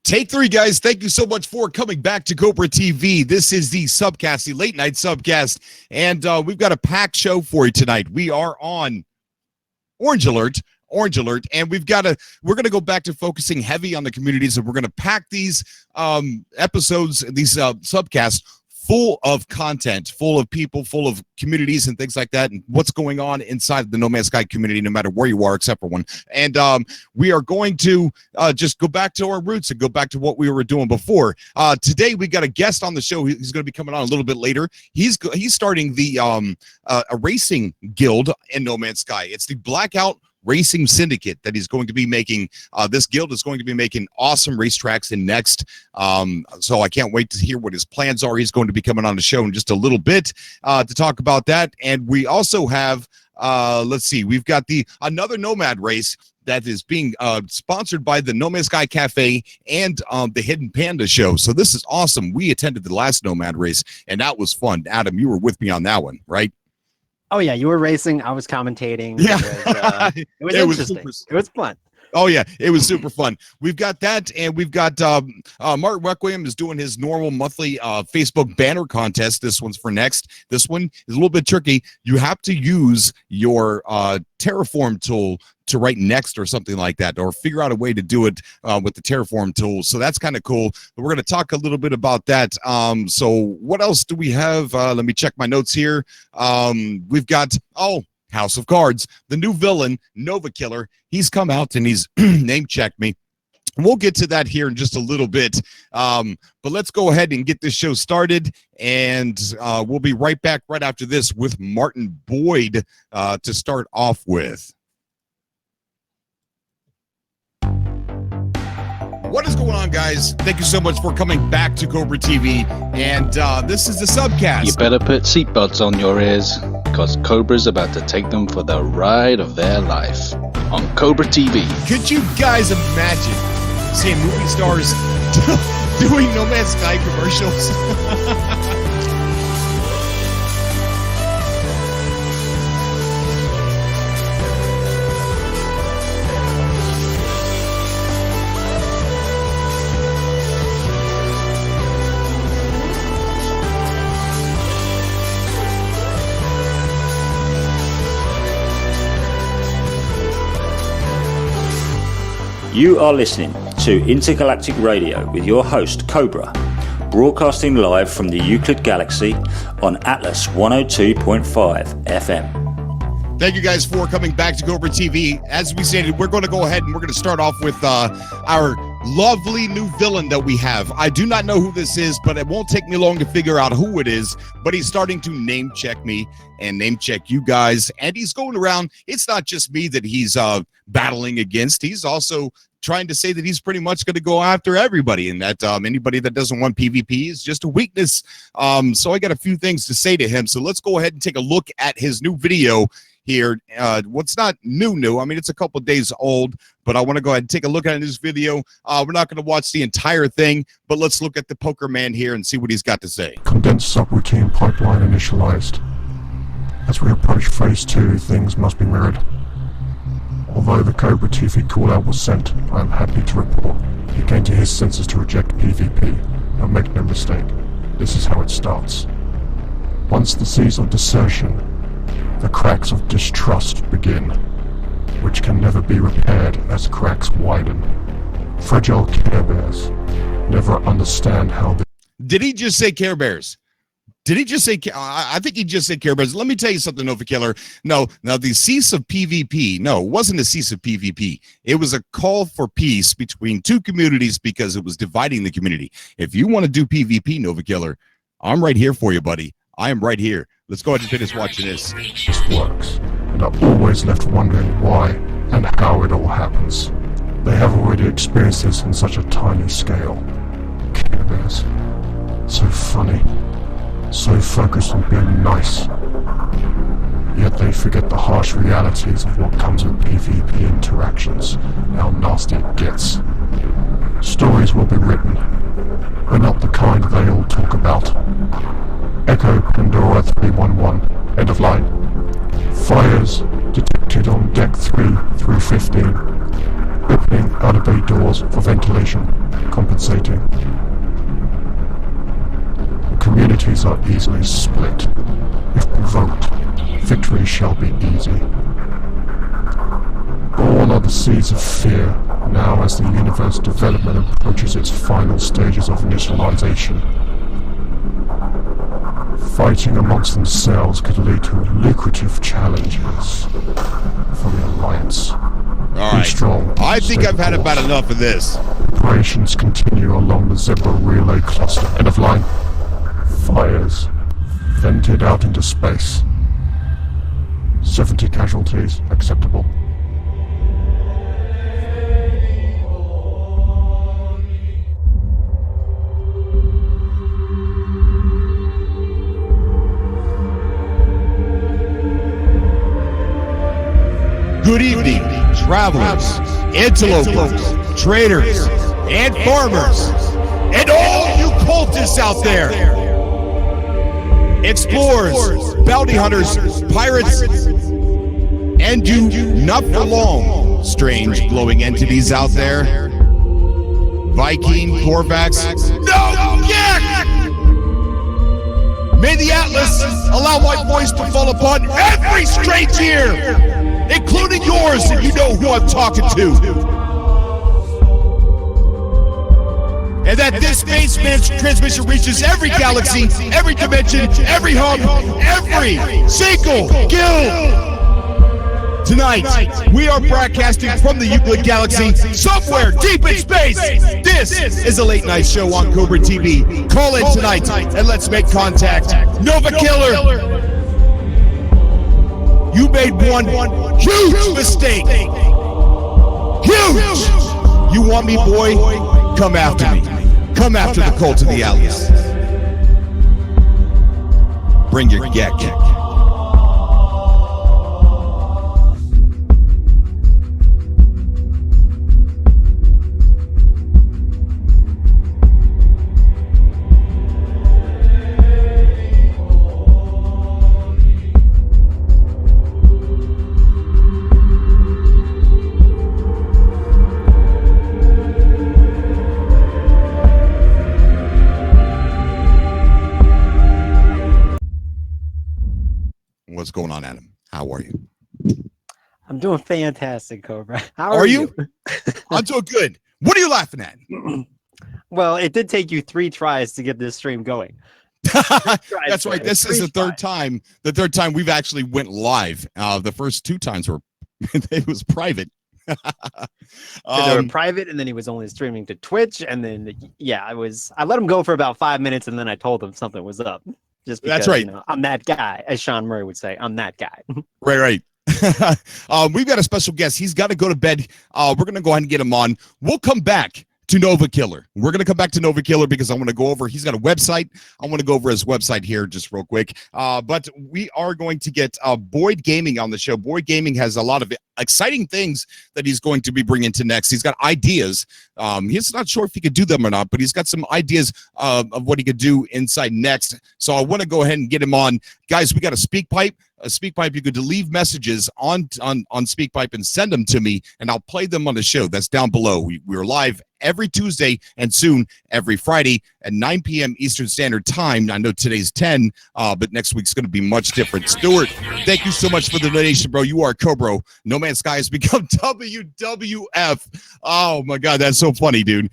Take three, guys. Thank you so much for coming back to Cobra TV. This is the subcast, the late night subcast, and we've got a packed show for you tonight. We are on Orange Alert, and we're going to go back to focusing heavy on the communities, and we're going to pack these episodes, these subcasts, full of content, full of people, full of communities and things like that, and what's going on inside the No Man's Sky community, no matter where you are, except for one. And we are going to just go back to our roots and go back to what we were doing before. Today, we got a guest on the show. He's going to be coming on a little bit later. He's starting the a racing guild in No Man's Sky. It's the Blackout Racing Syndicate that he's going to be making. This guild is going to be making awesome racetracks in Next. So I can't wait to hear what his plans are. He's going to be coming on the show in just a little bit to talk about that. And we also have, let's see, we've got another Nomad race that is being sponsored by the No Man's Sky Cafe and the Hidden Panda Show. So this is awesome. We attended the last Nomad race, and that was fun. Adam, you were with me on that one, right? Oh yeah, you were racing. I was commentating. Yeah, it was interesting. It was fun. Oh yeah, it was super fun. We've got that, and we've got Mark Requiem is doing his normal monthly Facebook banner contest. This one's for Next. This one is a little bit tricky. You have to use your Terraform tool to write Next or something like that, or figure out a way to do it with the Terraform tool. So that's kind of cool. But we're going to talk a little bit about that. So what else do we have? Let me check my notes here. We've got, House of Cards, the new villain, Nova Killer. He's come out and he's name-checked me. We'll get to that here in just a little bit. But let's go ahead and get this show started. And we'll be right back right after this with Martin Boyd to start off with. What is going on, guys? Thank you so much for coming back to Cobra TV. And this is the subcast. You better put seatbelts on your ears, because Cobra's about to take them for the ride of their life on Cobra TV. Could you guys imagine seeing movie stars doing No Man's Sky commercials? You are listening to Intergalactic Radio with your host, Cobra, broadcasting live from the Euclid Galaxy on Atlas 102.5 FM. Thank you guys for coming back to Cobra TV. As we stated, we're going to go ahead and we're going to start off with our lovely new villain that we have. I do not know who this is, but it won't take me long to figure out who it is. But he's starting to name check me and name check you guys. And he's going around. It's not just me that he's battling against. He's also trying to say that he's pretty much going to go after everybody, and that anybody that doesn't want PvP is just a weakness. So I got a few things to say to him. So let's go ahead and take a look at his new video here. What's not new. I mean, it's a couple days old, but I want to go ahead and take a look at this video. We're not going to watch the entire thing, but let's look at the Poker Man here and see what he's got to say. Condensed subroutine pipeline initialized. As we approach phase 2, things must be mirrored. Although the Cobra TV call-out was sent, I am happy to report he came to his senses to reject PvP. Now make no mistake, this is how it starts. Once the seas of desertion, the cracks of distrust begin, which can never be repaired as cracks widen. Fragile Care Bears never understand how they... Did he just say Care Bears? Did he just say, I think he just said Care Bears. Let me tell you something, Nova Killer. No, now the cease of PvP, no, it wasn't a cease of PvP. It was a call for peace between two communities because it was dividing the community. If you want to do PvP, Nova Killer, I'm right here for you, buddy. I am right here. Let's go ahead and finish watching this. This works, and are always left wondering why and how it all happens. They have already experienced this on such a tiny scale. Care Bears, so funny. So focused on being nice, yet they forget the harsh realities of what comes with PvP interactions, how nasty it gets. Stories will be written, but not the kind they all talk about. Echo Pandora 311, end of line. Fires detected on deck 3 through 15, opening out of bay doors for ventilation, compensating. The communities are easily split. If provoked, victory shall be easy. All are the seeds of fear, now as the universe development approaches its final stages of initialization. Fighting amongst themselves could lead to lucrative challenges for the Alliance. All right. Strong, I think I've had about enough of this. Operations continue along the Zebra relay cluster. End of line. Fires vented out into space. 70 casualties acceptable. Good evening, travelers, interlopers, traders, and farmers, and all you cultists out there. Explorers, bounty hunters, pirates, and you not for long, strange glowing entities out there. Viking, Korvax, no, yeah! May the Atlas allow my voice to fall upon every strange ear, including yours, and you know who I'm talking to. And that this spaceman's transmission reaches every galaxy, every dimension, every hub, every single guild. Tonight, we are broadcasting from the Euclid Galaxy, somewhere deep in space. This is a late night show on Cobra TV. Call in tonight and let's make contact. Nova Killer! You made one huge mistake. Huge! You want me, boy? Come after me. Come after the cult of the Atlas. Bring your yak. What's going on, Adam? How are you? I'm doing fantastic, Cobra. How are you? I'm doing good. What are you laughing at? Well, it did take you 3 tries to get this stream going. That's right. This is the third time. The third time we've actually went live. The first 2 times were it was private. They were private, and then he was only streaming to Twitch, and then I let him go for about 5 minutes, and then I told him something was up. Just because, that's right. I'm that guy, as Sean Murray would say. I'm that guy. Right. We've got a special guest. He's got to go to bed. We're going to go ahead and get him on. We'll come back to Nova Killer. We're going to come back to Nova Killer because I want to go over, he's got a website. I want to go over his website here just real quick. But we are going to get Boyd Gaming on the show. Boyd Gaming has a lot of exciting things that he's going to be bringing to next. He's got ideas. He's not sure if he could do them or not, but he's got some ideas of what he could do inside next. So I want to go ahead and get him on. Guys, we got a Speakpipe. A Speakpipe, you could leave messages on Speakpipe and send them to me, and I'll play them on the show. That's down below. We're live every Tuesday and soon every Friday at 9 p.m. Eastern Standard Time. I know today's 10, but next week's going to be much different. Stuart, thank you so much for the donation, bro. You are Cobra. No Man's Sky has become WWF. Oh, my God. That's so funny, dude.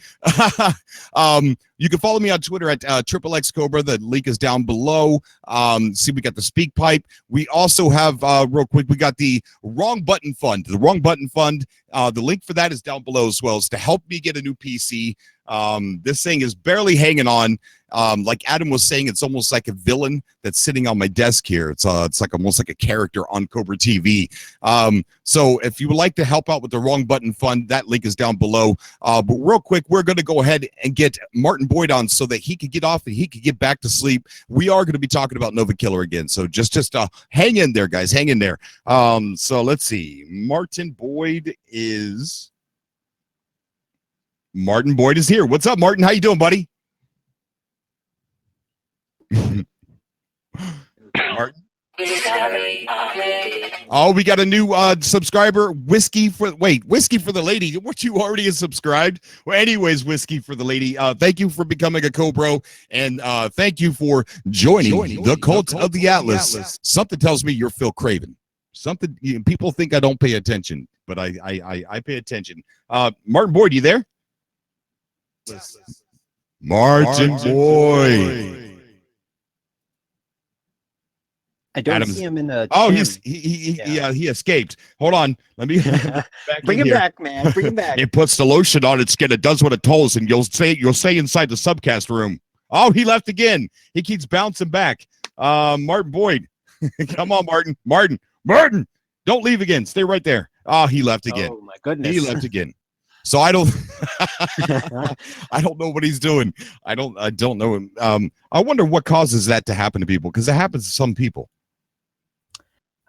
You can follow me on Twitter at XXX Cobra. The link is down below. See, we got the Speakpipe. We also have, real quick, we got the Wrong Button Fund. The Wrong Button Fund, the link for that is down below as well. It's to help me get a new PC. This thing is barely hanging on. Like Adam was saying, it's almost like a villain that's sitting on my desk here. It's like almost like a character on Cobra TV. So if you would like to help out with the Wrong Button Fund, that link is down below. But real quick, we're going to go ahead and get Martin Boyd on so that he could get off and he could get back to sleep. We are going to be talking about Nova Killer again. So just hang in there, guys. Hang in there. So let's see. Martin Boyd is here. What's up, Martin? How you doing, buddy? Martin? Oh, we got a new subscriber, Whiskey for the Lady. What, you already subscribed? Well, anyways, Whiskey for the Lady, thank you for becoming a co-bro, and thank you for joining the cult of the Atlas. Something tells me you're Phil Craven. Something, people think I don't pay attention, but I pay attention. Martin Boyd, you there? Martin Boyd. I don't Adam's, see him in the. Oh, gym. he escaped. Hold on, let me bring him back, man. Bring him back. It puts the lotion on its skin. It does what it tells, and you'll stay inside the subcast room. Oh, he left again. He keeps bouncing back. Martin Boyd, come on, Martin, don't leave again. Stay right there. Oh, he left again. Oh my goodness, he left again. So I don't, I don't know what he's doing. I don't know him. I wonder what causes that to happen to people, because it happens to some people.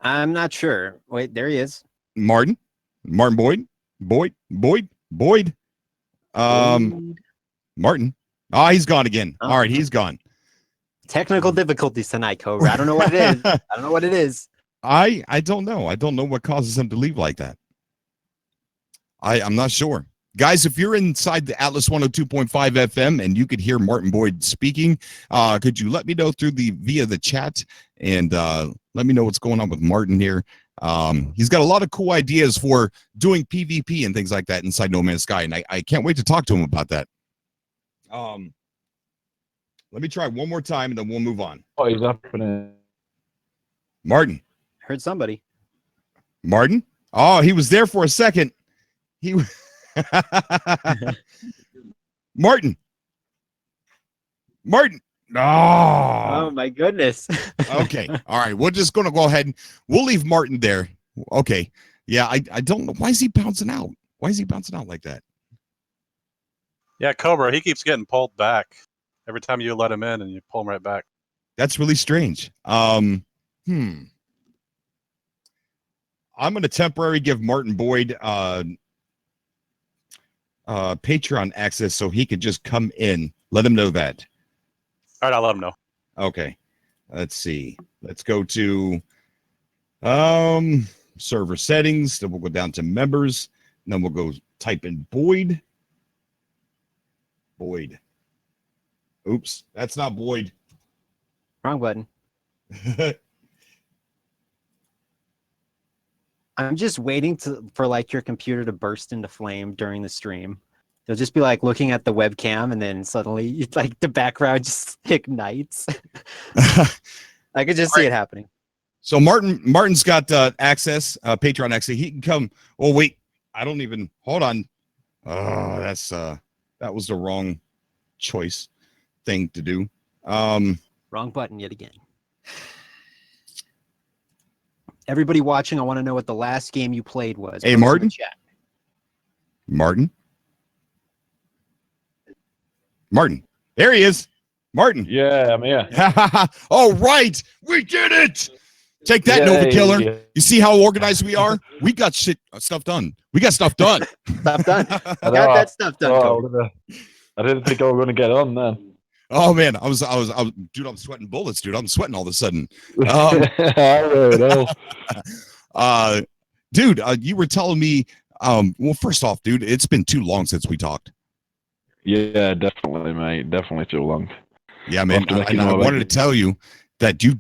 I'm not sure. Wait, there he is. Martin Boyd. Martin. Oh, he's gone again. All right, he's gone. Technical difficulties tonight, Cobra. I don't know what it is. I don't know. I don't know what causes him to leave like that. I'm not sure. Guys, if you're inside the Atlas 102.5 FM and you could hear Martin Boyd speaking, could you let me know via the chat, and let me know what's going on with Martin here. He's got a lot of cool ideas for doing PvP and things like that inside No Man's Sky, and I can't wait to talk to him about that. Let me try one more time, and then we'll move on. Oh, he's happening. Martin. Heard somebody. Martin? Oh, he was there for a second. He Martin. Oh my goodness. Okay. All right. We're just going to go ahead and we'll leave Martin there. Okay. Yeah. I don't know. Why is he bouncing out? Why is he bouncing out like that? Yeah, Cobra, he keeps getting pulled back every time you let him in, and you pull him right back. That's really strange. I'm going to temporarily give Martin Boyd Patreon access so he could just come in. Let him know that. All right, I'll let him know. Okay. Let's see. Let's go to server settings. Then we'll go down to members. And then we'll go type in Boyd. Oops, that's not Boyd. Wrong button. I'm just waiting for like your computer to burst into flame during the stream. You'll just be like looking at the webcam, and then suddenly like the background just ignites. I could just see it happening. So Martin's got access, Patreon access. He can come. Oh wait, I don't even. Hold on. Oh, that was the wrong choice thing to do. Wrong button yet again. Everybody watching, I want to know what the last game you played was. Hey, Martin. Martin. There he is. Martin. Yeah, I'm here. All right. We did it. Take that, Nova Killer. Yeah. You see how organized we are? We got stuff done. We got stuff done. Stuff done. Got that stuff done. I didn't think I was going to get on then. Oh man, I was, dude. I'm sweating bullets, dude. I'm sweating all of a sudden. Dude, you were telling me. Well, first off, dude, it's been too long since we talked. Yeah, definitely, mate. Definitely too long. Yeah, man. I wanted to tell you that you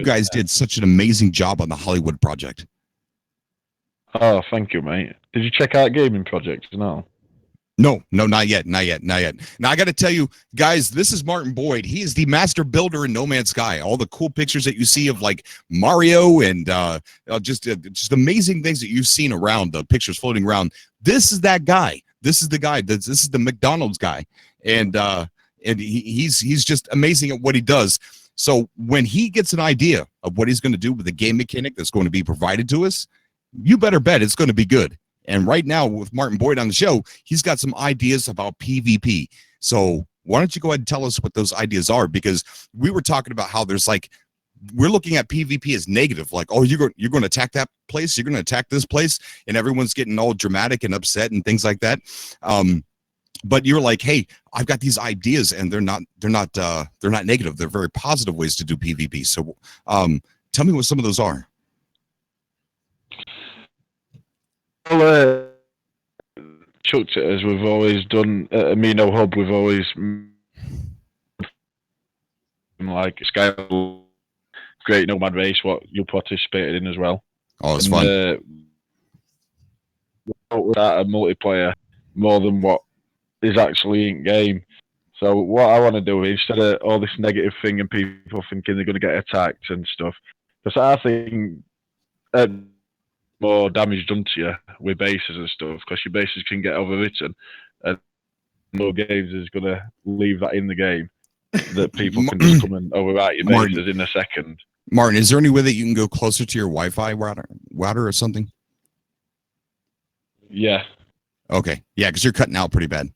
guys did such an amazing job on the Hollywood project. Oh, thank you, mate. Did you check out Gaming Project? No, not yet. Now, I got to tell you, guys, this is Martin Boyd. He is the master builder in No Man's Sky. All the cool pictures that you see of like Mario and just amazing things that you've seen around, the pictures floating around. This is that guy. This is the guy. This is the McDonald's guy, and he's just amazing at what he does. So when he gets an idea of what he's going to do with the game mechanic that's going to be provided to us, you better bet it's going to be good. And right now, with Martin Boyd on the show, he's got some ideas about PvP. So why don't you go ahead and tell us what those ideas are? Because we were talking about how there's like, we're looking at PvP as negative. Like, oh, you're going to attack that place, you're going to attack this place, and everyone's getting all dramatic and upset and things like that. But you're like, hey, I've got these ideas, and they're not negative. They're very positive ways to do PvP. So Tell me what some of those are. Well, chucked it as we've always done at Amino Hub. We've always like Sky Great Nomad race, what you participated in as well. Oh, it's fun. That a multiplayer more than what is actually in game. So what I want to do is, instead of all this negative thing and people thinking they're going to get attacked and stuff, because I think more damage done to you with bases and stuff, because your bases can get overwritten, and no games is going to leave that in the game, that people can just come and overwrite your bases in a second. Martin, is there any way that you can go closer to your Wi-Fi router or something? Yeah. Okay. Yeah, because you're cutting out pretty bad.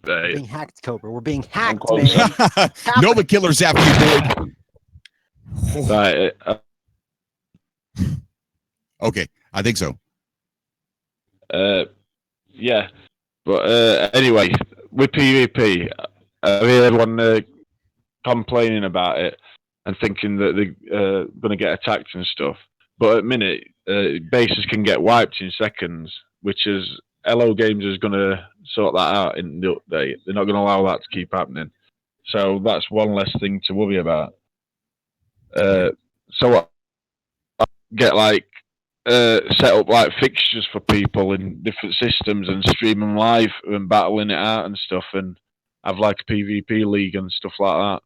We're being hacked, Cobra. We're being hacked, man. Nova Killer's after you, boy. Right. Okay, I think so. Yeah. But anyway, with PvP, I mean, everyone complaining about it and thinking that they're going to get attacked and stuff. But at the minute, bases can get wiped in seconds, which is LO Games is going to sort that out in the update. They're not going to allow that to keep happening. So that's one less thing to worry about. So I get like set up like fixtures for people in different systems and stream them live and battling it out and stuff, and have like a PvP league and stuff like that.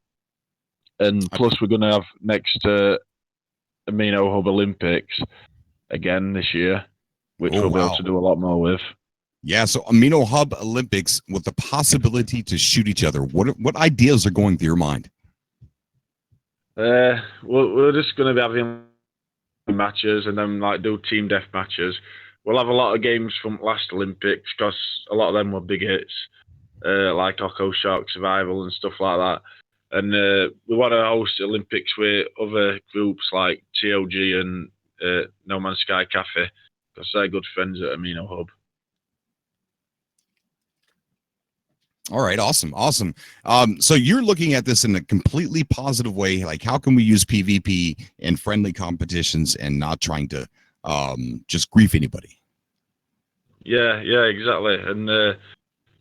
And plus, we're going to have next Amino Hub Olympics again this year, which we'll be able to do a lot more with. Yeah, so Amino Hub Olympics with the possibility to shoot each other. What ideas are going through your mind? We're just going to be having matches and then like do team death matches. We'll have a lot of games from last Olympics because a lot of them were big hits, like Occo Shark Survival and stuff like that. And we want to host Olympics with other groups like TOG and No Man's Sky Cafe, because they're good friends at Amino Hub. All right, awesome. So you're looking at this in a completely positive way. Like, how can we use PvP in friendly competitions and not trying to just grief anybody? Yeah, exactly. And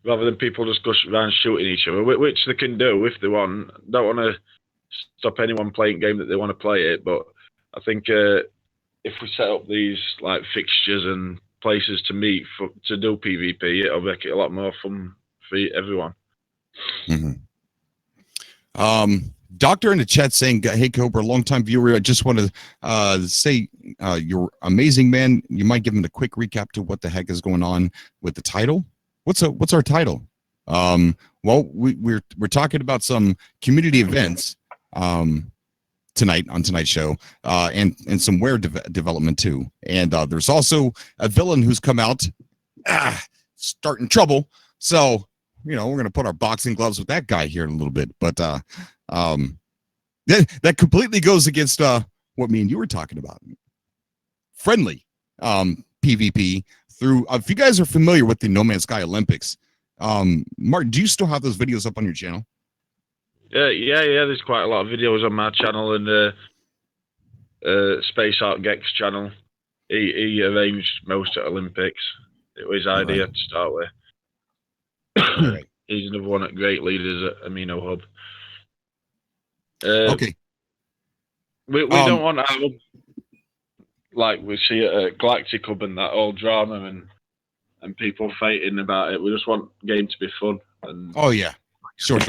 rather than people just go around shooting each other, which they can do if they want. Don't want to stop anyone playing game that they want to play it, but I think if we set up these like fixtures and places to meet to do PvP, it'll make it a lot more fun for everyone. Mm-hmm. Doctor in the chat saying, "Hey Cobra, longtime viewer. I just want to say you're amazing, man. You might give him a quick recap to what the heck is going on with the title. What's our title? Well, we're talking about some community events tonight on tonight's show, and some wear development too. And there's also a villain who's come out, starting trouble. So we're gonna put our boxing gloves with that guy here in a little bit. But that completely goes against what me and you were talking about. Friendly PvP through. If you guys are familiar with the No Man's Sky Olympics, Martin, do you still have those videos up on your channel? Yeah. There's quite a lot of videos on my channel and Space Art Gex channel. He arranged most at Olympics. It was his idea to start with. Right. He's another one at Great Leaders at Amino Hub. Okay. We don't want to have, like we see at Galactic Hub and that all drama and people fighting about it. We just want the game to be fun. And oh yeah, sure.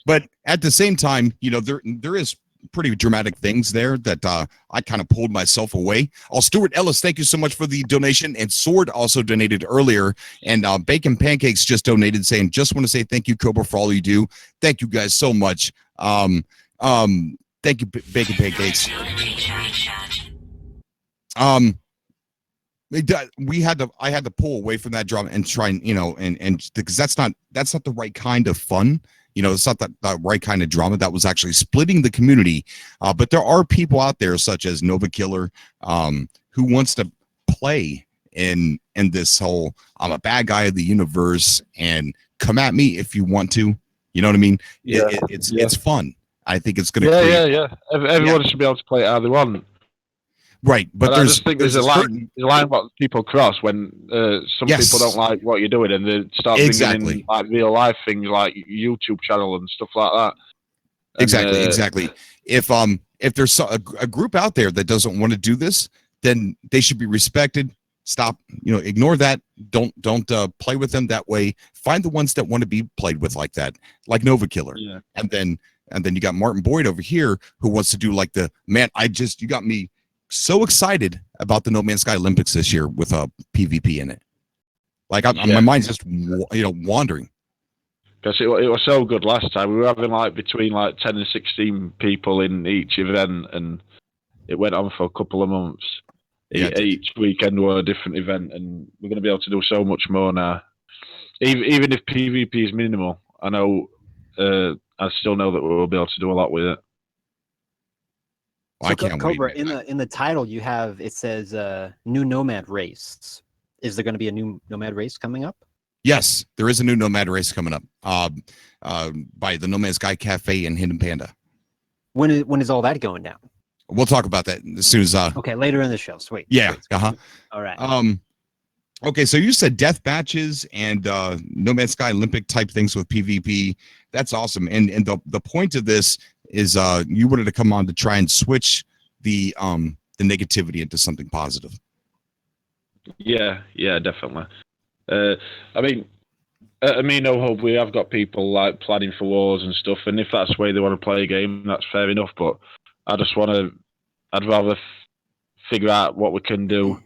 But at the same time, there is pretty dramatic things there that I kind of pulled myself away. Stuart Ellis, thank you so much for the donation. And Sword also donated earlier. And Bacon Pancakes just donated saying, just want to say thank you, Cobra, for all you do. Thank you guys so much. Thank you, Bacon Pancakes. I had to pull away from that drama and try and because that's not the right kind of fun. It's not the right kind of drama that was actually splitting the community. But there are people out there such as Nova Killer who wants to play in this whole I'm a bad guy of the universe and come at me if you want to. You know what I mean? Yeah. It's fun. I think it's going to create. Yeah. Everyone should be able to play it how they want. Right, but I just think there's a line what people cross when some people don't like what you're doing, and they start bringing in like real life things like YouTube channel and stuff like that. And, exactly. If there's a group out there that doesn't want to do this, then they should be respected. Stop, ignore that. Don't play with them that way. Find the ones that want to be played with like that, like Nova Killer. Yeah. And then you got Martin Boyd over here who wants to do like you got me so excited about the No Man's Sky Olympics this year with a PvP in it. Like my mind's just wandering. Because it was so good last time. We were having like between like 10 and 16 people in each event, and it went on for a couple of months. Each weekend were a different event, and we're going to be able to do so much more now. Even if PvP is minimal, I know I still know that we'll be able to do a lot with it. So I can't Cobra, wait. In the title, it says new Nomad race. Is there going to be a new Nomad race coming up? Yes, there is a new Nomad race coming up by the No Man's Sky Cafe and Hidden Panda. When is all that going down? We'll talk about that as soon as. Okay, later in the show. Sweet. Yeah. All right. Okay, so you said death matches and No Man's Sky Olympic type things with PvP. That's awesome. And the point of this is you wanted to come on to try and switch the negativity into something positive. Yeah, definitely. I mean, at Amino Hub, we have got people like planning for wars and stuff, and if that's the way they want to play a game, that's fair enough. But I'd rather figure out what we can do,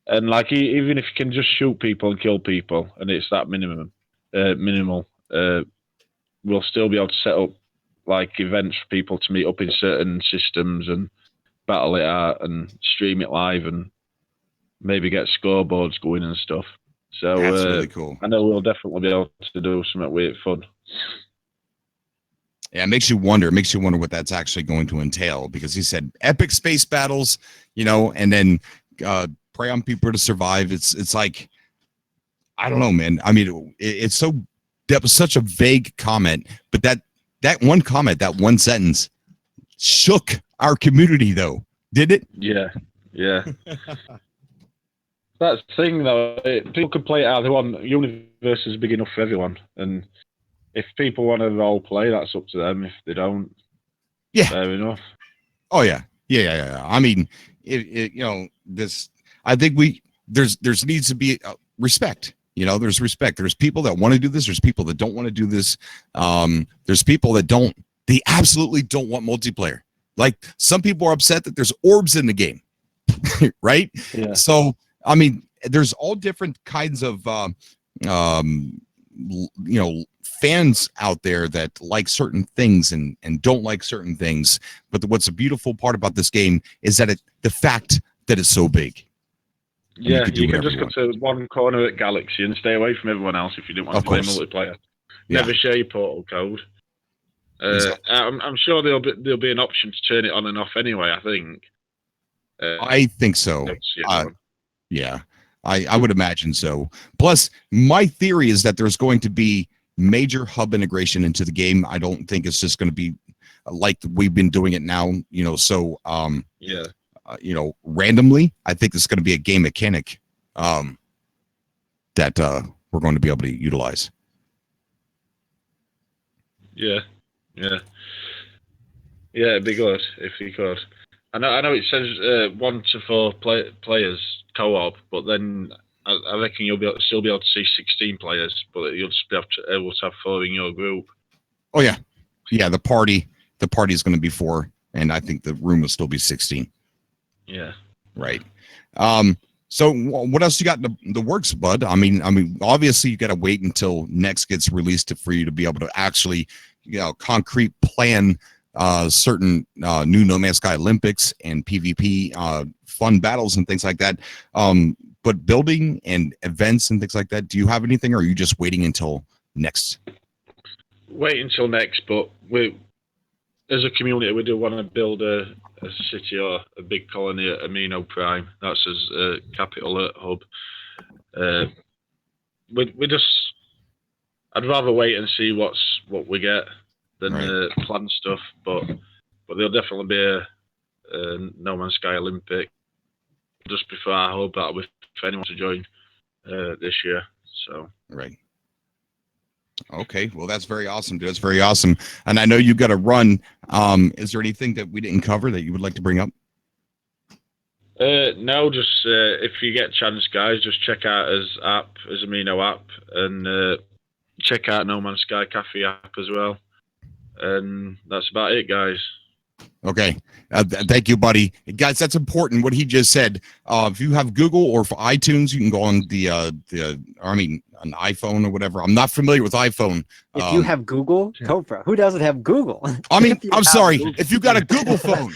and like even if you can just shoot people and kill people, and it's that minimal, we'll still be able to set up like events for people to meet up in certain systems and battle it out and stream it live and maybe get scoreboards going and stuff. So that's really cool. I know we'll definitely be able to do something weird fun. Yeah, it makes you wonder what that's actually going to entail, because he said epic space battles, and then prey on people to survive. It's like, I don't know, man. I mean, that was such a vague comment, but that one comment, that one sentence shook our community though, did it? Yeah. That's the thing, though. People can play it how they want. Universe is big enough for everyone, and if people want to role play, that's up to them. If they don't, fair enough. Oh yeah. I mean, this. I think there's needs to be respect. There's respect. There's people that want to do this. There's people that don't want to do this. There's people that they absolutely don't want multiplayer. Like some people are upset that there's orbs in the game, right? Yeah. So. I mean, there's all different kinds of, fans out there that like certain things and don't like certain things. But what's a beautiful part about this game is that the fact that it's so big. Yeah, you can just go to one corner at Galaxy and stay away from everyone else if you didn't want to play multiplayer. Yeah. Never share your portal code. Exactly. I'm sure there'll be an option to turn it on and off anyway, I think. I think so. Yeah, I would imagine so. Plus, my theory is that there's going to be major hub integration into the game. I don't think it's just going to be like we've been doing it now, randomly. I think it's going to be a game mechanic that we're going to be able to utilize. Yeah, it'd be good if you could. I know it says 1 to 4 players co-op, but then I reckon you'll still be able to see 16 players, but you'll just be able to have 4 in your group. Oh yeah. The party is going to be 4, and I think the room will still be 16. Yeah. Right. So what else you got in the works, bud? I mean, obviously you got to wait until next gets released for you to be able to actually, concrete plan certain new No Man's Sky Olympics and PvP fun battles and things like that. But building and events and things like that, do you have anything, or are you just waiting until next? Wait until next, but we, as a community, we do want to build a city or a big colony at Amino Prime. That's as a capital hub. I'd rather wait and see what we get than planned stuff. But there'll definitely be a No Man's Sky Olympic just before. I hope that with for anyone to join this year. So right. Okay, well that's very awesome, dude. That's very awesome. And I know you've got to run. Is there anything that we didn't cover that you would like to bring up? No, just if you get a chance, guys, just check out his app, his Amino app, and check out No Man's Sky Cafe app as well. And that's about it, guys. Okay. Thank you, buddy. Guys, that's important, what he just said. If you have Google or for iTunes, you can go on an iPhone or whatever. I'm not familiar with iPhone. If you have Google, Cobra, who doesn't have Google? I mean, I'm sorry. If you got a Google phone,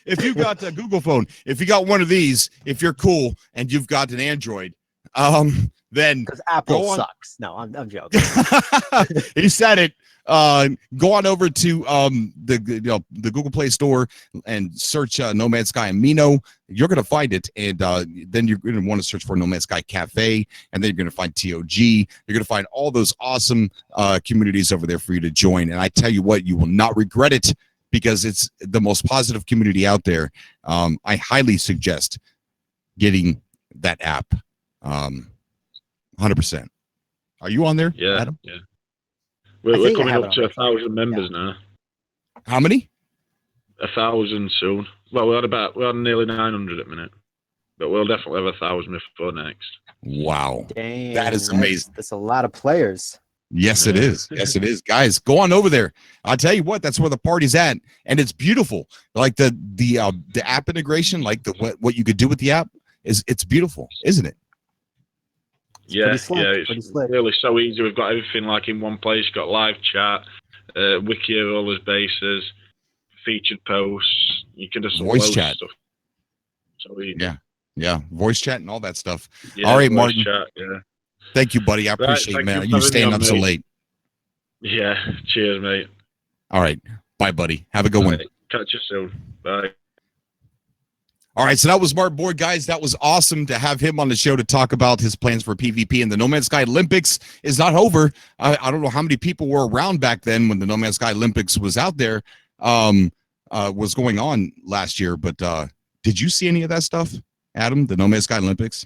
if you got a Google phone, if you got one of these, if you're cool and you've got an Android, then because Apple sucks. No, I'm joking. He said it. Go on over to the Google Play Store and search No Man's Sky Amino. You're going to find it, and then you're going to want to search for No Man's Sky Cafe, and then you're going to find TOG. You're going to find all those awesome communities over there for you to join. And I tell you what, you will not regret it because it's the most positive community out there. I highly suggest getting that app. 100%. Are you on there, Adam? Yeah. We're coming up to 1,000 members now. How many? 1,000 soon. Well, we're on nearly 900 at the minute, but we'll definitely have 1,000 before next. Wow, dang, that is amazing. That's a lot of players. Yes, it is. Yes, it is. Guys, go on over there. I'll tell you what, that's where the party's at, and it's beautiful. Like the app integration, like what you could do with the app it's beautiful, isn't it? It's really so easy. We've got everything like in one place. You've got live chat, wiki of all his bases, featured posts. You can just voice chat stuff. So easy. Yeah, voice chat and all that stuff. Yeah, all right, Martin. Chat, Thank you, buddy. I appreciate it, man. You staying up so late. Yeah, cheers, mate. All right, bye, buddy. Have a good one. Catch you soon. Bye. All right, so that was Martin Boyd, guys. That was awesome to have him on the show to talk about his plans for PvP. And the No Man's Sky Olympics is not over. I don't know how many people were around back then when the No Man's Sky Olympics was out there, was going on last year. But did you see any of that stuff, Adam, the No Man's Sky Olympics?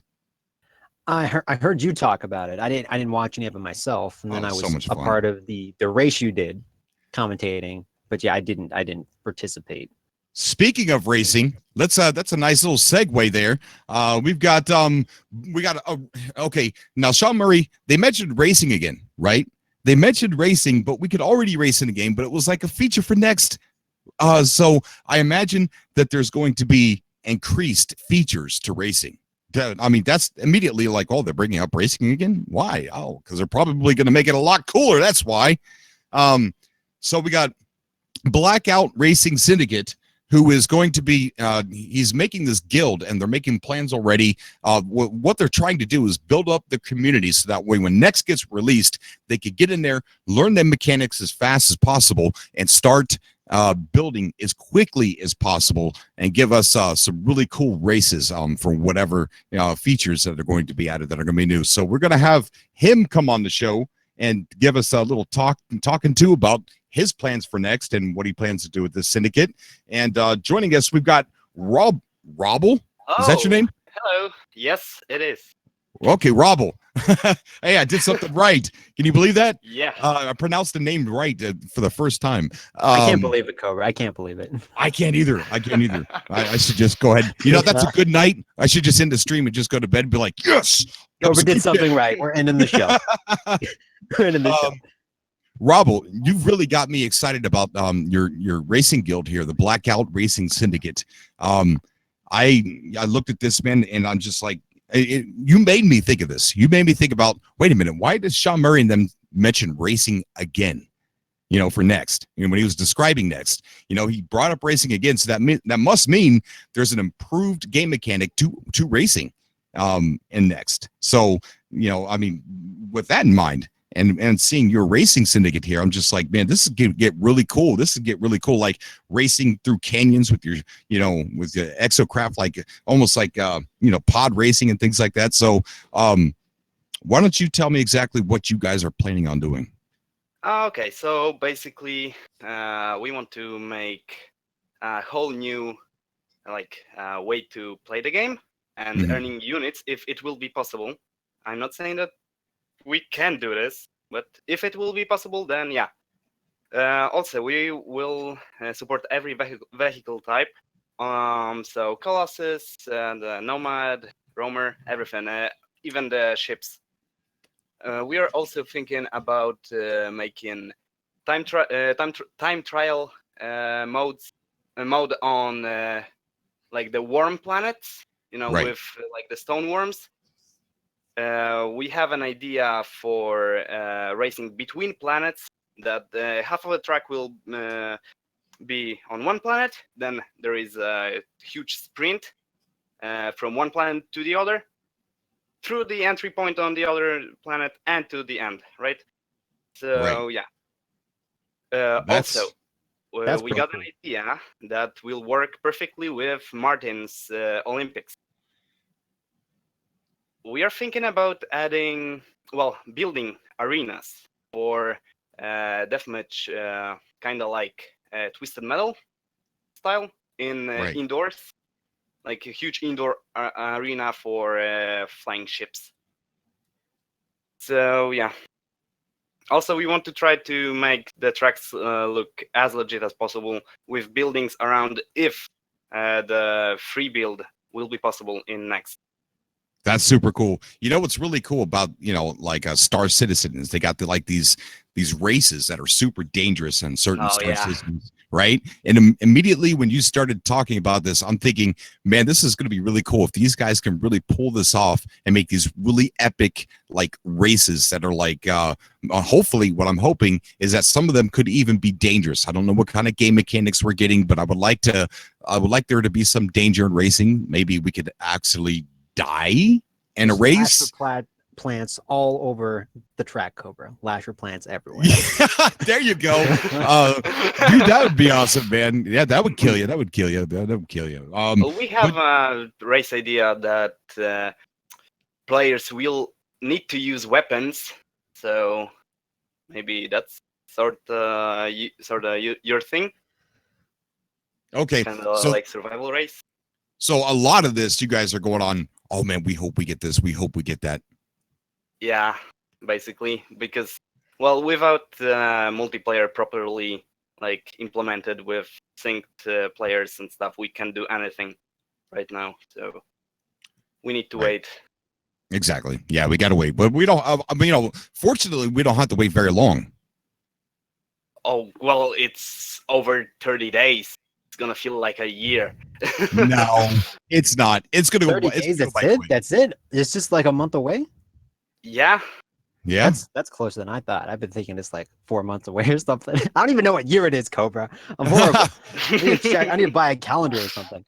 I heard you talk about it. I didn't watch any of it myself, and then I was so a part of the race you did, commentating. But yeah, I didn't participate. Speaking of racing, that's a nice little segue there. Okay. Now, Sean Murray, they mentioned racing again, right? They mentioned racing, but we could already race in the game, but it was like a feature for next. So I imagine that there's going to be increased features to racing. I mean, that's immediately like, oh, they're bringing up racing again. Why? Oh, because they're probably going to make it a lot cooler. That's why. So we got Blackout Racing Syndicate, who is going to be, he's making this guild, and they're making plans already. What they're trying to do is build up the community so that way when Next gets released, they could get in there, learn the mechanics as fast as possible, and start building as quickly as possible, and give us some really cool races for whatever features that are going to be added that are going to be new. So we're going to have him come on the show and give us a little talking to about his plans for Next and what he plans to do with this syndicate. And joining us, we've got Robble. Is that your name? Hello. Yes, it is. Okay, Robble. Hey, I did something right. Can you believe that? Yeah. I pronounced the name right for the first time. I can't believe it, Cobra. I can't believe it. I can't either. I should just go ahead. That's a good night. I should just end the stream and just go to bed and be like, yes. Cobra did something right. We're ending the show. We're ending the show. Robble, you've really got me excited about your racing guild here, the Blackout Racing Syndicate. I looked at this, man, and I'm just like, you made me think of this. You made me think about, wait a minute, why does Sean Murray and them mention racing again? For Next. When he was describing Next, he brought up racing again. So that must mean there's an improved game mechanic to racing in Next. So, I mean, with that in mind, and seeing your racing syndicate here, I'm just like, man, this is gonna get really cool. This is get really cool, like racing through canyons with your, with your exocraft, like almost like pod racing and things like that. So why don't you tell me exactly what you guys are planning on doing? Okay, so basically, we want to make a whole new way to play the game and Mhm. earning units if it will be possible. I'm not saying that we can do this, but if it will be possible, then yeah. Also, we will support every vehicle type. So Colossus and Nomad, Roamer, everything, even the ships. We are also thinking about making time trial mode on like the worm planets, Right. with like the stone worms. We have an idea for racing between planets. That half of the track will be on one planet. Then there is a huge sprint from one planet to the other, through the entry point on the other planet, and to the end. Right. So yeah. That's Also, That's we pretty got cool. an idea that will work perfectly with Martin's Olympics. We are thinking about building arenas for deathmatch, kind of like Twisted Metal style in right. indoors, like a huge indoor arena for flying ships. So yeah. Also, we want to try to make the tracks look as legit as possible with buildings around if the free build will be possible in next. That's super cool. You know what's really cool about like Star Citizen is they got these races that are super dangerous in certain Oh, Star yeah. Citizens, right? And immediately when you started talking about this, I'm thinking, man, this is going to be really cool if these guys can really pull this off and make these really epic like races that are like hopefully what I'm hoping is that some of them could even be dangerous. I don't know what kind of game mechanics we're getting, but I would like there to be some danger in racing. Maybe we could actually die in a race. Lasher plants all over the track, Cobra. Lasher plants everywhere. Yeah, there you go. Dude, that would be awesome, man. Yeah, that would kill you. That would kill you. That would kill you. We have a race idea that players will need to use weapons, so maybe that's sort of your thing, okay, kind of so like survival race. so a lot of this, you guys are going on. Oh man, we hope we get this. We hope we get that. Yeah, basically, because without multiplayer properly like implemented with synced players and stuff, we can't do anything right now. So we need to Right. wait. Exactly. Yeah, we gotta wait, but we don't. I mean, fortunately, we don't have to wait very long. Oh well, it's over 30 days. It's gonna feel like a year. No, it's not. It's gonna go. 30 It's days, gonna go that's by it? quick. That's it? It's just like a month away? Yeah. Yeah. That's closer than I thought. I've been thinking it's like 4 months away or something. I don't even know what year it is, Cobra. I'm horrible. I need to check. I need to buy a calendar or something.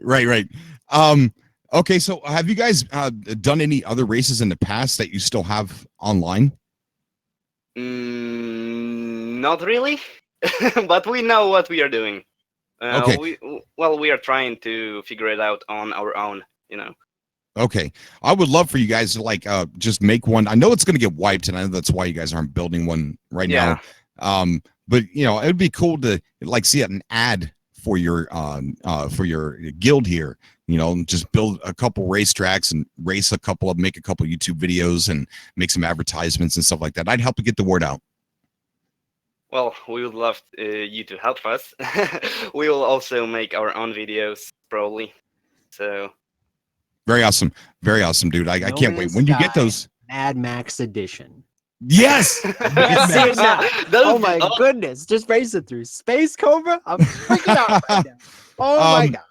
Right. Okay, so have you guys done any other races in the past that you still have online? Not really, but we know what we are doing. Okay. We are trying to figure it out on our own. Okay, I would love for you guys to like just make one. I know it's going to get wiped, and I know that's why you guys aren't building one right now. But it would be cool to like see an ad for your guild here. Just build a couple racetracks and race make a couple YouTube videos and make some advertisements and stuff like that. I'd help to get the word out. Well, we would love you to help us. We will also make our own videos, probably. So. Very awesome, dude. I No can't wait Man's when you get Sky those. Mad Max edition. Yes. Yes, see it now. Oh my goodness! Just race it through Space Cobra. I'm freaking out right now. Oh my god.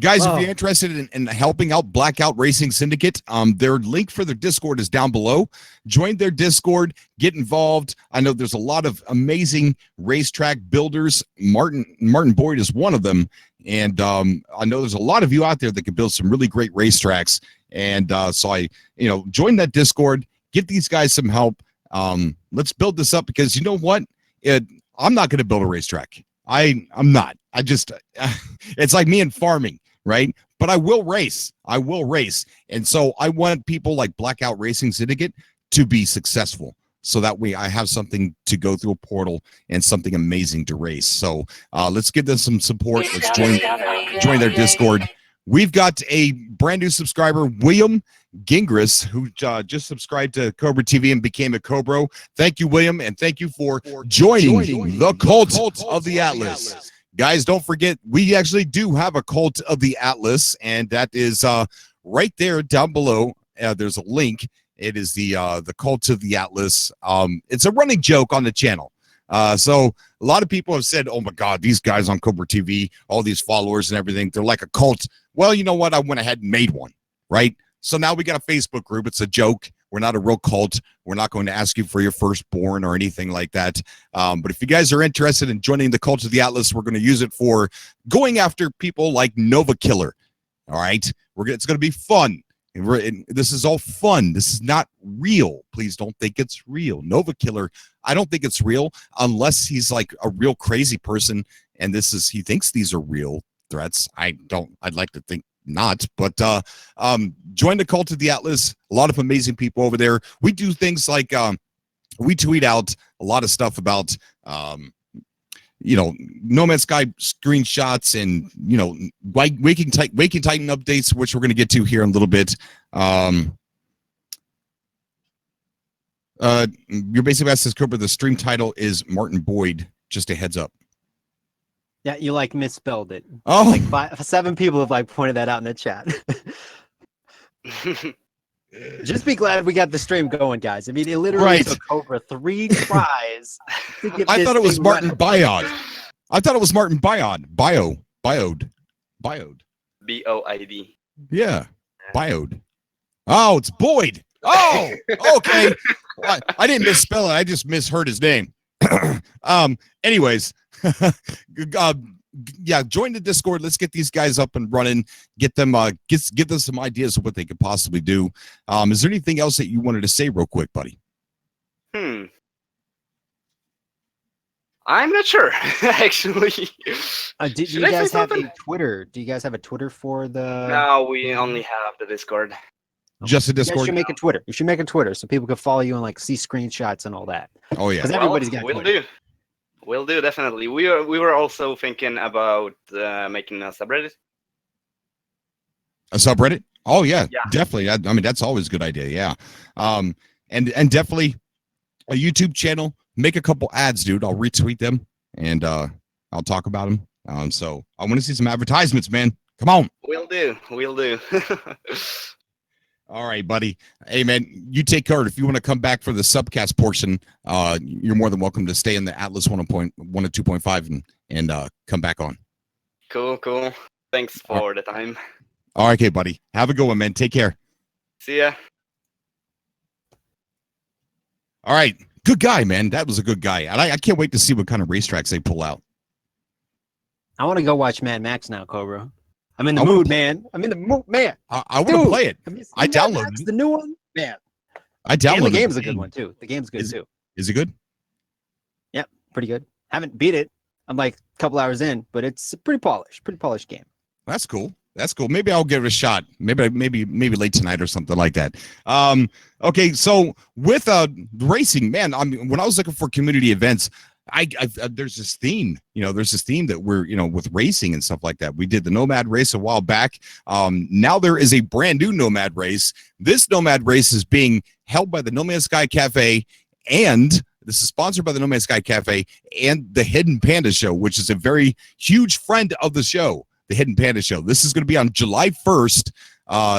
Guys, if you're interested in helping out Blackout Racing Syndicate, their link for their Discord is down below. Join their Discord, get involved. I know there's a lot of amazing racetrack builders. Martin Boyd is one of them. And I know there's a lot of you out there that can build some really great racetracks. And so join that Discord, get these guys some help. Let's build this up because you know what? I'm not going to build a racetrack. I'm not. It's like me and farming, right? But I will race. And so I want people like Blackout Racing Syndicate to be successful. so that way I have something to go through a portal and something amazing to race. So let's give them some support. Let's join their Discord. We've got a brand new subscriber, William Gingras, who just subscribed to Cobra TV and became a Cobra. Thank you, William, and thank you for joining the Cult of the Atlas. Guys, don't forget, we actually do have a Cult of the Atlas, and that is right there down below. There's a link. It is the Cult of the Atlas. It's a running joke on the channel. So a lot of people have said, oh my God, these guys on Cobra TV, all these followers and everything, they're like a cult. Well, you know what? I went ahead and made one, right? So now we got a Facebook group. It's a joke. We're not a real cult. We're not going to ask you for your firstborn or anything like that. But if you guys are interested in joining the Cult of the Atlas, we're going to use it for going after people like Nova Killer. All right? It's going to be fun. This is all fun. This is not real. Please don't think it's real. Nova Killer, I don't think it's real unless he's like a real crazy person and he thinks these are real threats. I'd like to think not, but join the Cult of the Atlas. A lot of amazing people over there. We do things like we tweet out a lot of stuff about Nomad Sky screenshots and Waking Titan updates, which we're going to get to here in a little bit. Your basic message says, Cobra, the stream title is Martin Boyd. Just a heads up. Yeah, you misspelled it. Oh, like 7 people have pointed that out in the chat. Just be glad we got the stream going, guys. I mean, it literally took Cobra 3 tries to get I thought it was Martin Biod. I thought it was Martin Biod. Biod. B-O-I-D. Yeah, Biod. Oh, it's Boyd. Oh, okay. I didn't misspell it. I just misheard his name. Anyways, yeah, join the Discord. Let's get these guys up and running. Get them some ideas of what they could possibly do. Is there anything else that you wanted to say real quick, buddy? I'm not sure, actually. Do you guys have a Twitter? Do you guys have a Twitter for the... No, we only have the Discord. Just a Discord? You should make a Twitter. You should make a Twitter so people can follow you and see screenshots and all that. Oh, yeah. Because everybody's got Twitter. Will do, definitely. We were also thinking about making a subreddit. A subreddit? Oh, yeah. Definitely. I mean, that's always a good idea, yeah. And definitely a YouTube channel. Make a couple ads, dude. I'll retweet them, and I'll talk about them. So I want to see some advertisements, man. Come on. Will do. All right, buddy. Hey, man, you take care. If you want to come back for the subcast portion, you're more than welcome to stay in the Atlas 102.5 and come back on. Cool. Thanks for the time. All right, okay, buddy. Have a good one, man. Take care. See ya. All right. Good guy, man. That was a good guy. And I can't wait to see what kind of racetracks they pull out. I want to go watch Mad Max now, Cobra. I'm in the mood, man. I'm in the mood, man. I want to play it. I downloaded the new one, man. I downloaded and the game's a good one, too. The game's good, too. Is it good? Yep, pretty good. Haven't beat it. I'm like a couple hours in, but it's a pretty polished game. That's cool. Maybe I'll give it a shot. Maybe late tonight or something like that. Okay, so with racing, man, when I was looking for community events, there's this theme. There's this theme that we're with racing and stuff like that. We did the Nomad race a while back. Now there is a brand new Nomad race. This Nomad race is being held by the Nomad Sky Cafe, and this is sponsored by the Nomad Sky Cafe and the Hidden Panda Show, which is a very huge friend of the show. The Hidden Panda Show. This is going to be on July 1st.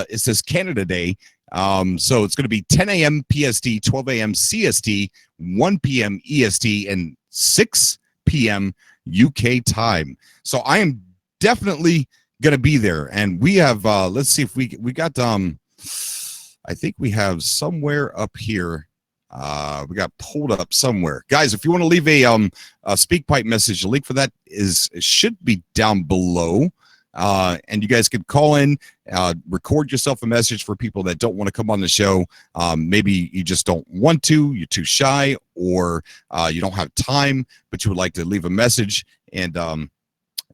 It says Canada Day. So it's going to be 10 a.m. PST, 12 a.m. CST, 1 p.m. EST, and 6 p.m. UK time. So I am definitely going to be there. And we have, let's see if we got, I think we have somewhere up here. We got pulled up somewhere. Guys, if you want to leave a Speakpipe message, the link for that should be down below. And you guys can call in, record yourself a message for people that don't want to come on the show. Maybe you just don't want to, you're too shy, or you don't have time, but you would like to leave a message. And you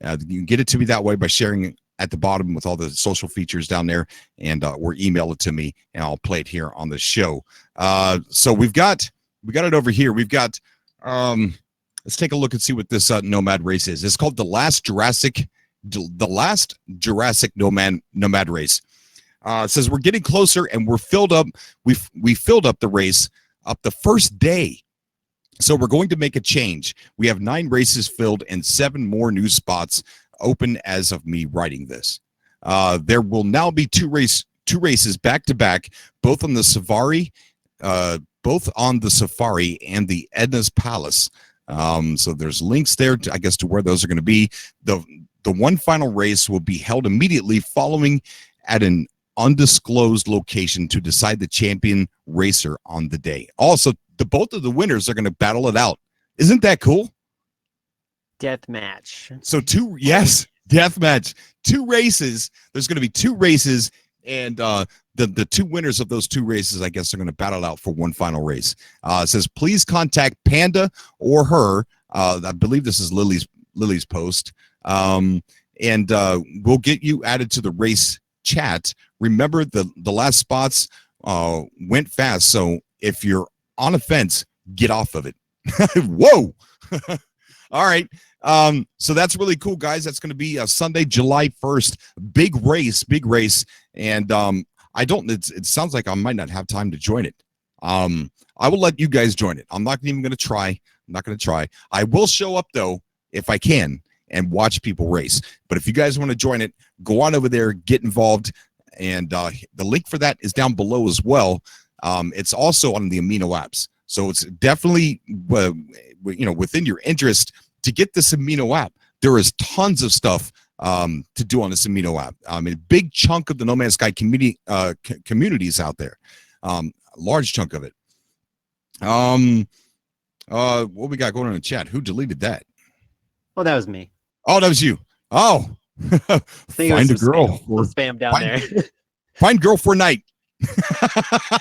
can get it to me that way by sharing it at the bottom with all the social features down there, and or email it to me, and I'll play it here on the show. So we've got We got it over here. We've got, let's take a look and see what this Nomad race is. It's called the Last Jurassic Nomad race. It says we're getting closer and we're filled up. We filled up the race up the first day. So we're going to make a change. We have 9 races filled and 7 more new spots open as of me writing this. There will now be two races back to back, both on the Safari and the Edna's Palace. So there's links there, I guess, to where those are going to be. The one final race will be held immediately following at an undisclosed location to decide the champion racer on the day. Also, both of the winners are going to battle it out. Isn't that cool? Death match. So death match. 2 races. There's going to be 2 races, and the 2 winners of those 2 races, I guess, are going to battle out for one final race. It says, please contact Panda or her. I believe this is Lily's post. And we'll get you added to the race chat. Remember, the last spots went fast, so if you're on a fence, get off of it. Whoa. All right. So that's really cool, guys. That's going to be Sunday, July 1st. Big race. And it sounds like I might not have time to join it. I will let you guys join it. I'm not even going to try. I'm not going to try. I will show up, though, if I can, and watch people race. But if you guys want to join it, go on over there, get involved. And the link for that is down below as well. It's also on the amino apps. So it's definitely, within your interest to get this amino app. There is tons of stuff to do on this amino app. A big chunk of the No Man's Sky community communities out there. A large chunk of it. What we got going on in the chat? Who deleted that? Oh, that was me. Oh, that was you. Oh, find a girl. Spam down there. Find girl for night.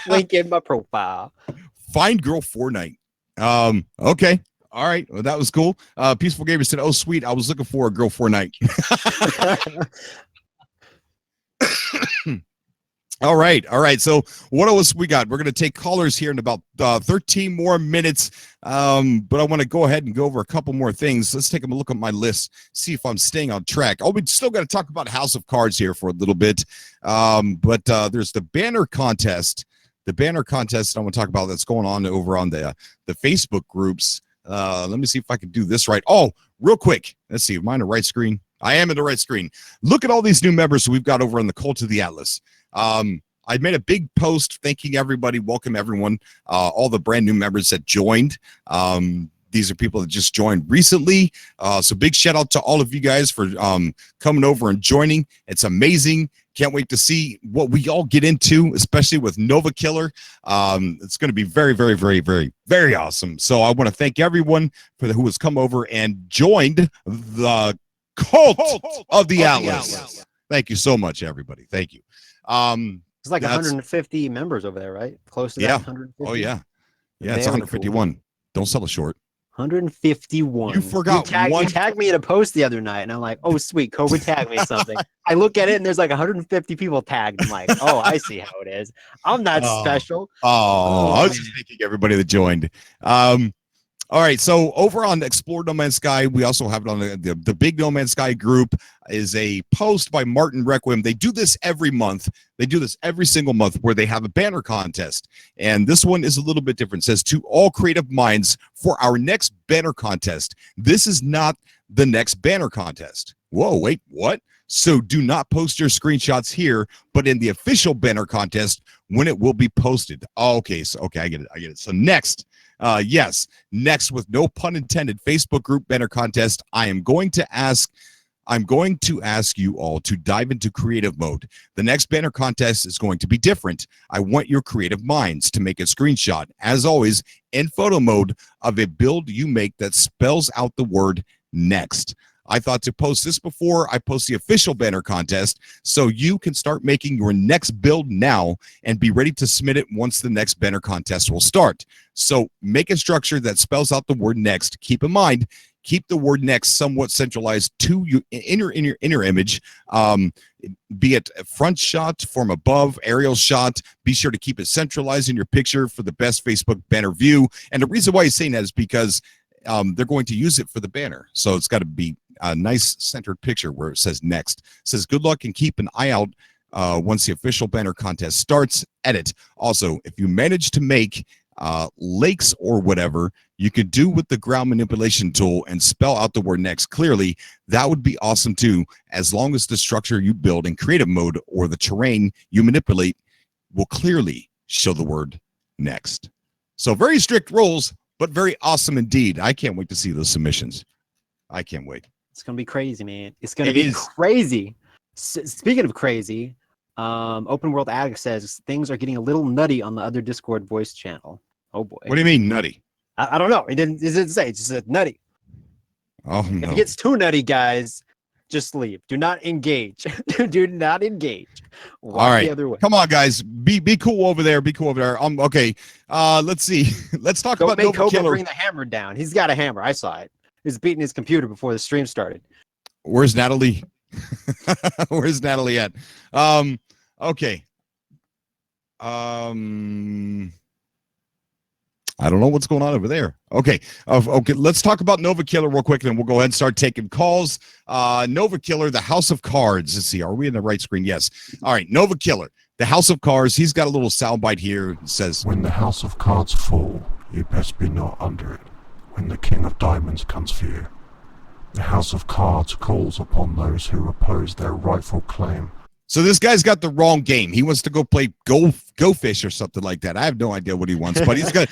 Link in my profile. Find girl for night. Okay. All right. Well, that was cool. Peaceful Gamer said, oh, sweet. I was looking for a girl for night. All right. So what else we got? We're going to take callers here in about 13 more minutes. But I want to go ahead and go over a couple more things. Let's take a look at my list, see if I'm staying on track. Oh, we still got to talk about House of Cards here for a little bit. But there's the banner contest. The banner contest I want to talk about that's going on over on the Facebook groups. Let me see if I can do this right. Oh, real quick. Let's see. Am I in the right screen? I am in the right screen. Look at all these new members we've got over on the Cult of the Atlas. I made a big post thanking everybody, welcome everyone, all the brand new members that joined. These are people that just joined recently. So big shout out to all of you guys for coming over and joining. It's amazing. Can't wait to see what we all get into, especially with Nova Killer. It's going to be very, very, very, very, very awesome. So I want to thank everyone who has come over and joined the Cult of the Atlas. Thank you so much, everybody. Thank you. It's like 150 members over there, right? Close to that. 150. Oh, yeah. Yeah, it's 151. Cool. Don't sell it short. 151. You forgot you tagged me in a post the other night, and I'm like, oh, sweet. Cobra tagged me something. I look at it, and there's like 150 people tagged. I'm like, oh, I see how it is. I'm not special. I was just thanking everybody that joined. All right, so over on Explore No Man's Sky, we also have it on the Big No Man's Sky group is a post by Martin Requiem. They do this every month. They do this every single month where they have a banner contest. And this one is a little bit different. It says, to all creative minds for our next banner contest. This is not the next banner contest. Whoa, wait, what? So do not post your screenshots here, but in the official banner contest when it will be posted. Oh, okay, so I get it. So next. Next, with no pun intended, Facebook group banner contest. I'm going to ask you all to dive into creative mode. The next banner contest is going to be different. I want your creative minds to make a screenshot, as always, in photo mode of a build you make that spells out the word next. I thought to post this before I post the official banner contest so you can start making your next build now and be ready to submit it once the next banner contest will start. So make a structure that spells out the word next. Keep in mind, keep the word next somewhat centralized to you in your inner image. Be it a front shot from above, aerial shot. Be sure to keep it centralized in your picture for the best Facebook banner view. And the reason why he's saying that is because they're going to use it for the banner. So it's got to be a nice centered picture where it says next. It says good luck and keep an eye out once the official banner contest starts. Edit. Also, if you manage to make lakes or whatever, you could do with the ground manipulation tool and spell out the word next clearly. That would be awesome too, as long as the structure you build in creative mode or the terrain you manipulate will clearly show the word next. So very strict rules, but very awesome indeed. I can't wait to see those submissions. I can't wait. It's gonna be crazy, man. It's gonna be crazy. Speaking of crazy, Open World Addict says things are getting a little nutty on the other Discord voice channel. Oh boy. What do you mean nutty? I don't know. It didn't say. It just said nutty. Oh no. If it gets too nutty, guys, just leave. Do not engage. Do not engage. Walk all right. The other way. Come on, guys. Be cool over there. Be cool over there. Okay. Let's see. Let's talk about Don't make Nova Cobra Killer. bring the hammer down. He's got a hammer. I saw it. He's beating his computer before the stream started. Where's Natalie? Where's Natalie at? Okay. I don't know what's going on over there. Okay. Okay. Let's talk about Nova Killer real quick, and then we'll go ahead and start taking calls. Nova Killer, the House of Cards. Let's see. Are we in the right screen? Yes. All right. Nova Killer, the House of Cards. He's got a little soundbite here. It says, When the House of Cards fall, you best be not under it. When the King of Diamonds comes for you, the House of Cards calls upon those who oppose their rightful claim. so this guy's got the wrong game. He wants to go play Go Fish or something like that. I have no idea what he wants, but he's got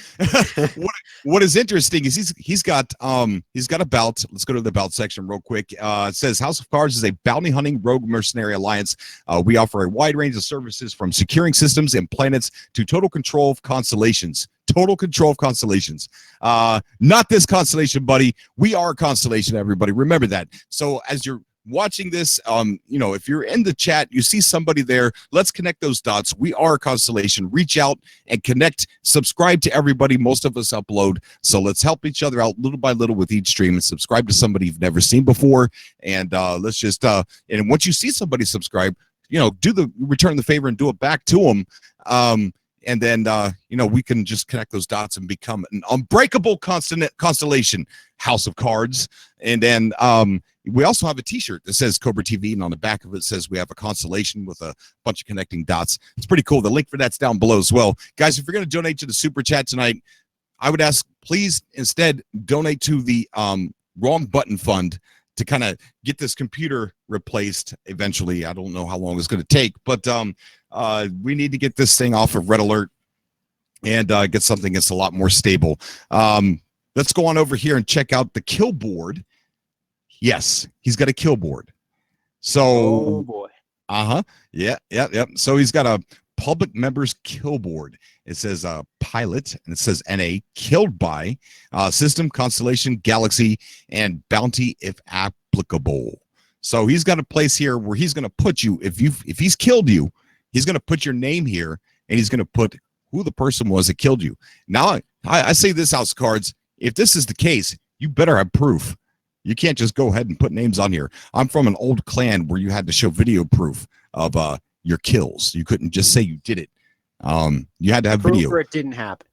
what is interesting is he's got a belt. Let's go to the belt section real quick. It says House of Cards is a bounty hunting rogue mercenary alliance. We offer a wide range of services from securing systems and planets to total control of constellations. Total control of constellations. Not this constellation, buddy. We are a constellation, everybody. Remember that. So as you're watching this, if you're in the chat, you see somebody there, let's connect those dots. We are a constellation. Reach out and connect. Subscribe to everybody. Most of us upload, so let's help each other out little by little with each stream, and subscribe to somebody you've never seen before. And let's just and once you see somebody subscribe, return the favor and do it back to them. And then we can just connect those dots and become an unbreakable constellation, House of Cards. And then we also have a t-shirt that says Cobra TV, and on the back of it says we have a constellation with a bunch of connecting dots. It's pretty cool. The link for that's down below as well. Guys, if you're going to donate to the super chat tonight, I would ask, please instead donate to the Wrong Button Fund to kind of get this computer replaced eventually. I don't know how long it's going to take, but we need to get this thing off of Red Alert and get something that's a lot more stable. Let's go on over here and check out the kill board. Yes, he's got a kill board. So, oh boy. Yeah. So he's got a public members kill board. It says pilot, and it says NA, killed by system, constellation, galaxy, and bounty if applicable. So he's got a place here where he's going to put you, if he's killed you, he's going to put your name here, and he's going to put who the person was that killed you. Now, I say this, House of Cards, if this is the case, you better have proof. You can't just go ahead and put names on here. I'm from an old clan where you had to show video proof of your kills. You couldn't just say you did it. You had to have Proof video. or it didn't happen.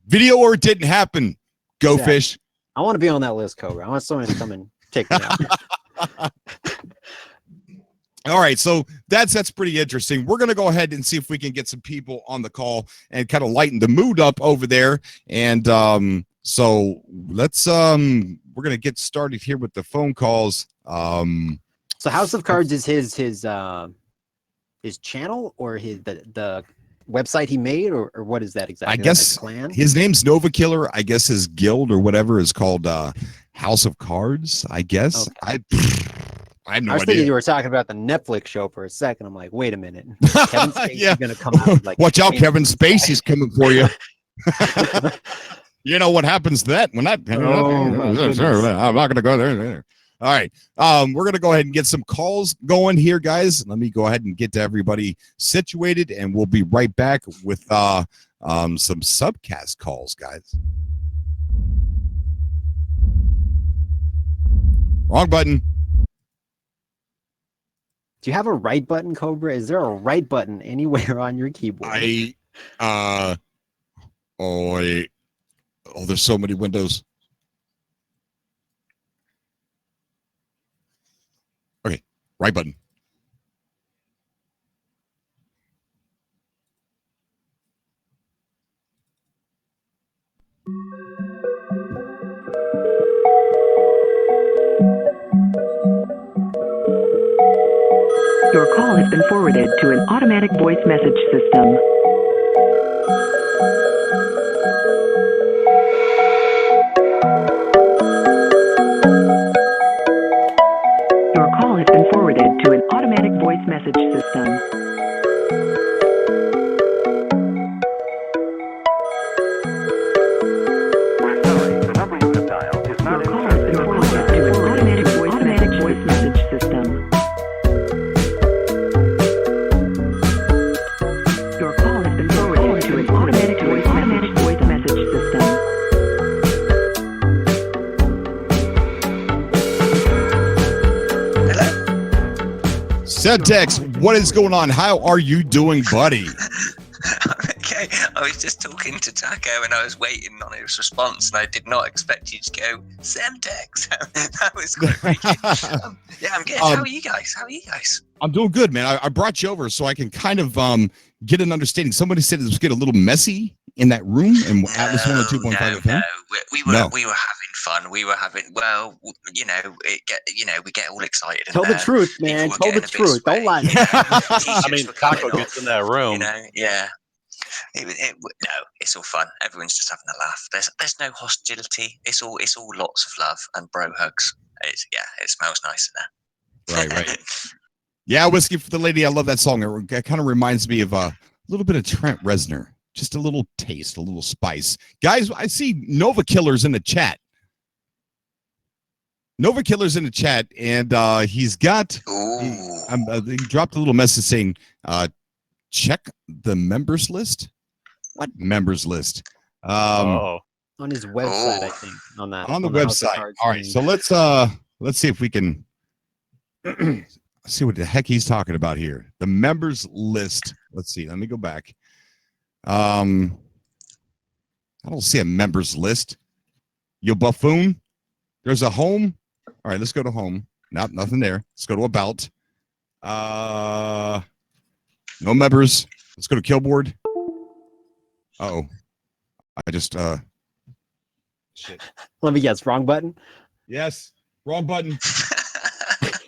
Video or it didn't happen. Go Exactly. Fish. I want to be on that list, Cobra. I want someone to come and take me out. All right, so that's pretty interesting. We're going to go ahead and see if we can get some people on the call and kind of lighten the mood up over there. And so let's we're going to get started here with the phone calls. So House of Cards is his channel, or the website he made, or what is that exactly? I guess clan? His name's Nova Killer. I guess his guild or whatever is called House of Cards, I guess. Okay. I have no I was idea. thinking you were talking about the Netflix show for a second. I'm like, wait a minute. Kevin Spacey's going to come out. Like, watch out, Kevin Spacey's coming for you. You know what happens to that when that? I'm not going to go there. All right. We're going to go ahead and get some calls going here, guys. Let me go ahead and get to everybody situated, and we'll be right back with some subcast calls, guys. Wrong button. Do you have a right button, Cobra? Is there a right button anywhere on your keyboard? There's so many windows. Okay, right button. Your call has been forwarded to an automatic voice message system. Your call has been forwarded to an automatic voice message system. Subtext, what is going on? How are you doing, buddy? Okay, I was just talking to Taco and I was waiting on his response, and I did not expect you to go Semtex. That was quite freaky. Yeah, I'm good. How are you guys? I'm doing good, man. I brought you over so I can kind of get an understanding. Somebody said it was getting a little messy in that room, and Atlas 102.5 FM. No, we were having fun. We were having, well, we get all excited. Tell the truth, man. Tell the truth. Don't lie. I mean, Taco gets in that room. Yeah. No, it's all fun. Everyone's just having a laugh. There's no hostility. It's all lots of love and bro hugs. It smells nice in there. Right. Yeah, Whiskey for the Lady. I love that song. It kind of reminds me of a little bit of Trent Reznor. Just a little taste, a little spice. Guys, I see Nova Killer's in the chat. Nova Killer's in the chat, and he's got he dropped a little message saying, check the members list. What members list? On his website, I think. On the website. All right, so let's see if we can see what the heck he's talking about here. The members list. Let's see. Let me go back. I don't see a members list. You buffoon. There's a home. All right, let's go to home. Nothing there. Let's go to about. No members. Let's go to Killboard. Uh-oh. I just shit. Let me guess. Wrong button? Yes. Wrong button.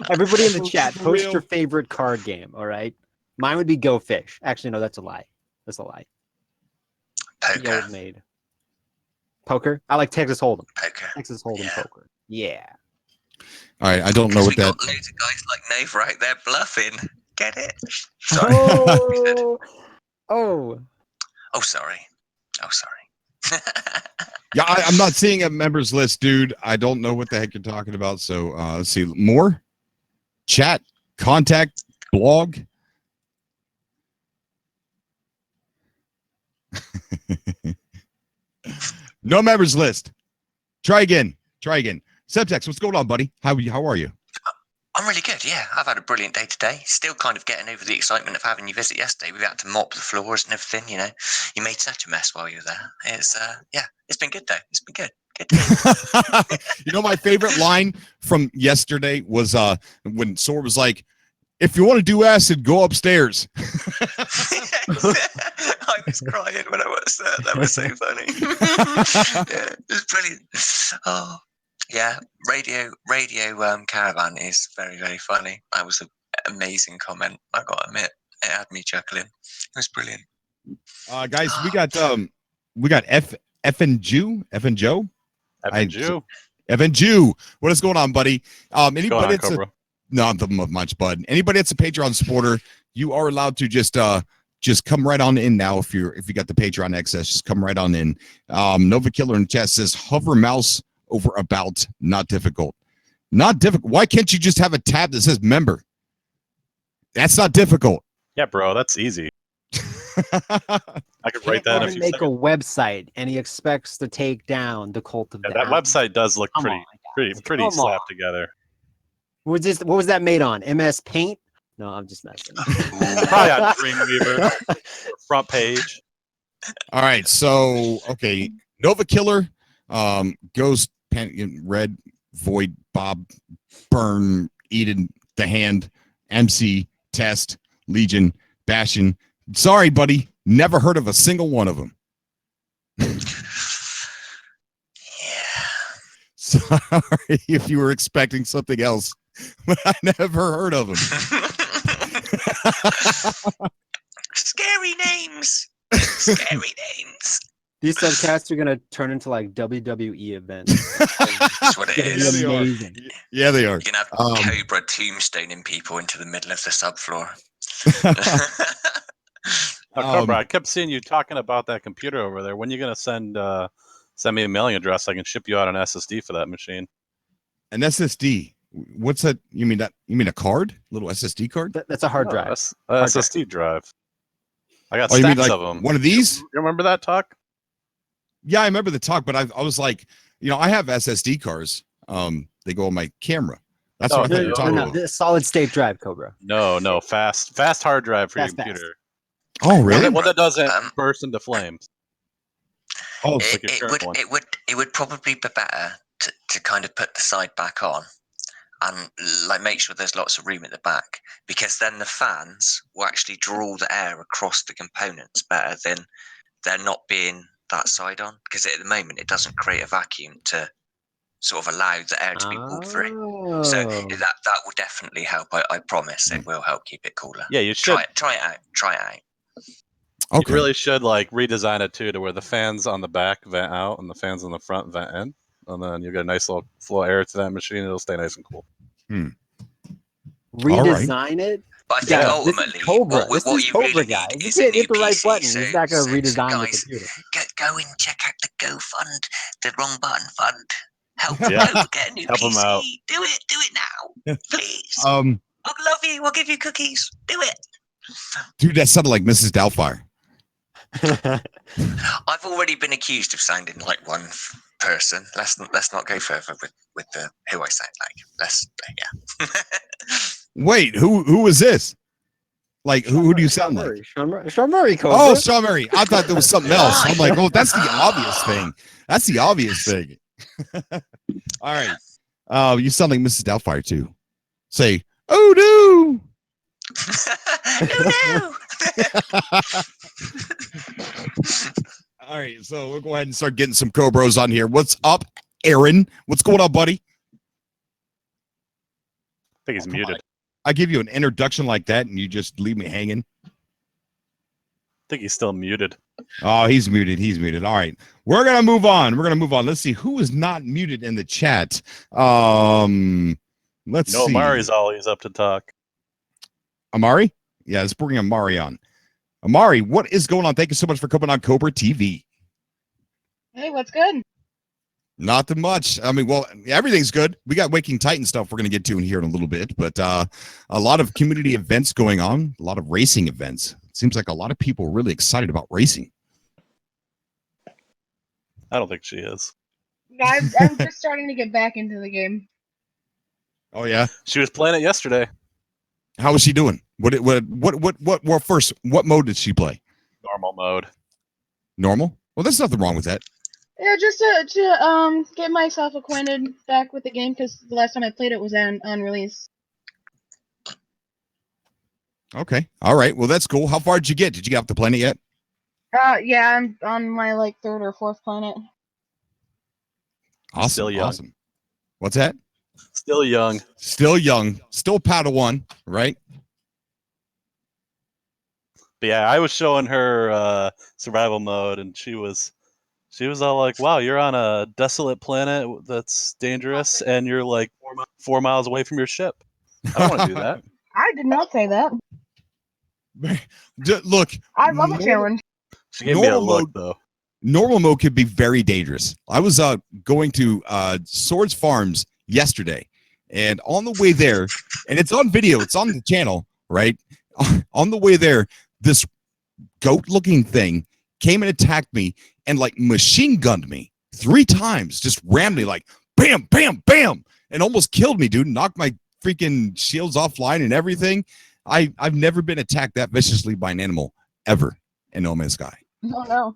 Everybody in the chat, post your favorite card game, all right? Mine would be Go Fish. Actually, no, that's a lie. That's a lie. Poker. Made. Poker? I like Texas Hold'em. Poker. Texas Hold'em poker. Yeah. All right, I don't know what that. Got loads of guys like Nave right there bluffing. Get it? Sorry. Oh, sorry. Yeah, I'm not seeing a members list, dude. I don't know what the heck you're talking about. So let's see. More? Chat? Contact? Blog? No members list. Try again. Subtext, what's going on, buddy? How are you? I'm really good, yeah. I've had a brilliant day today. Still kind of getting over the excitement of having you visit yesterday. We had to mop the floors and everything, you know. You made such a mess while you were there. It's been good, though. It's been good. Good day. You know, my favorite line from yesterday was when Sor was like, if you want to do acid, go upstairs. I was crying when I watched that. That was so funny. Yeah, it was brilliant. Oh, yeah. Radio Caravan is very, very funny. That was an amazing comment. I got to admit, it had me chuckling. It was brilliant. Guys, we got Evan Jew. Evan Jew. What is going on, buddy? Anybody that's not much, bud. Anybody that's a Patreon supporter, you are allowed to just come right on in now. If you got the Patreon access, just come right on in. Nova Killer in chat says hover mouse over about, not difficult. Not difficult. Why can't you just have a tab that says member? That's not difficult. Yeah, bro, that's easy. I could write that in a few make seconds. a website, and he expects to take down the cult of That website does look pretty slapped together. What was that made on? MS Paint? No, I'm just messing. Probably on Dreamweaver. Front page. All right, so okay, Nova Killer, Ghost, Red, Void, Bob, Burn, Eden, The Hand, MC, Test, Legion, Bastion. Sorry, buddy, never heard of a single one of them. Sorry if you were expecting something else, but I never heard of them. Scary names. Scary names. These subcasts are gonna turn into like WWE events. That's what it is. Amazing. Yeah, they are. You can have Cobra tombstoning people into the middle of the subfloor. Cobra, I kept seeing you talking about that computer over there. When are you gonna send me a mailing address? I can ship you out an SSD for that machine. An SSD. What's that? You mean a card? Little SSD card? That's a hard drive. SSD drive. I got Oh, you stacks mean like of them. one of these? You remember that talk? Yeah, I remember the talk, but I was like, I have SSD cards. They go on my camera. That's what I thought you were talking about. The solid state drive, Cobra. No, fast hard drive for your computer. Oh, really? One that doesn't burst into flames. Oh, it would probably be better to kind of put the side back on and like make sure there's lots of room at the back, because then the fans will actually draw the air across the components better than they're not being that side on, because at the moment it doesn't create a vacuum to sort of allow the air to be pulled through. So that will definitely help. I promise it will help keep it cooler. Yeah, you should try it out. Okay. You really should like redesign it too, to where the fans on the back vent out and the fans on the front vent in, and then you get a nice little flow of air to that machine. It'll stay nice and cool. Redesign it. But I think ultimately, Cobra. what you Cobra really guy. need You is a can't new hit the right PC. button. So, He's not going to redesign the guys, computer. go and check out the Go Fund, the wrong button fund. Help Yeah. Cobra get a new Help him PC. out. Do it now, please. Um, I'll love you. I'll give you cookies. Do it. dude, that sounded like Mrs. Doubtfire. I've already been accused of sounding like one person. Let's not go further with the who I sound like. Wait, who is this? Like, who do you sound like? Sean Murray, Cobra. Oh, Sean Murray. I thought there was something else. I'm like, oh, that's the obvious thing. That's the obvious thing. All right. You sound like Mrs. Doubtfire too. Say, oh no. Oh no. All right, so we'll go ahead and start getting some Cobras on here. What's up, Aaron? What's going on, buddy? I think he's muted. I give you an introduction like that, and you just leave me hanging. I think he's still muted. Oh, he's muted. He's muted. All right, we're gonna move on. Let's see who is not muted in the chat. Let's see. Amari's always up to talk. Amari? Yeah, let's bring Amari on. Amari, what is going on? Thank you so much for coming on Cobra TV. Hey, what's good? Not much. I mean, well, everything's good. We got Waking Titan stuff we're going to get to in here in a little bit, but a lot of community events going on, a lot of racing events. It seems like a lot of people are really excited about racing. I don't think she is. I'm just starting to get back into the game. Oh, yeah? She was playing it yesterday. How was she doing? What first, what mode did she play? Normal mode. Normal? Well, there's nothing wrong with that. Yeah, just to get myself acquainted back with the game, because the last time I played it was on release. Okay. All right. Well, that's cool. How far did you get? Did you get off the planet yet? Yeah, I'm on my third or fourth planet. Awesome. Still young. Awesome. What's that? Still young. Still young. Still Padawan, right? But yeah, I was showing her survival mode, and she was all like, "Wow, you're on a desolate planet that's dangerous, and you're like 4 miles away from your ship." I don't want to do that. I did not say that. Look, I love a challenge. She gave me a look, though. Normal mode could be very dangerous. I was going to Swords Farms yesterday, and on the way there, and it's on video, it's on the channel, right? On the way there, this goat-looking thing came and attacked me and machine gunned me 3 times, just rammed me bam, bam, bam, and almost killed me, dude. Knocked my freaking shields offline and everything. I've never been attacked that viciously by an animal ever in No Man's Sky. Oh no.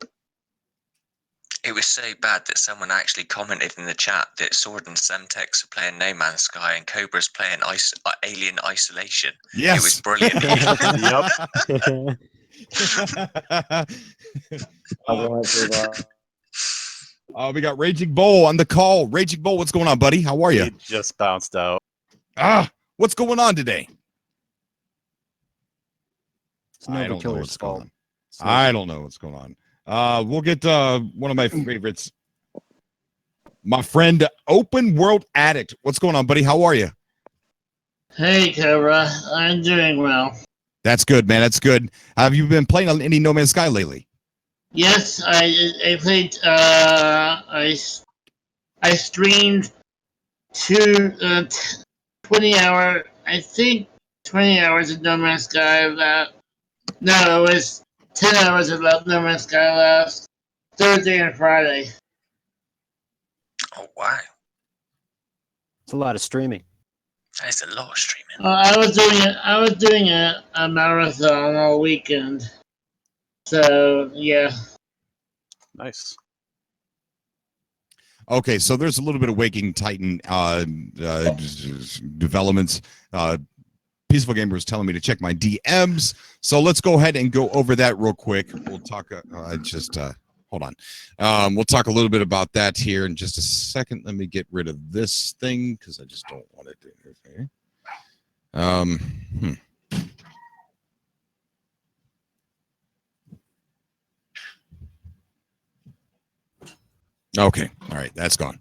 It was so bad that someone actually commented in the chat that Sword and Semtex are playing No Man's Sky and Cobra's playing Alien Isolation. Yes. It was brilliant. We got Raging Bull on the call. Raging Bull, what's going on, buddy? How are you? He just bounced out. What's going on today? It's Nova Killer's fault. I don't know what's going on. We'll get one of my favorites. My friend Open World Addict. What's going on, buddy? How are you? Hey, Cobra. I'm doing well. That's good, man. That's good. Have you been playing on any No Man's Sky lately? Yes, I played. I streamed 20-hour. I think 20 hours of No Man's Sky. No, it was 10 hours of No Man's Sky last Thursday and Friday. Oh wow, It's a lot of streaming. that's a lot of streaming. I was doing a marathon all weekend. So yeah. Nice. Okay, so there's a little bit of Waking Titan developments. Peaceful Gamer was telling me to check my DMs, so let's go ahead and go over that real quick. We'll talk. Hold on. We'll talk a little bit about that here in just a second. Let me get rid of this thing because I just don't want it to interfere. Okay, all right, that's gone.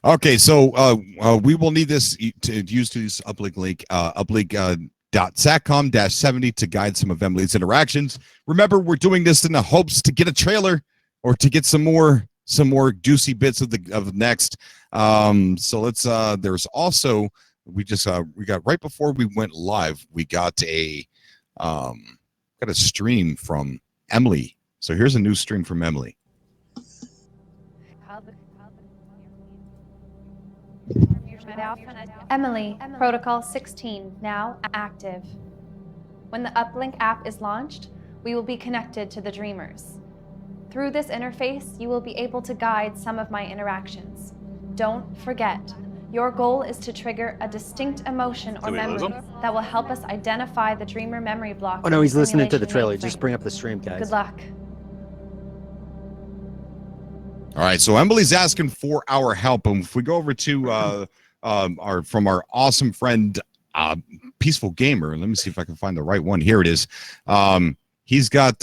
Okay, so we will need this to use this uplink link, uplink.satcom-70 to guide some of Emily's interactions. Remember, we're doing this in the hopes to get a trailer or to get some more juicy bits of the next. So let's. There's also we got right before we went live, we got a stream from Emily. So here's a new stream from Emily. Emily, Protocol 16, now active. When the Uplink app is launched, we will be connected to the Dreamers. Through this interface, you will be able to guide some of my interactions. Don't forget, your goal is to trigger a distinct emotion or memory that will help us identify the Dreamer memory block. Oh no, he's listening to the simulation trailer. mainframe. Just bring up the stream, guys. Good luck. All right, so Emily's asking for our help, and if we go over to our awesome friend Peaceful Gamer, let me see if I can find the right one. Here it is. He's got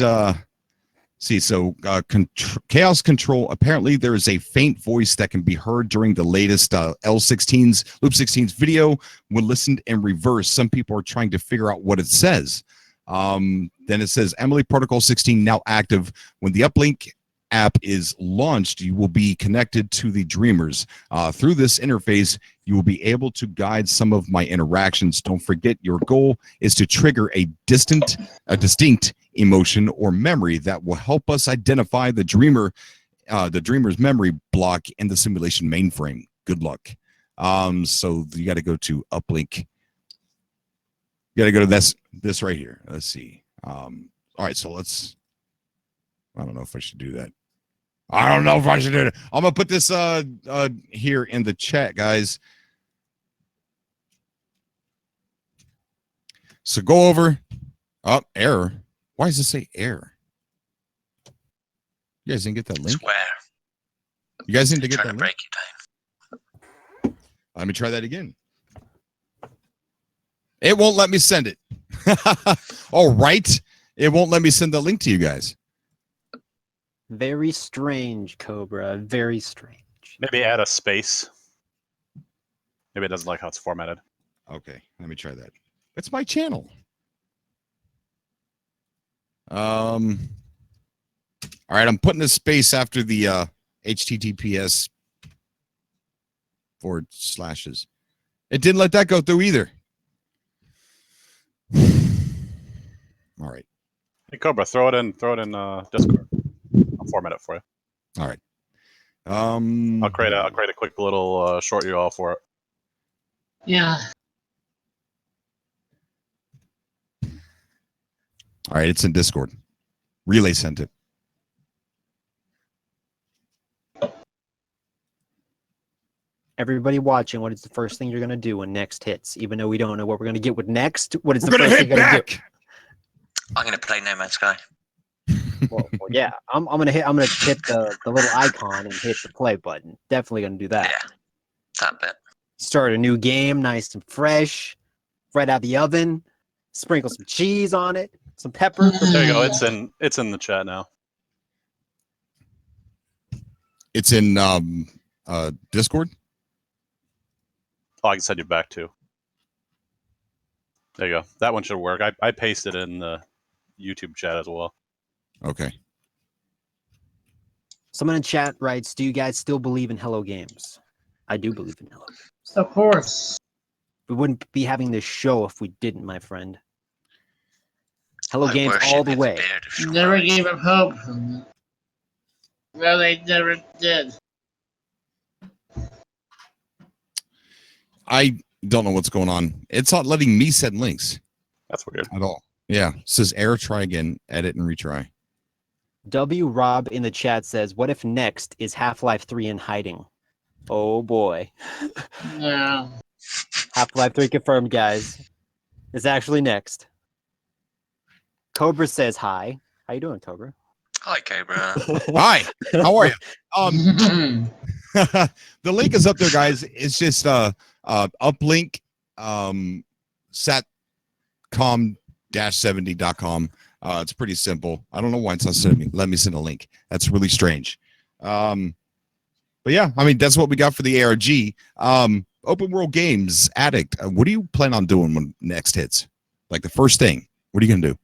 Chaos Control. Apparently, there is a faint voice that can be heard during the latest L16's Loop 16's video when listened in reverse. Some people are trying to figure out what it says. Then it says Emily Protocol 16 now active. When the Uplink app is launched, you will be connected to the Dreamers. Through this interface, you will be able to guide some of my interactions. Don't forget, your goal is to trigger a distinct emotion or memory that will help us identify the Dreamer's memory block in the simulation mainframe. Good luck. So you got to go to Uplink. You got to go to this right here. Let's see. All right, so I don't know if I should do that. I don't know if I should do it. I'm gonna put this here in the chat, guys. So go over. Oh, error. Why does it say error? You guys didn't get that link? Swear. You guys didn't get that Trying to link? break you down. Let me try that again. It won't let me send it. All right. It won't let me send the link to you guys. Very strange, Cobra. Very strange. Maybe add a space. Maybe it doesn't like how it's formatted. Okay, let me try that. It's my channel. All right, I'm putting a space after the HTTPS /. It didn't let that go through either. All right. Hey Cobra, throw it in Discord. I'll format it for you. All right. I'll create a quick little short URL for it. Yeah. All right, it's in Discord. Relay sent it. Everybody watching, what is the first thing you're going to do when next hits? Even though we don't know what we're going to get with next, what is the first thing you're going to do? I'm going to play No Man's Sky. Well, yeah, I'm going to hit the little icon and hit the play button. Definitely going to do that. Yeah, that bit. Start a new game, nice and fresh, right out of the oven. Sprinkle some cheese on it, some pepper. There you go. It's in the chat now. It's in Discord. Oh, I can send you back too. There you go. That one should work. I pasted it in the YouTube chat as well. Okay. Someone in chat writes, do you guys still believe in Hello Games? I do believe in Hello Games. Of course. We wouldn't be having this show if we didn't, my friend. Hello I Games worship all the its way. beard of Sean Never Connery. gave up hope. Well, they never did. I don't know what's going on. It's not letting me send links. That's weird. At all. Yeah. It says error, try again, edit, and retry. W Rob in the chat says, what if next is Half-Life 3 in hiding? Oh boy. No. Half-Life 3 confirmed, guys. It's actually next. Cobra says hi. How you doing, Cobra? Hi, Cobra. Hi. How are you? The link is up there, guys. It's just uplink satcom-70.com. It's pretty simple. I don't know why it's not sending me. Let me send a link. That's really strange. But yeah, I mean, that's what we got for the ARG. Open World Games, Addict. What do you plan on doing when next hits? Like the first thing. What are you going to do?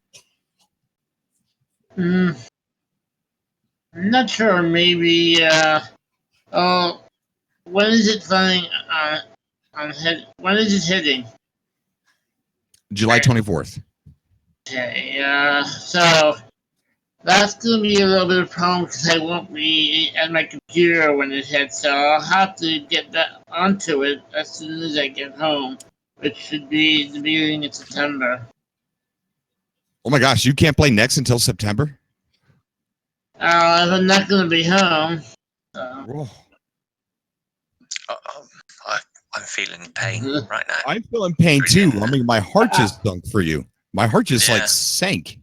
I'm not sure. Maybe. When is it running on hit? When is it hitting? July 24th. Okay. So that's gonna be a little bit of a problem because I won't be at my computer when it hits. So I'll have to get that onto it as soon as I get home, which should be the beginning of September. Oh my gosh, you can't play next until September? I'm not gonna be home. Whoa. I'm feeling pain right now. I'm feeling pain too. I mean, my heart just sunk for you. My heart just like sank.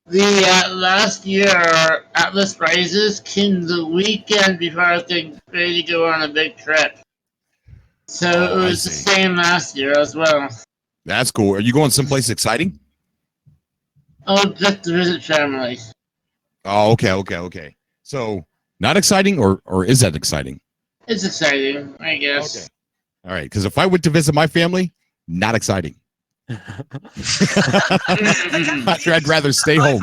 The last year, Atlas Rises came the weekend before I was getting ready to go on a big trip. So it was the same last year as well. That's cool. Are you going someplace exciting? Oh, just to visit family. Oh, okay. So not exciting, or is that exciting? It's exciting, I guess. Okay. All right, because if I went to visit my family, not exciting. I'd rather stay home.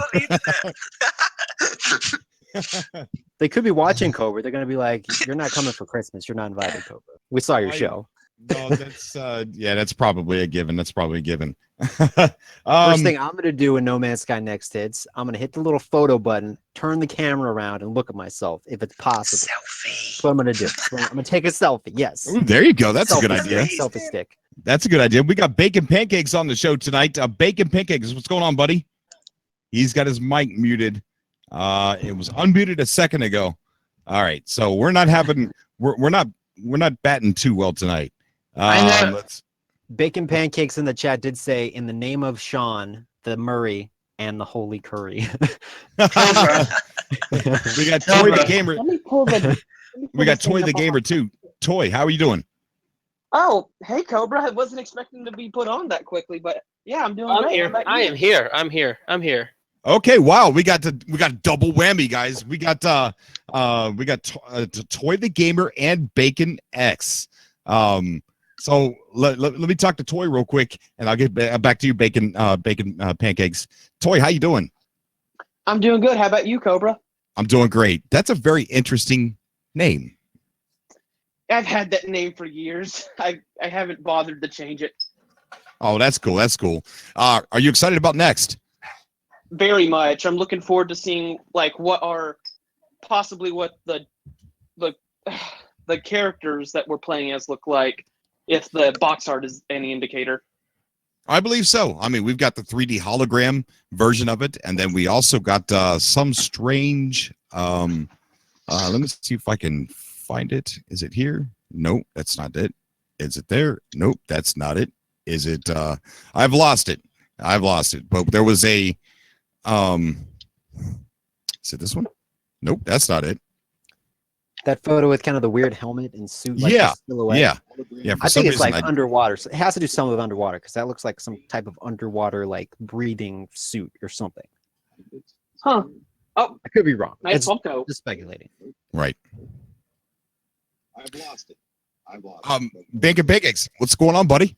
They could be watching Cobra. They're going to be like, you're not coming for Christmas. You're not invited, Cobra. We saw your show. No, that's that's probably a given. That's probably a given. First thing I'm going to do when No Man's Sky next hits, I'm going to hit the little photo button, turn the camera around, and look at myself if it's possible. Selfie. That's what I'm going to do. I'm going to take a selfie. Yes. Ooh, there you go. That's a good Selfie idea. stick, selfie stick. That's a good idea. We got Bacon Pancakes on the show tonight. Bacon Pancakes, what's going on, buddy? He's got his mic muted. It was unmuted a second ago. All right, so we're not batting too well tonight. Bacon Pancakes in the chat did say, in the name of Sean, the Murray, and the Holy Curry. We got Toy the Gamer. We got Toy the Gamer too. Toy, how are you doing? Oh, hey Cobra! I wasn't expecting to be put on that quickly, but yeah, I'm doing great. Here. I am here. I'm here. Okay, wow, we got double whammy, guys. We got Toy the Gamer and Bacon X. So let me talk to Toy real quick, and I'll get back to you, Bacon Pancakes. Toy, how you doing? I'm doing good. How about you, Cobra? I'm doing great. That's a very interesting name. I've had that name for years. I haven't bothered to change it. Oh, that's cool. That's cool. Are you excited about next? Very much. I'm looking forward to seeing like what the the characters that we're playing as look like, if the box art is any indicator. I believe so. I mean, we've got the 3D hologram version of it, and then we also got some strange. Let me see if I can find it. Is it here? Nope, that's not it. Is it there? Nope, that's not it. Is it? I've lost it. But there was a. Is it this one? Nope, that's not it. That photo with kind of the weird helmet and suit. Like Yeah, silhouette. yeah. I think it's like underwater. So it has to do something with underwater because that looks like some type of underwater like breathing suit or something. Huh. Oh, I could be wrong. Nice It's photo. just speculating. Right. I've lost it. Bacon Pancakes, what's going on, buddy?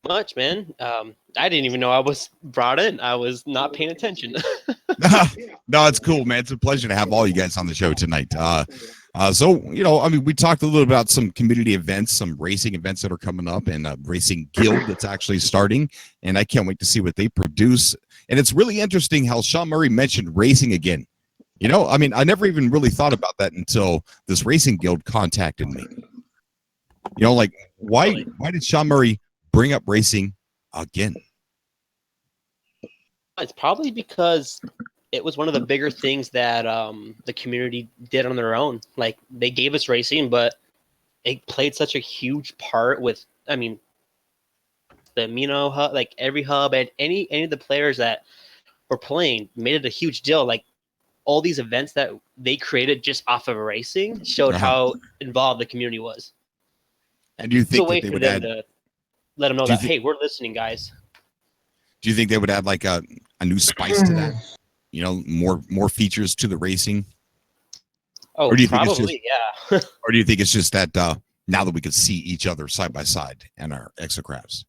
Much, man. I didn't even know I was brought in. I was not paying attention. No, it's cool, man. It's a pleasure to have all you guys on the show tonight. So, I mean, we talked a little about some community events, some racing events that are coming up, and a racing guild that's actually starting, and I can't wait to see what they produce. And it's really interesting how Sean Murray mentioned racing again. I mean, I never even really thought about that until this racing guild contacted me. Like, why did Sean Murray bring up racing again? It's probably because it was one of the bigger things that the community did on their own. Like, they gave us racing, but it played such a huge part with, I mean, the Amino hub, like every hub and any of the players that were playing made it a huge deal. Like, all these events that they created just off of racing showed how involved the community was. And do you think it's a way that they for would them add? to let them know that, hey, we're listening, guys. Do you think they would add like a new spice to that? More features to the racing. Oh, or do you probably, yeah. Or do you think it's just that now that we could see each other side by side and our exocrafts?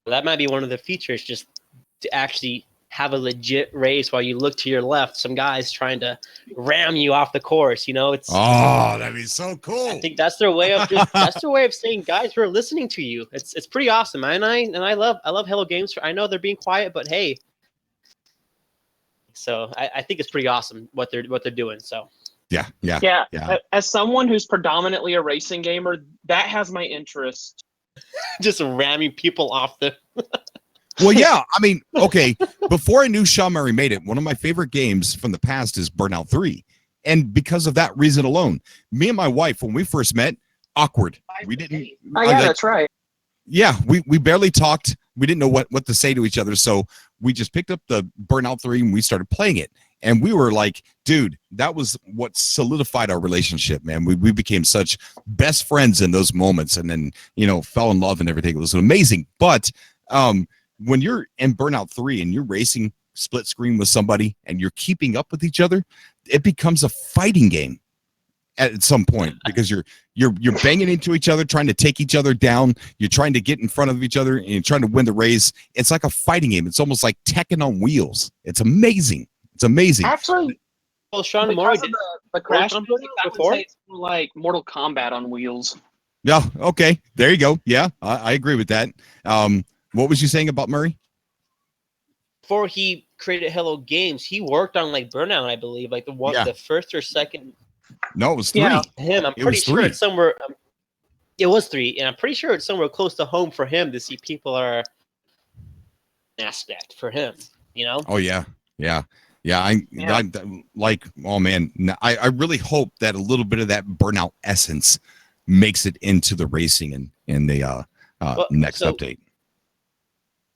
That might be one of the features, just to actually have a legit race while you look to your left, some guys trying to ram you off the course. It's that'd be so cool. I think that's their way of that's their way of saying, guys, we're listening to you. It's pretty awesome, and I love Hello Games. I know they're being quiet, but hey. So I think it's pretty awesome what they're doing. So yeah. As someone who's predominantly a racing gamer, that has my interest. Just ramming people off the. Well, yeah. I mean, okay. Before I knew Sean Murray made it, one of my favorite games from the past is Burnout 3. And because of that reason alone, me and my wife, when we first met, awkward. We didn't. Oh, yeah, that's right. Yeah, we barely talked. We didn't know what to say to each other. So we just picked up the Burnout 3 and we started playing it. And we were like, dude, that was what solidified our relationship, man. We became such best friends in those moments and then, fell in love and everything. It was amazing. But when you're in Burnout 3 and you're racing split screen with somebody and you're keeping up with each other, it becomes a fighting game at some point because you're banging into each other, trying to take each other down. You're trying to get in front of each other and you're trying to win the race. It's like a fighting game. It's almost like Tekken on wheels. It's amazing. It's amazing. Actually, well, Sean Murray did the crash before. before. It's more like Mortal Kombat on wheels. Yeah. Okay. There you go. Yeah, I agree with that. What was you saying about Murray? Before he created Hello Games, he worked on like Burnout, I believe, like the first or second. No, it was 3. Yeah, him. I'm It pretty was sure 3. it's somewhere. It was 3, and I'm pretty sure it's somewhere close to home for him to see people are an aspect for him. Oh yeah. I like. Oh man, I really hope that a little bit of that Burnout essence makes it into the racing and in the next update.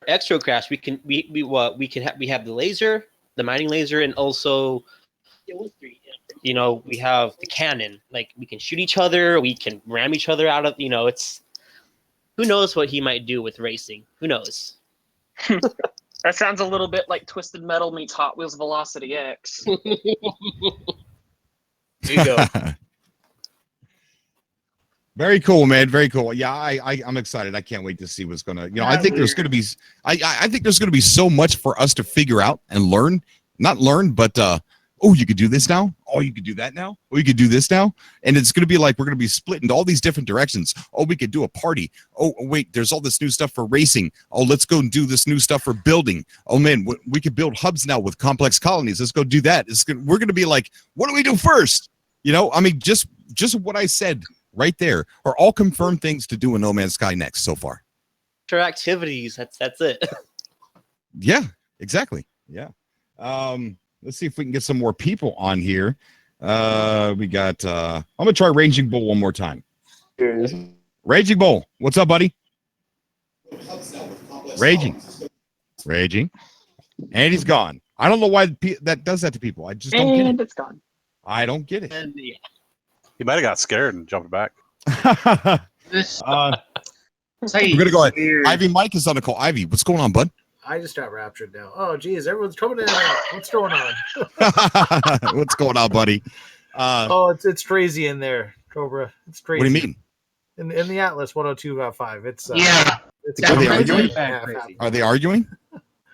Extrocraft, we have the laser, the mining laser, and also we have the cannon. Like, we can shoot each other, we can ram each other out of. It's who knows what he might do with racing. Who knows? That sounds a little bit like Twisted Metal meets Hot Wheels Velocity X. There you go. Very cool, man. Very cool. Yeah, I'm excited. I can't wait to see what's gonna. I think there's gonna be. I think there's gonna be so much for us to figure out and learn. Not learn, but you could do this now. Oh, you could do that now. Oh, you could do this now. And it's gonna be like we're gonna be split into all these different directions. Oh, we could do a party. Oh, wait, there's all this new stuff for racing. Oh, let's go and do this new stuff for building. Oh man, we could build hubs now with complex colonies. Let's go do that. We're gonna be like, what do we do first? You know, I mean, just what I said right there are all confirmed things to do in No Man's Sky next so far. For activities, that's it. Yeah, exactly. Yeah. Let's see if we can get some more people on here. We got I'm gonna try Raging Bull one more time. Raging Bull, what's up, buddy? Raging, and he's gone. I don't know why that does that to people. I just don't get it. And it's gone. I don't get it. He might have got scared and jumped back. We're gonna go ahead. Ivy Mike is on the call. Ivy, what's going on, bud? I just got raptured now. Oh, geez, everyone's coming in. What's going on? What's going on, buddy? It's crazy in there, Cobra. It's crazy. What do you mean? In the Atlas 102.5. It's It's Are they arguing? crazy. Are they arguing?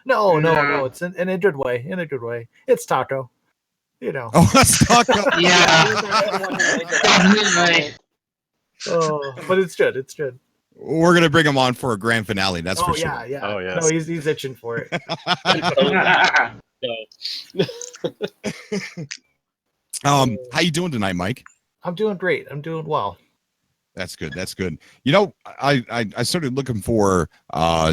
No. It's in a good way. In a good way. It's Taco. You know. Oh, that's Taco. But it's good. It's good. We're gonna bring him on for a grand finale. That's for sure. Yeah. Oh, yeah. No, he's itching for it. How you doing tonight, Mike? I'm doing great. I'm doing well. That's good. That's good. You know, I started looking for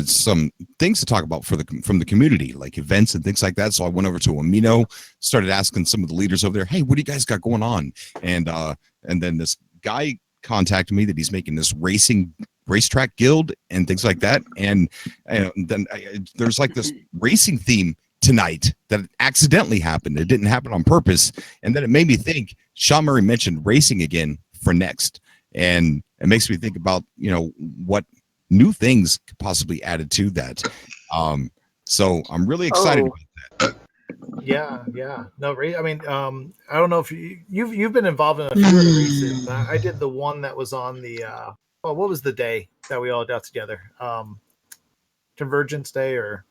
some things to talk about from the community, like events and things like that. So I went over to Amino, started asking some of the leaders over there, hey, what do you guys got going on? And then this guy contacted me that he's making this racetrack guild and things like that. And then there's like this racing theme tonight that accidentally happened. It didn't happen on purpose. And then it made me think, Sean Murray mentioned racing again for next. And it makes me think about, you know, what new things could possibly added to that. So I'm really excited about that. Yeah. No, I mean, I don't know if you've been involved in a few of the races. I did the one that was on the what was the day that we all got together? Convergence Day or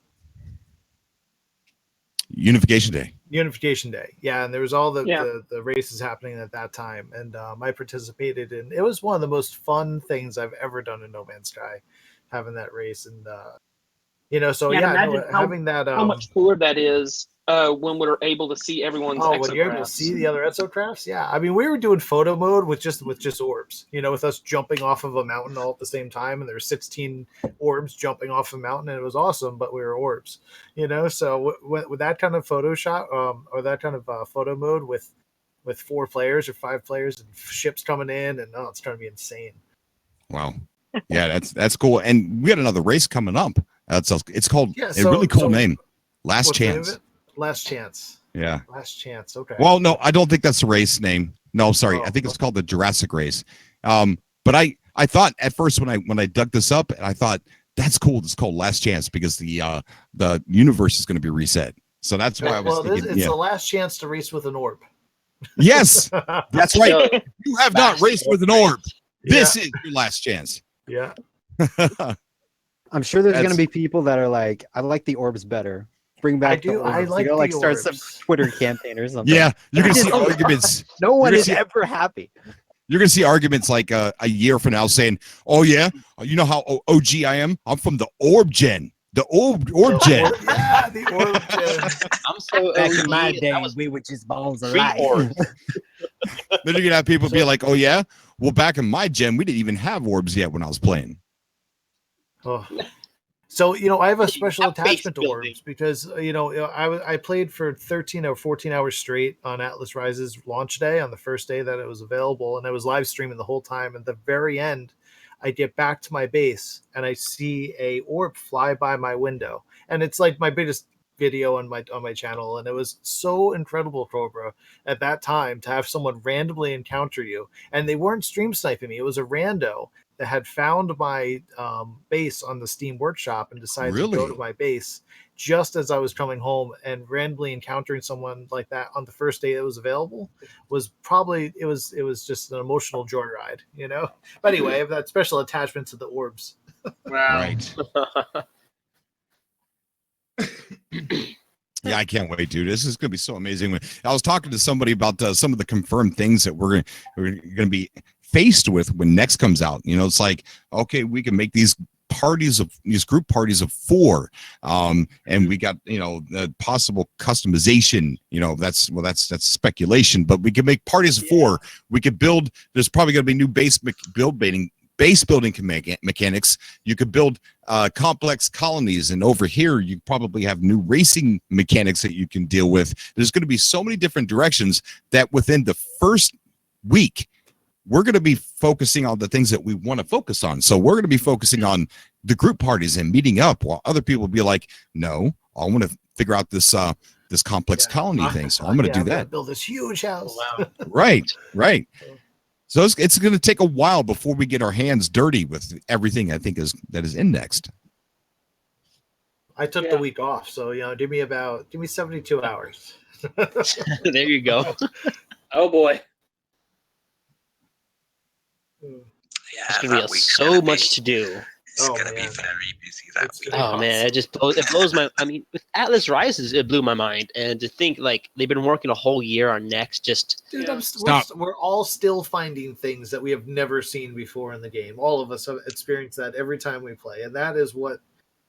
Unification Day. Unification Day. Yeah, and there was all the races happening at that time, and I participated in. It was one of the most fun things I've ever done in No Man's Sky, having that race, and having that. How much cooler that is when we're able to see everyone's. When you're able to see the other exocrafts, yeah. I mean, we were doing photo mode with just orbs, you know, with us jumping off of a mountain all at the same time, and there were 16 orbs jumping off a mountain, and it was awesome. But we were orbs, you know. So with that kind of Photoshop, or that kind of photo mode with 4 players or 5 players and ships coming in, and it's going to be insane. Wow, yeah, that's cool. And we got another race coming up. It's called a really cool name, Last Chance. Last Chance. Yeah. Last Chance. Okay. Well, no, I don't think that's the race name. No, sorry. I think it's called the Jurassic Race. But I thought at first when I dug this up, and I thought that's cool. It's called Last Chance because the universe is going to be reset. So that's why I was thinking. It's the last chance to race with an orb. Yes, that's right. You have not raced with an orb. This is your last chance. Yeah. I'm sure there's going to be people that are like, I like the orbs better. Bring back the orbs. I like the start orbs. some Twitter campaign or something. Yeah, you're going to see arguments. No one is ever happy. You're going to see arguments like a year from now saying, oh, yeah, you know how OG I am? I'm from the orb gen. The orb gen. Yeah, the orb gen. I'm so back in my day, we were just balls of light. Then you're going to have people be like, oh, yeah? Well, back in my gen, we didn't even have orbs yet when I was playing. Oh. So, you know, I have a special attachment to orbs because, you know, I played for 13 or 14 hours straight on Atlas Rise's launch day on the first day that it was available. And I was live streaming the whole time. And at the very end, I get back to my base and I see a orb fly by my window. And it's like my biggest video on my channel. And it was so incredible, Cobra, at that time to have someone randomly encounter you. And they weren't stream sniping me. It was a rando that had found my base on the Steam Workshop and decided to go to my base just as I was coming home, and randomly encountering someone like that on the first day it was available was probably, it was just an emotional joyride, you know? But anyway, I have that special attachment to the orbs. Wow. Right. Yeah, I can't wait, dude. This is going to be so amazing. I was talking to somebody about some of the confirmed things that we're going to be faced with when next comes out. You know, it's like, okay, we can make these group parties of 4, and we got the possible customization. That's speculation, but we can make parties of 4. We could build. There's probably going to be new base building mechanics. You could build complex colonies, and over here you probably have new racing mechanics that you can deal with. There's going to be so many different directions that within the first week we're going to be focusing on the things that we want to focus on. So we're going to be focusing on the group parties and meeting up, while other people will be like, no, I want to figure out this complex colony thing, so I'm going to do that. Build this huge house. Right. So it's going to take a while before we get our hands dirty with everything I think that is indexed. I took the week off, so give me 72 hours. There you go. Oh boy. Yeah, There's gonna be so much to do. It's gonna be very busy that week. Oh man, it blows my. I mean, with Atlas Rises, it blew my mind, and to think like they've been working a whole year on next. Dude, we're all still finding things that we have never seen before in the game. All of us have experienced that every time we play, and that is what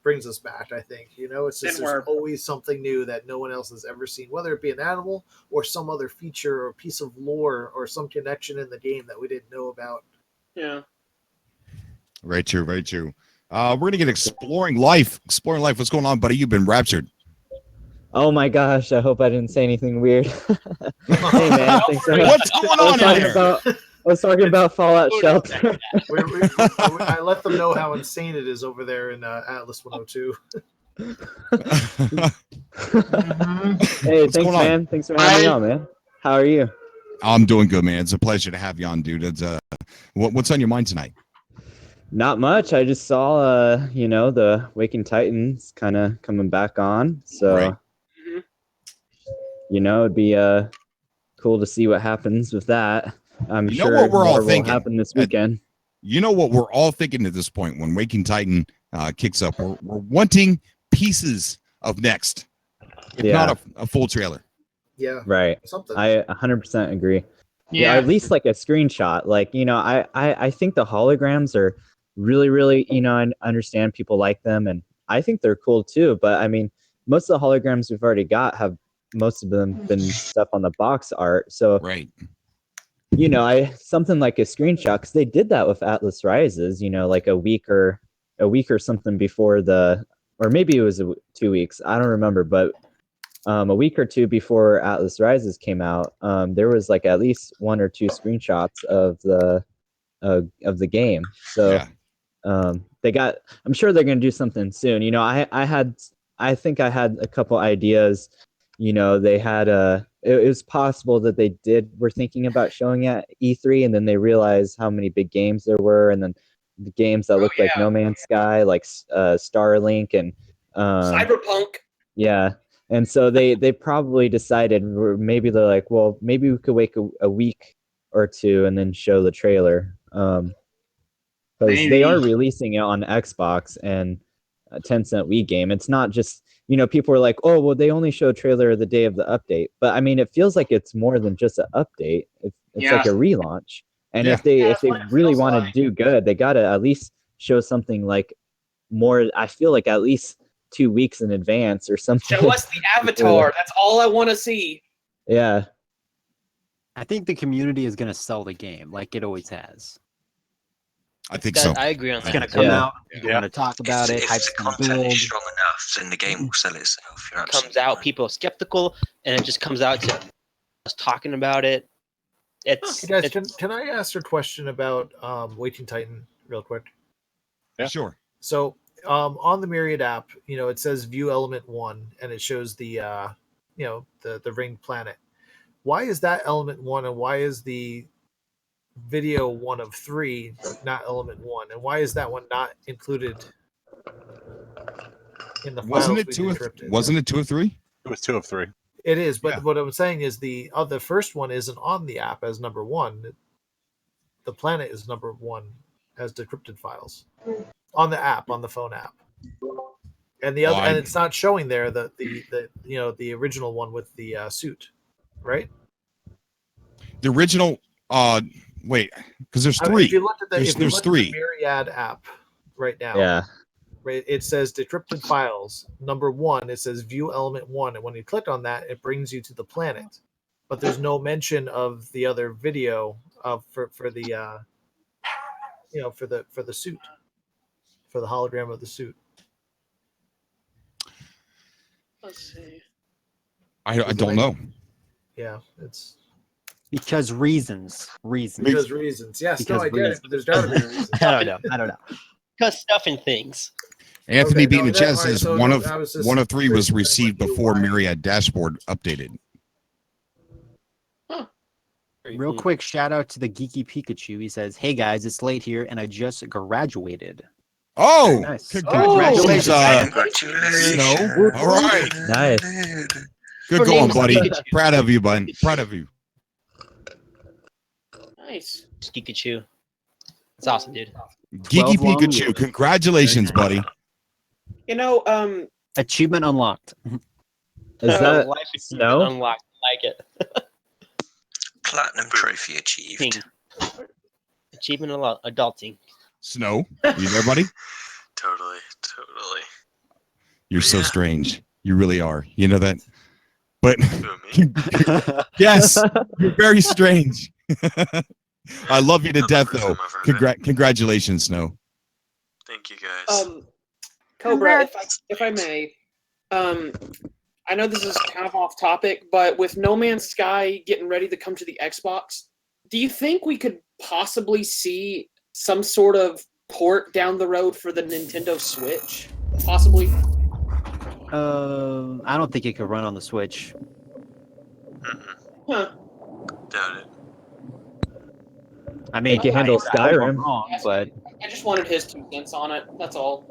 brings us back. I think it's just there's always something new that no one else has ever seen, whether it be an animal or some other feature or piece of lore or some connection in the game that we didn't know about. Yeah. Very true. We're gonna get exploring life. What's going on, buddy? You've been raptured. Oh my gosh! I hope I didn't say anything weird. Hey man, thanks so much. What's going on in here? I was talking about Fallout Shelter. I let them know how insane it is over there in Atlas 102. Hey, thanks, man. Thanks for having me on, man. How are you? I'm doing good, man. It's a pleasure to have you on, dude. It's what's on your mind tonight? Not much. I just saw, the Waking Titans kind of coming back on. So, right. It'd be cool to see what happens with that. I'm sure what we're all more thinking will happen this weekend. You know what we're all thinking at this point when Waking Titan kicks up? We're wanting pieces of next, if not a full trailer. Yeah. Right. Something. I 100% agree. Yeah. At least like a screenshot. Like, I think the holograms are really, really, I understand people like them and I think they're cool too. But I mean, most of the holograms we've already got have most of them been stuff on the box art. So, right. Something like a screenshot, because they did that with Atlas Rises, like a week or something before or maybe it was 2 weeks. I don't remember, but a week or two before Atlas Rises came out, there was like at least 1 or 2 screenshots of the game. So I'm sure they're going to do something soon. I think I had a couple ideas. They had it was possible that they were thinking about showing at E3, and then they realized how many big games there were, and then the games that looked like No Man's Sky, like Starlink and Cyberpunk. Yeah. And so they probably decided, maybe they're like, well, maybe we could wait a week or two and then show the trailer. Because they are releasing it on Xbox and a 10-cent Wii game. It's not just, people are like, oh, well, they only show a trailer the day of the update. But I mean, it feels like it's more than just an update. It's like a relaunch. And if they really want to do good, they got to at least show something like more, I feel like at least 2 weeks in advance or something. Show us the avatar. That's all I want to see. Yeah. I think the community is going to sell the game like it always has. I think so. I agree on It's that. going to come out. You're going to talk about it. If Hype's the going to content build. is strong enough, then the game will sell itself. You're Comes out, people are skeptical, and it just comes out to us talking about it. It's Hey guys, can I ask a question about Waking Titan real quick? Yeah. Sure. So on the Myriad app, it says view element 1 and it shows the the ringed planet. Why is that element 1 and why is the video 1 of 3 not element 1, and why is that one not included in the files? Wasn't it 2 of 3? It was 2 of 3. It is, but what I'm saying is the first one isn't on the app as number 1. The planet is number 1 as decrypted files on the app, on the phone app, and the other, and it's not showing there the original one with the suit, right? The original. Wait, because there's 3. If you looked at there's 3. The Myriad app, right now. Yeah. Right, it says decrypted files. Number 1, it says view element 1, and when you click on that, it brings you to the planet. But there's no mention of the other video for the for the suit, for the hologram of the suit. Let's see. I don't know. Yeah, it's because reasons. because reasons. Yes, Because no, I get reasons. it. But there's gotta be reasons. I don't know. Because stuff and things. Anthony Okay, beating no, the chat all right, says so one I was just of 3 was curious received what you before why. Myriad dashboard updated. Real quick, shout out to the Geeky Pikachu. He says, "Hey guys, it's late here, and I just graduated." Oh, Very nice. congratulations, Congratulations. Snow. All right. Nice. Good Her going, name's buddy. Pikachu. Proud of you, bud. Proud of you. Nice. Pikachu. It's awesome, dude. Geeky 12 long Pikachu, years. congratulations, buddy. You know, Achievement unlocked. Is that Life achievement Snow? unlocked. I like it. Platinum trophy achieved. King. Achievement unlocked. Adulting. Snow, you there, buddy? Totally. You're so strange. You really are. You know that? But Who, me? yes, you're very strange. I love you to death, though. Congratulations, Snow. Thank you, guys. Cobra, if I may, I know this is kind of off topic, but with No Man's Sky getting ready to come to the Xbox, do you think we could possibly see some sort of port down the road for the Nintendo Switch? Possibly. I don't think it could run on the Switch. Huh. Doubt it. I mean, It can handle I hope I'm Skyrim. wrong, but I just wanted his 2 cents on it. That's all.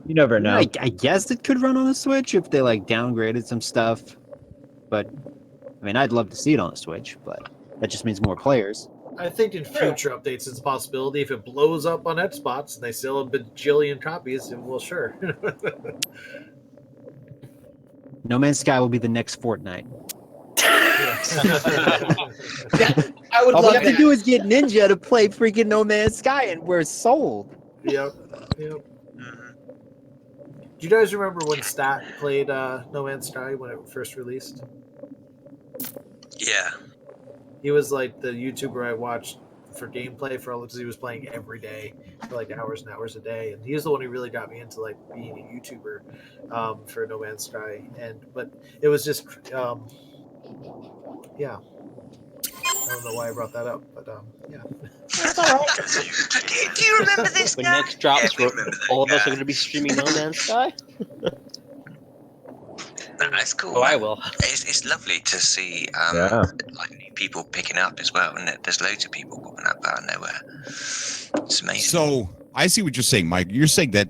You never know. I guess it could run on the Switch if they like downgraded some stuff. But I mean, I'd love to see it on the Switch, but that just means more players. I think in future updates, it's a possibility. If it blows up on Xbox and they sell a bajillion copies, then well, sure. No Man's Sky will be the next Fortnite. I would All we love have to that. do is get Ninja to play freaking No Man's Sky, and we're sold. Yep. Do you guys remember when Stat played No Man's Sky when it first released? Yeah. He was like the YouTuber I watched for gameplay because he was playing every day for like hours and hours a day, and he was the one who really got me into like being a YouTuber for No Man's Sky. But it was just yeah. I don't know why I brought that up, but yeah. That's all right. Do you remember this When guy? next drops, Yeah, we remember that all of us are guy. going to be streaming No Man's Sky. That's cool. Oh, I man. will. It's lovely to see Yeah. like new people picking up as well, and there's loads of people popping up out of nowhere. It's amazing. So I see what you're saying, Mike. You're saying that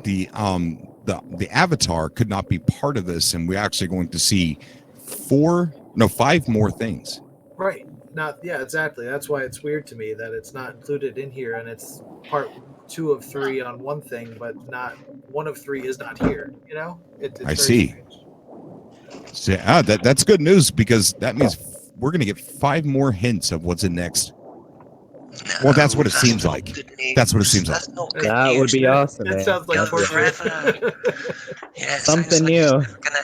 the Avatar could not be part of this, and we're actually going to see 5 more things. Right. Yeah, exactly. That's why it's weird to me that it's not included in here, and it's part 2 of 3 on one thing, but not 1 of 3 is not here. You know? It's I very see. strange. So, that's good news because that means we're going to get 5 more hints of what's in next. Well, that's what it seems like. That's what it seems like. That would be awesome, That man. sounds like torture. Yeah, it Something sounds like new. it's never gonna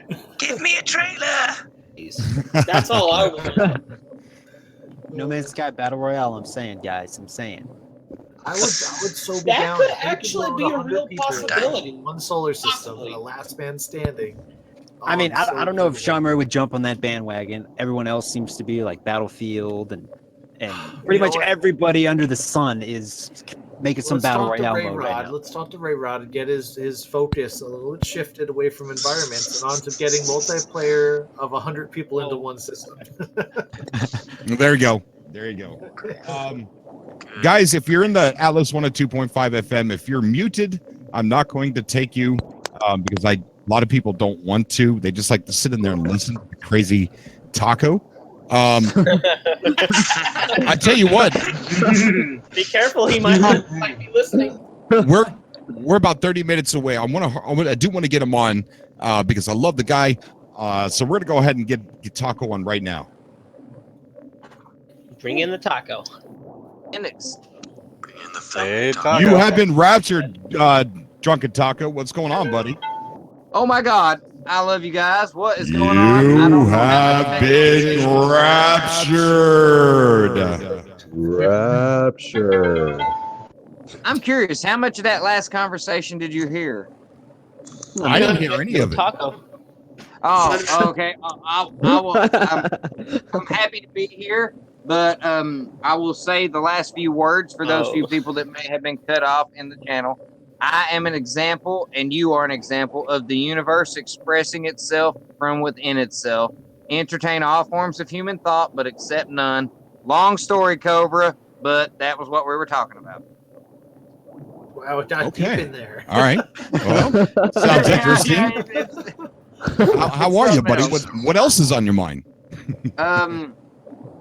end. Give me a trailer. That's all I want. No Man's Sky Battle Royale. I'm saying, guys. I'm saying. I would so be That down. could if we could actually load be a 100 real people possibility. in one solar system, and the last man standing. I mean, Oh, I don't know if Sean Murray would jump on that bandwagon. Everyone else seems to be like Battlefield and pretty much everybody under the sun is making some Battle Royale mode right now. Let's talk to Ray Rod and get his focus a little bit shifted away from environments and onto getting multiplayer of 100 people into one system. There you go. There you go. Guys, if you're in the Atlas 102.5 FM, if you're muted, I'm not going to take you because a lot of people don't want to. They just like to sit in there and listen to the crazy taco. I tell you what. Be careful, he might be listening. We're about 30 minutes away. I do want to get him on because I love the guy. So we're gonna go ahead and get Taco on right now. Bring in the taco. Index. Hey, Taco. You have been raptured, Drunken Taco. What's going on, buddy? Oh my God, I love you guys. What is going on? I You don't know how have been raptured. Rapture. I'm curious, how much of that last conversation did you hear? I didn't hear any of it. Taco. Oh, okay. I'm happy to be here, but I will say the last few words for those few people that may have been cut off in the channel. I am an example, and you are an example of the universe expressing itself from within itself. Entertain all forms of human thought, but accept none. Long story, Cobra, but that was what we were talking about. Wow, it got deep in there. All right. Well, sounds interesting. How are you, buddy? What else is on your mind?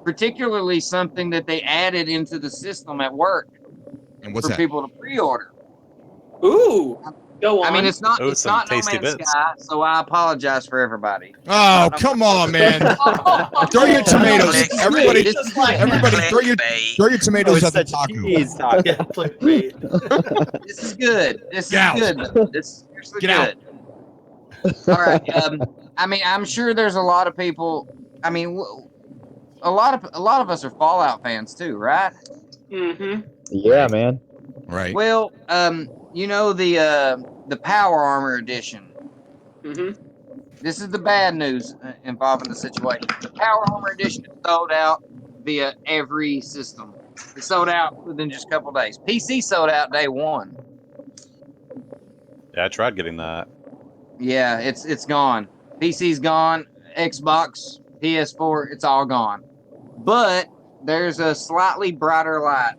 Particularly something that they added into the system at work and what's for that? people to pre-order. Ooh, go on. I mean, it's not Oh, it's some not No tasty Man's bits. Sky, so I apologize for everybody. Oh, come on, man! Throw your tomatoes. Everybody, throw your tomatoes at the taco. This is good. This is Get good. This is seriously Get good. All right. I mean, I'm sure there's a lot of people. I mean, a lot of us are Fallout fans too, right? Mm-hmm. Yeah, man. Right. Well, you know the Power Armor Edition. Mm-hmm. This is the bad news involving the situation. The Power Armor Edition is sold out via every system. It sold out within just a couple days. PC sold out day one. Yeah, I tried getting that. Yeah, it's gone. PC's gone. Xbox, PS4, it's all gone. But there's a slightly brighter light.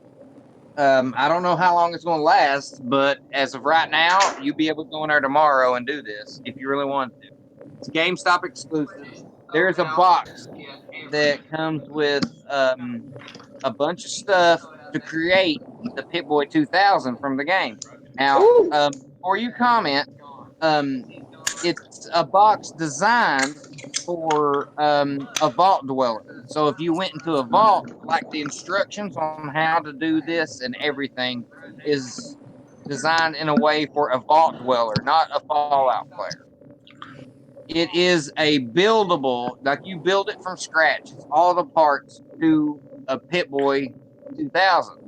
I don't know how long it's going to last, but as of right now, you'll be able to go in there tomorrow and do this if you really want to. It's GameStop exclusive. There's a box that comes with a bunch of stuff to create the Pip-Boy 2000 from the game. Now, before you comment, it's a box designed for a vault dweller. So if you went into a vault, like the instructions on how to do this and everything is designed in a way for a vault dweller, not a Fallout player. It is a buildable, like you build it from scratch. It's all the parts to a Pip-Boy 2000.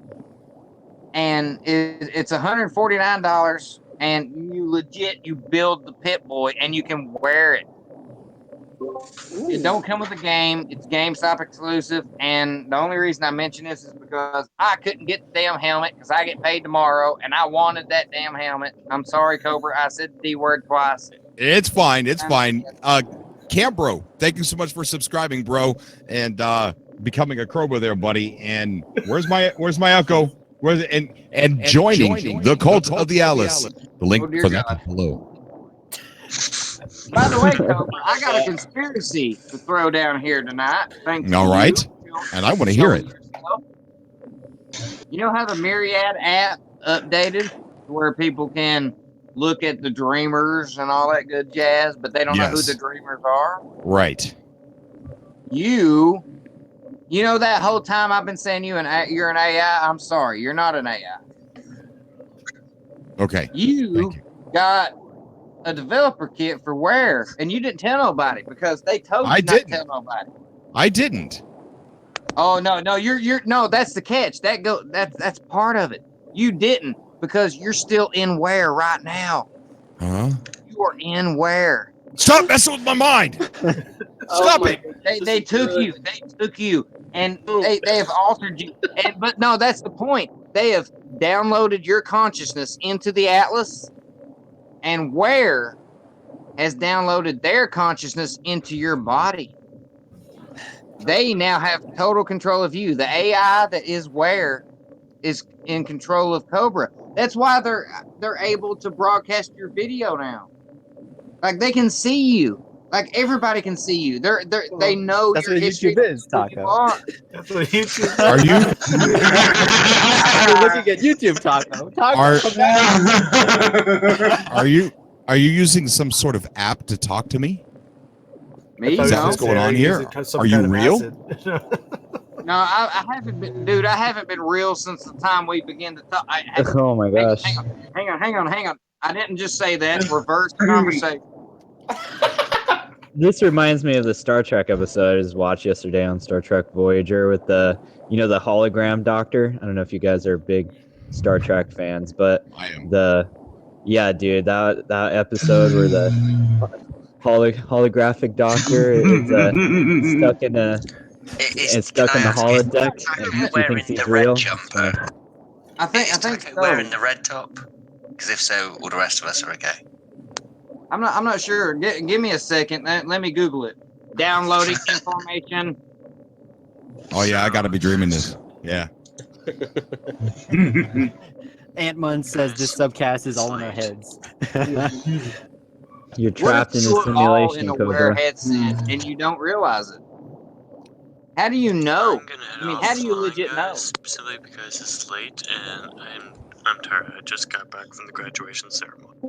And it's $149, and you build the Pip-Boy and you can wear it. It don't come with a game. It's GameStop exclusive, and the only reason I mention this is because I couldn't get the damn helmet because I get paid tomorrow, and I wanted that damn helmet. I'm sorry, Cobra. I said the D word twice. It's fine. It's fine. Cam Bro, thank you so much for subscribing, bro, and becoming a Cobra there, buddy. And where's my echo? Where's it? And joining the cult of the Alice. The link for that is below. By the way, Cobra, I got a conspiracy to throw down here tonight. Thanks. All right, and I want to hear it. You know how the Myriad app updated where people can look at the dreamers and all that good jazz, but they don't know who the dreamers are? Right. You know that whole time I've been saying you're an AI? I'm sorry, you're not an AI. Okay. You got a developer kit for Wear, and you didn't tell nobody because they told you not to tell nobody. I didn't. Oh no, you're no, that's the catch. That's part of it. You didn't because you're still in Wear right now. Huh? You are in Wear. Stop messing with my mind. Stop it. They took you. They took you, and they have altered you. But no, that's the point. They have downloaded your consciousness into the Atlas, and Wear has downloaded their consciousness into your body. They now have total control of you. The AI that is Wear is in control of Cobra. That's why they're able to broadcast your video now. Like they can see you. Like everybody can see you. They know That's your what history. YouTube is, Taco. That's what YouTube is. Are you? You're looking at YouTube, Taco. Are you using some sort of app to talk to me? Me? Is that what's going on here? Are you real? No, I haven't been, dude. I haven't been real since the time we began to talk. Oh my gosh. Hang on. I didn't just say that. Reverse conversation. This reminds me of the Star Trek episode I just watched yesterday on Star Trek Voyager with the hologram doctor. I don't know if you guys are big Star Trek fans, but I am. Dude, that episode where the holographic doctor is stuck in the holodeck and he thinks he's real. I think so. Wearing the red top, because if so, all the rest of us are okay. I'm not sure. Give me a second. Let me Google it. Downloading information. Oh yeah, I gotta be dreaming this. Yeah. Ant-Man says this subcast is all in our heads. You're What trapped if in you a were all simulation, in a Cobra. wear headset and you don't realize it? How do you know? I mean, how do you legit know? Simply because it's late and I'm tired. I just got back from the graduation ceremony.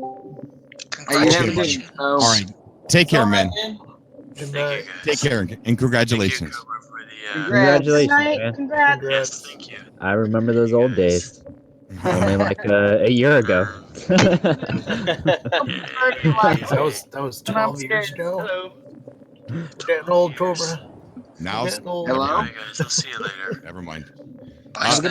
Congratulations. All right. Take care, man. Take care and congratulations. Congratulations, Night. man. Congrats. Yes, thank you. I remember those old days. Only like a year ago. That was 12 years ago. Hello. Getting old, Cobra. Now, Getting old. never Hello? mind. Guys, I'll see you later. Never mind.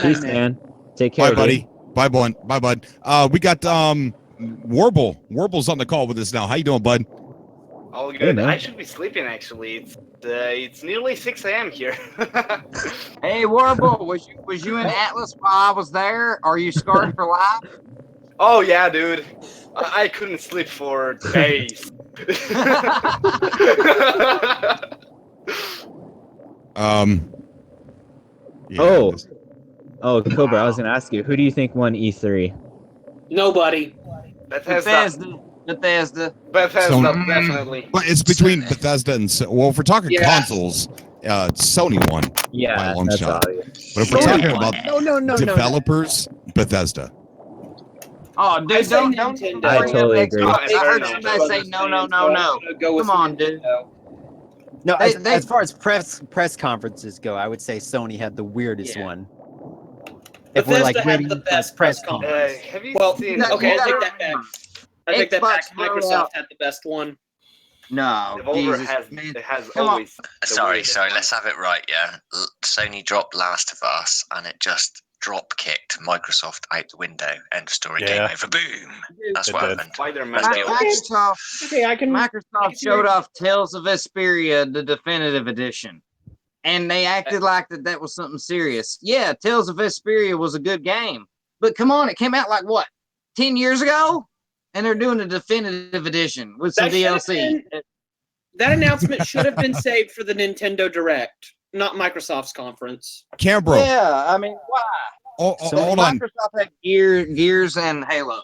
Peace, man. Take care, Bye, buddy. dude. Bye, bud. We got Warble. Warble's on the call with us now. How you doing, bud? All Hey, good. man. I should be sleeping actually. It's nearly 6 a.m. here. Hey, Warble, was you in Atlas while I was there? Are you scarred for life? Oh yeah, dude. I couldn't sleep for days. Yeah, Oh, Cobra, I was gonna ask you, who do you think won E3? Nobody. Bethesda, Bethesda. definitely. But it's between Bethesda and well, if we're talking Yeah. consoles, Sony won by Yeah, a long that's shot. obvious. But if we're Sony talking won. about No. developers, Bethesda. Oh, I dude, say don't Nintendo. I totally agree. Xbox. I heard somebody say no. Come on, dude. No, They- as far as press conferences go, I would say Sony had the weirdest one. If we're like Bethesda had waiting the for best press press conference. conference. Have you Well, seen? okay, I You take gotta that back. remember, I take that back. Xbox threw Microsoft out- had the best one. No, Devolver Jesus, man. has Come on. always. the Sorry, weirdest let's have it right, yeah. Sony dropped Last of Us and it just drop kicked Microsoft out the window. End of story, game Yeah. over. Boom. That's It what did. happened. Spider-Man. Let's be honest. Microsoft, Okay, I can showed off Tales of Vesperia, the definitive edition, and they acted like that was something serious. Yeah, Tales of Vesperia was a good game, but come on, it came out like what, 10 years ago, and they're doing a definitive edition with some That should have DLC. That announcement should have been saved for the Nintendo Direct, not Microsoft's conference. Cambro. Yeah, I mean, why? Hold on. Microsoft had Gears and Halo.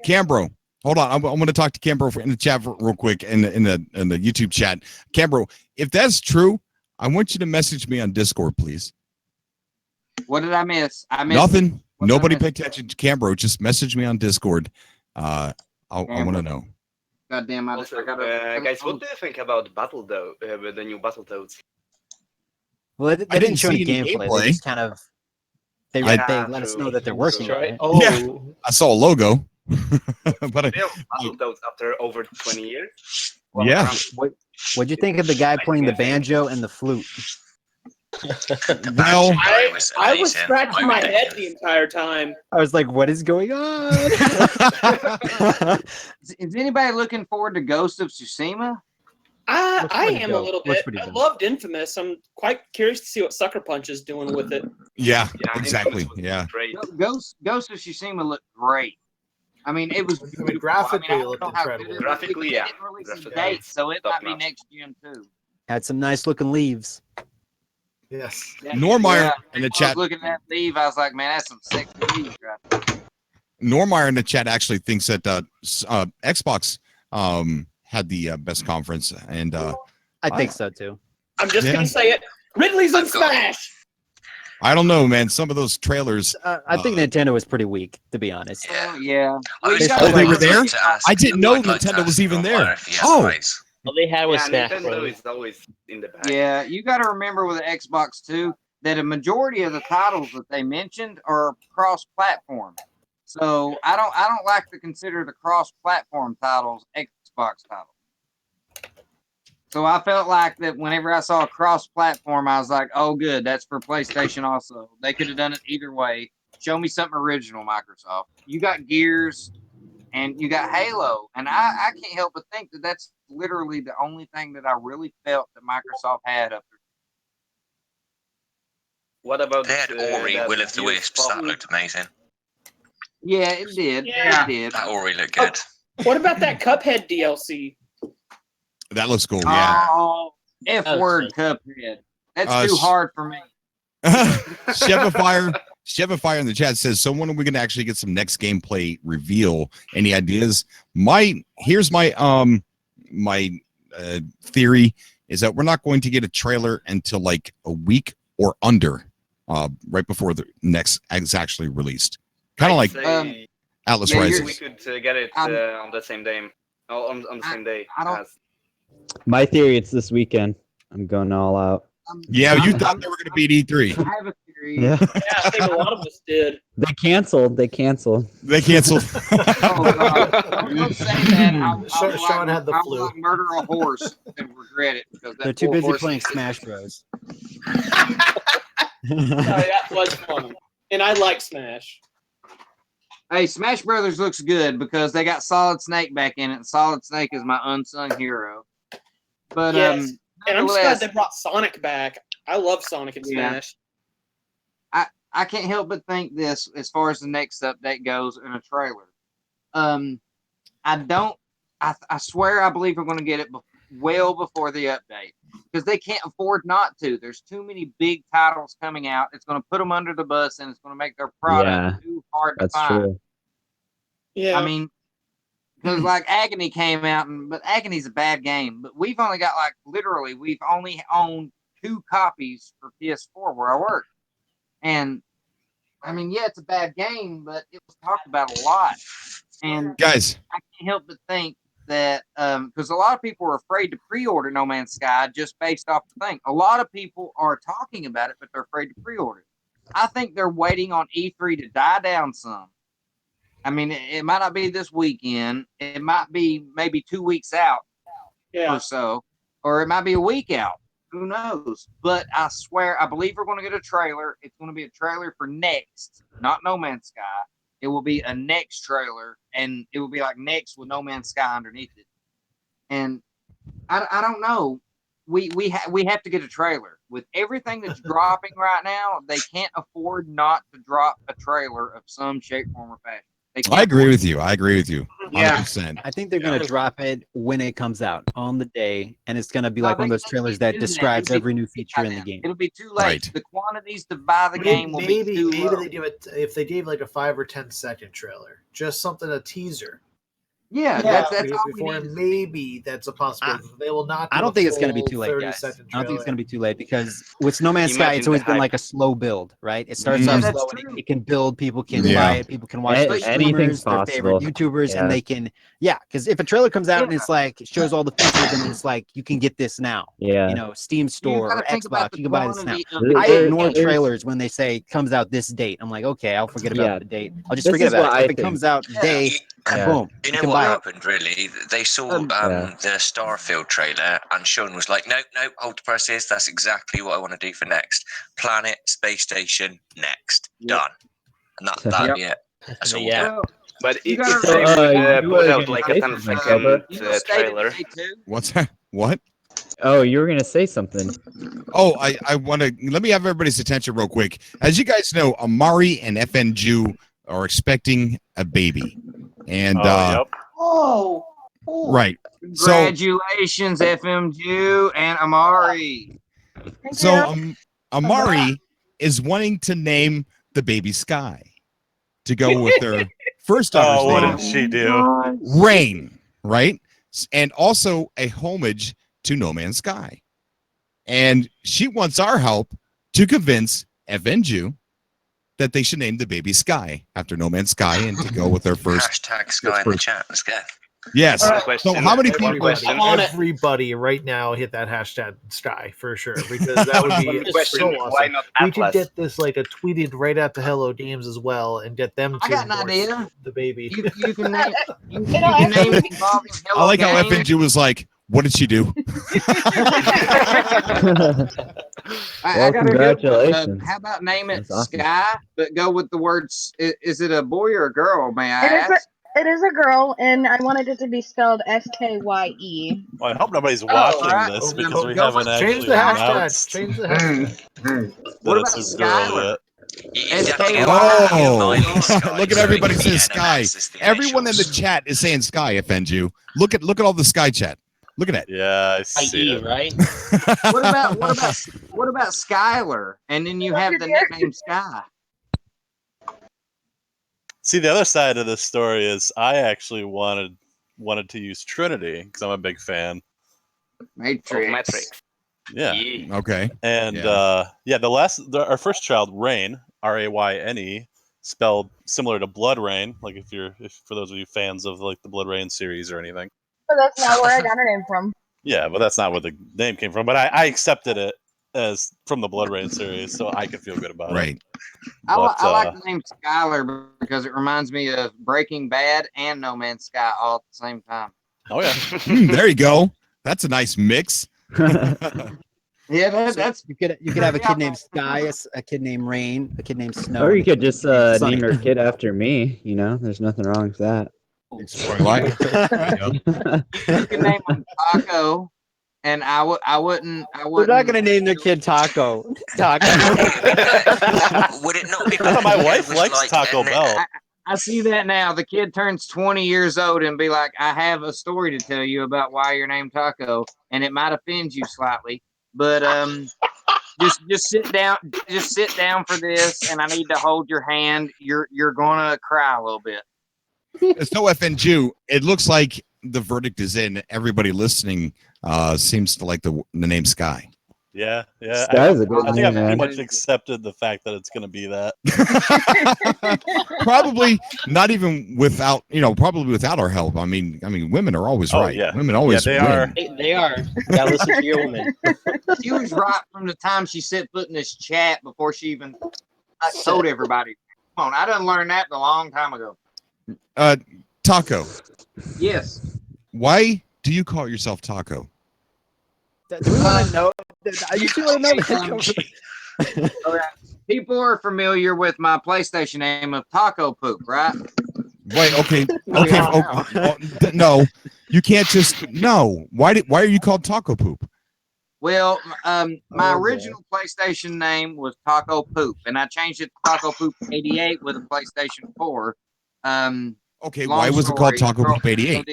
Cambro. Hold on. I'm going to talk to Cambro in the chat real quick in the YouTube chat. Cambro, if that's true, I want you to message me on Discord, please. What did I miss? I missed Nothing. What did I Nobody miss? pay attention to Cambro. Just message me on Discord. I want to know. Goddamn, Also, guys, what do you think about with the new Battletoads? Well, they I didn't didn't show any see any gameplay. gameplay. They just kind of they let us know that they're working on it. Oh, Yeah, I saw a logo, but Battletoads after over 20 years. yeah. What'd you think of the guy playing the banjo and the flute? Well, I was scratching my head the entire time. I was like, what is going on? Is anybody looking forward to Ghost of Tsushima? I am a dope. little Looks bit. pretty I dope. loved Infamous. I'm quite curious to see what Sucker Punch is doing with it. yeah, exactly. Yeah. Great. Ghost of Tsushima looked great. I mean, it was I mean, graphically, I it don't looked know how good incredible. it was. Graphically, yeah. It didn't release a Graphically, date, so it top might be notch. next gen too. Had some nice looking leaves. Yes. Normire in the I was chat. looking at that leaf, I was like, man, that's some sexy leaves right there. Normire in the chat actually thinks that Xbox had the best conference, and I think so too. I'm just Yeah. gonna say it. Ridley's in Smash. I don't know, man. Some of those trailers. I think Nintendo was pretty weak, to be honest. Yeah. Oh, they were there? I didn't know Nintendo was even there. Oh, all they had was Yeah, Smash Nintendo Bros. is always in the back. Yeah, you got to remember with the Xbox too, that a majority of the titles that they mentioned are cross-platform. So I don't like to consider the cross-platform titles Xbox titles. So I felt like that whenever I saw a cross-platform, I was like, oh, good, that's for PlayStation also. They could have done it either way. Show me something original, Microsoft. You got Gears and you got Halo. And I can't help but think that that's literally the only thing that I really felt that Microsoft had up there. What about They had Ori, that Will of the Gears Wisps. That pop- looked amazing. Yeah, it did. Yeah. It did. That Ori looked good. What about that Cuphead DLC? That looks cool. Yeah. Oh, F word Cuphead. That's too sh- hard for me. Chevifire in the chat says, so when are we going to actually get some next gameplay reveal? Any ideas? Here's my theory is that we're not going to get a trailer until like a week or under, right before the next is actually released. Kind of like Atlas Rising. We could get it on the same day. On the same day. My theory, it's this weekend. I'm going all out. Yeah, you thought they were going to beat E3. I have a theory. Yeah. I think a lot of us did. They canceled. They canceled. Don't say that. Sean had the flu. Like murder a horse and regret it because They're too busy playing Smash Bros. That was fun. And I like Smash. Hey, Smash Brothers looks good because they got Solid Snake back in it. And Solid Snake is my unsung hero. But yes. And I'm just glad nevertheless, they brought Sonic back. I love Sonic and Smash. I can't help but think this as far as the next update goes in a trailer. I swear I believe we're going to get it well before the update because they can't afford not to. There's too many big titles coming out. It's going to put them under the bus and it's going to make their product too hard to find. True. Yeah. I mean, because like Agony came out, but Agony's a bad game. But we've only got we've only owned 2 copies for PS4 where I work. And I mean, yeah, it's a bad game, but it was talked about a lot. And guys, I can't help but think that because a lot of people are afraid to pre-order No Man's Sky just based off the thing. A lot of people are talking about it, but they're afraid to pre-order it. I think they're waiting on E3 to die down some. I mean, it might not be this weekend. It might be maybe 2 weeks out or so, or it might be a week out. Who knows? But I swear, I believe we're going to get a trailer. It's going to be a trailer for Next, not No Man's Sky. It will be a Next trailer, and it will be like Next with No Man's Sky underneath it. And I don't know. We have to get a trailer. With everything that's dropping right now, they can't afford not to drop a trailer of some shape, form, or fashion. I agree with you. 100%. I think they're going to drop it when it comes out on the day, and it's going to be like one of those trailers that describes every new feature in the game. It'll be too late. Right. The quantities to buy the game will be too low. Maybe they do it if they gave like a 5 or 10 second trailer, just something, a teaser. Yeah, that's all we before. need. Maybe that's a possibility. They will not. I don't think it's going to be too late, guys. I don't think it's going to be too late because with No Man's Sky, it's always been like a slow build, right? It starts off slow and it can build. People can buy it. People can watch anything's their favorite YouTubers, and they can, because if a trailer comes out and it's like it shows all the features and it's like you can get this now, Steam Store or Xbox, you can buy this now. I ignore trailers when they say comes out this date. I'm like, okay, I'll forget about the date. I'll just forget about it. If it comes out day, boom. You know what happened, really? They saw the Starfield trailer, and Sean was like, no, hold the presses. That's exactly what I want to do for next. Planet, space station, next. Done. And that'll be it. That's all. Yeah. But if they put out like a 10-second trailer. What's that? What? Oh, you were going to say something. Oh, I want to let me have everybody's attention real quick. As you guys know, Amari and FNJU are expecting a baby. And right. Congratulations, FMJU and Amari. So Amari is wanting to name the baby Sky to go with their first daughter's what name. did she do? Rain, right? And also a homage to No Man's Sky. And she wants our help to convince FNJU that they should name the baby Sky after No Man's Sky and to go with their first. Hashtag Sky in the chat. Let's go. Yes. So how many people? Everybody right now hit that hashtag Sky for sure, because that would be so awesome. Why not We could Atlas? get this like a tweeted right out to Hello Games as well, and get them to I got an endorse idea. the baby. You can name you can name it involving Hello I like how Games. FNG was like, "What did she do?" I got a good one. congratulations. How about name it That's awesome. Sky, but go with the words? Is it a boy or a girl? May I ask? It is a girl, and I wanted it to be spelled SKYE. Well, I hope nobody's Oh, watching right. this Oh, because we go haven't for- Change actually the hashtag. announced Change the hashtag. What that about it's a girl Skylar? yet. Oh, look at everybody says Sky. Everyone in the chat is saying Sky. FNG. Look at all the Sky chat. Look at that. Yeah, I see it. Right? What about Skylar? And then you have the nickname Sky. See, the other side of this story is I actually wanted to use Trinity because I'm a big fan. Matrix. Yeah. Okay. And our first child, Rain, Rayne, spelled similar to Blood Rain. Like if for those of you fans of like the Blood Rain series or anything. But that's not where I got her name from. Yeah, but that's not where the name came from. But I accepted it as from the Blood Rain series, so I could feel good about it. I But, like the name Skylar because it reminds me of Breaking Bad and No Man's Sky all at the same time. Oh yeah. There you go. That's a nice mix. Yeah, that's you could have a kid named Sky, a kid named Rain, a kid named Snow. Or you could just Sunny. name your kid after me. You know, there's nothing wrong with that. Exploring life. You can name him Taco, and I wouldn't. We're not gonna name their kid Taco. Taco. Would it not be? I thought my wife was likes like Taco Bell. I see that now. The kid turns 20 years old and be like, I have a story to tell you about why you're named Taco, and it might offend you slightly, but just sit down. Just sit down for this, and I need to hold your hand. You're gonna cry a little bit. So FNG, it looks like the verdict is in. Everybody listening seems to like the name Sky. Yeah. Sky's a good I think name, I've pretty man. much accepted the fact that it's going to be that. Probably not even without, probably without our help. I mean, women are always Oh, right. yeah. Women always Yeah, they win. are. They are. You gotta listen to your woman. She was right from the time she set foot in this chat before she even told everybody. Come on, I done learned that a long time ago. Taco. Yes. Why do you call yourself Taco? Do we want to know? You two want to know that? Okay. People are familiar with my PlayStation name of Taco Poop, right? Wait, okay. No, you can't just no. Why are you called Taco Poop? Well, my original PlayStation name was Taco Poop, and I changed it to Taco Poop 88 with a PlayStation 4. Okay, why was it called Taco Poop 88?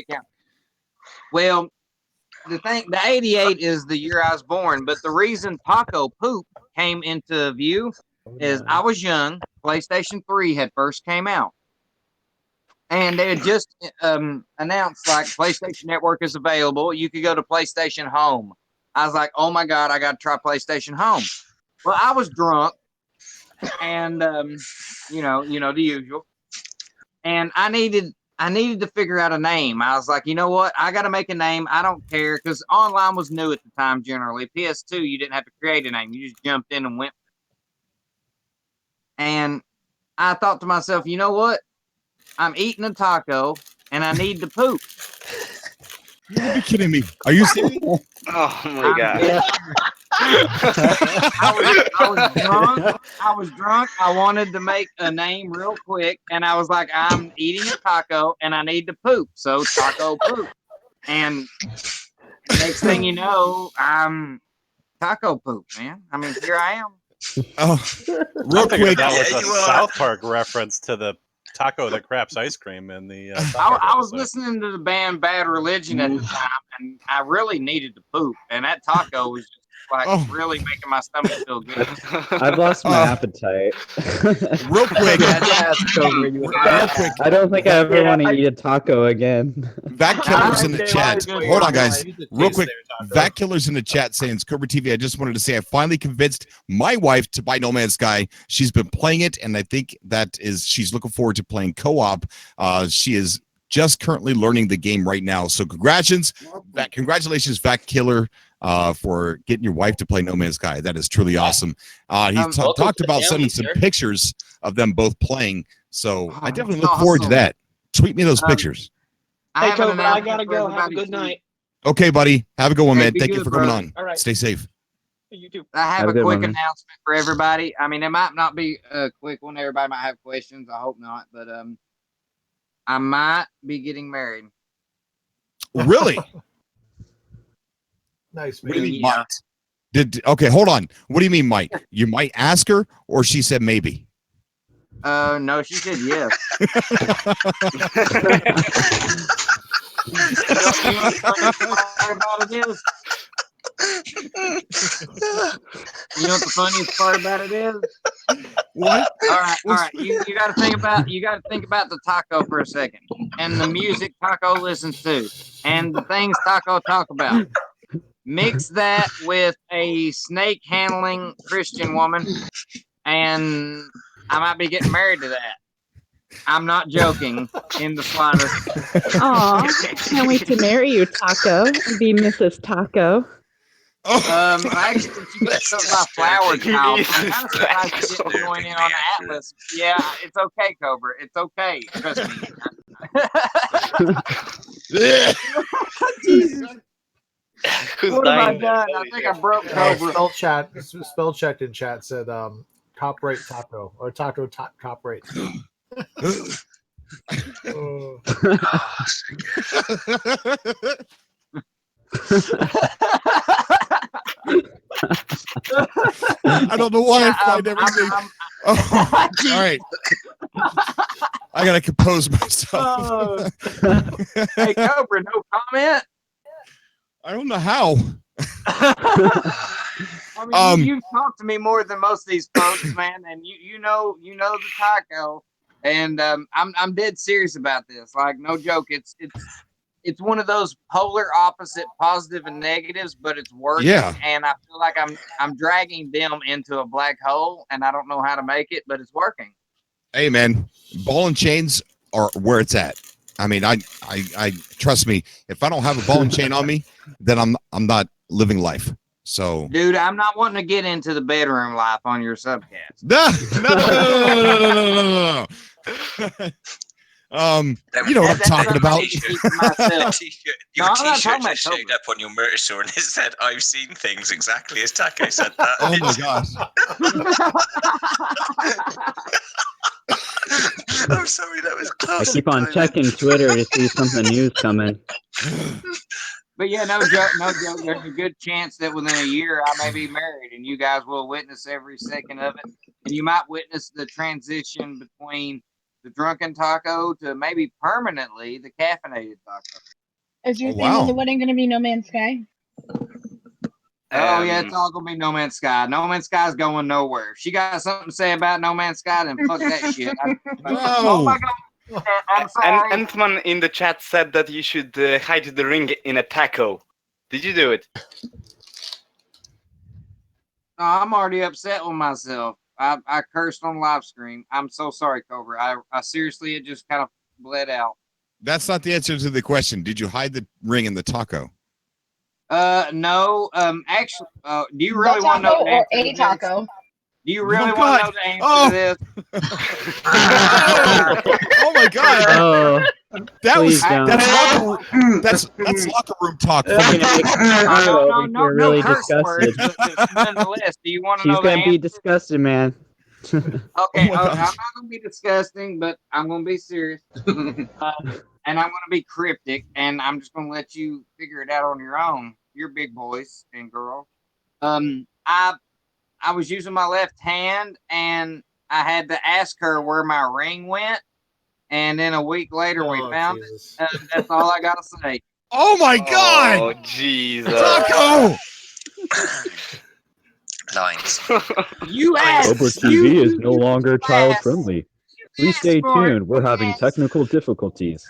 Well, the 88 is the year I was born, but the reason Taco Poop came into view is I was young. PlayStation 3 had first came out, and they had just announced like PlayStation Network is available. You could go to PlayStation Home. I was like, oh my God, I got to try PlayStation Home. Well, I was drunk, and the usual. And I needed to figure out a name. I was like, you know what? I got to make a name. I don't care because online was new at the time. Generally, PS2, you didn't have to create a name. You just jumped in and went. And I thought to myself, you know what? I'm eating a taco and I need to poop. You gotta be kidding me. Are you serious? Oh my God. I was drunk. I wanted to make a name real quick, and I was like, I'm eating a taco and I need to poop. So Taco Poop. And next thing you know, I'm Taco Poop, man. I mean, here I am. Oh, real quick. That was a South Park reference to the taco that craps ice cream in the. I was listening to the band Bad Religion at the time, and I really needed to poop, and that taco was just like really making my stomach feel good. I've lost my appetite. Real quick. I don't think I ever want to eat a taco again. Vac Killer's in the chat. Hold on, guys. Real quick. Vac Killer's in the chat saying, it's Cobra TV. I just wanted to say I finally convinced my wife to buy No Man's Sky. She's been playing it, and I think she's looking forward to playing co-op. She is just currently learning the game right now. So congratulations, Vac Killer, for getting your wife to play No Man's Sky. That is truly awesome. He talked about sending some pictures of them both playing. So I definitely look forward to that. Tweet me those pictures. Hey, Cobra, I gotta go. Have a good night. Okay, buddy. Have a good one, Hey, man. be Thank you good, for coming bro. on. All right. Stay safe. You too. I have Have a a good quick one, man. announcement for everybody. I mean, it might not be a quick one. Everybody might have questions. I hope not. But I might be getting married. Really? Nice, What do you man. mean, might? Okay, hold on. What do you mean, might? You might ask her, or she said maybe? No, she said yes. You know what the funniest part about it is? What? All right. You got to think about the taco for a second, and the music taco listens to, and the things taco talk about. Mix that with a snake handling Christian woman, and I might be getting married to that. I'm not joking in the slightest. Aw, can't wait to marry you, Taco, and be Mrs. Taco. Actually, she gets up my flower child. I'm kind of surprised she didn't join in on the Atlas. Yeah, it's okay, Cobra. It's okay. Trust me. Jesus. What have I done? I think I broke Cobra. Spell checked in chat said top rate taco or taco top rate. I don't know why I find everything. All right. I gotta compose myself. Hey, Cobra, no comment? I don't know how. I mean, you've talked to me more than most of these folks, man, and you know the taco, and I'm dead serious about this. Like, no joke. It's one of those polar opposite positive and negatives, but it's working. Yeah. And I feel like I'm dragging them into a black hole, and I don't know how to make it, but it's working. Hey, man, ball and chains are where it's at. I mean, I trust me. If I don't have a ball and chain on me, then I'm not living life. So, Dude, I'm not wanting to get into the bedroom life on your subcast. No. You know what I'm talking about. You No, your I'm not t-shirt talking about just showed up on your merch store and it said, "I've seen things exactly as Taco said that." Oh my gosh. I'm sorry, that was I close. keep on checking Twitter to see something new's coming. But yeah, no joke. There's a good chance that within a year I may be married, and you guys will witness every second of it. And you might witness the transition between the drunken taco to maybe permanently the caffeinated taco. Is your theme of the wedding going to be No Man's Sky? Oh yeah, it's all gonna be No Man's Sky. No Man's Sky's going nowhere. If she got something to say about No Man's Sky, then fuck that shit. Oh my god. I'm sorry. And Antman in the chat said that you should hide the ring in a taco. Did you do it? No, I'm already upset with myself. I cursed on live stream. I'm so sorry, Cobra. I seriously, it just kind of bled out. That's not the answer to the question. Did you hide the ring in the taco? No. Actually, do you really want to know the or answer a to this? taco? Do you really want to know the answer to this? Oh my god! Oh, That was please don't. that's locker room talk. No You're really curse words, disgusted. but nonetheless, do you want to She's know the gonna be answer? disgusted, man. Okay, I'm not gonna be disgusting, but I'm gonna be serious, and I'm gonna be cryptic, and I'm just gonna let you figure it out on your own. You're big boys and girls. I was using my left hand, and I had to ask her where my ring went, and then a week later we found it. That's all I gotta say. Oh my god! Oh Jesus! Taco! Lines. You asked. Cobra TV is no longer child friendly. Please stay tuned. We're having technical difficulties.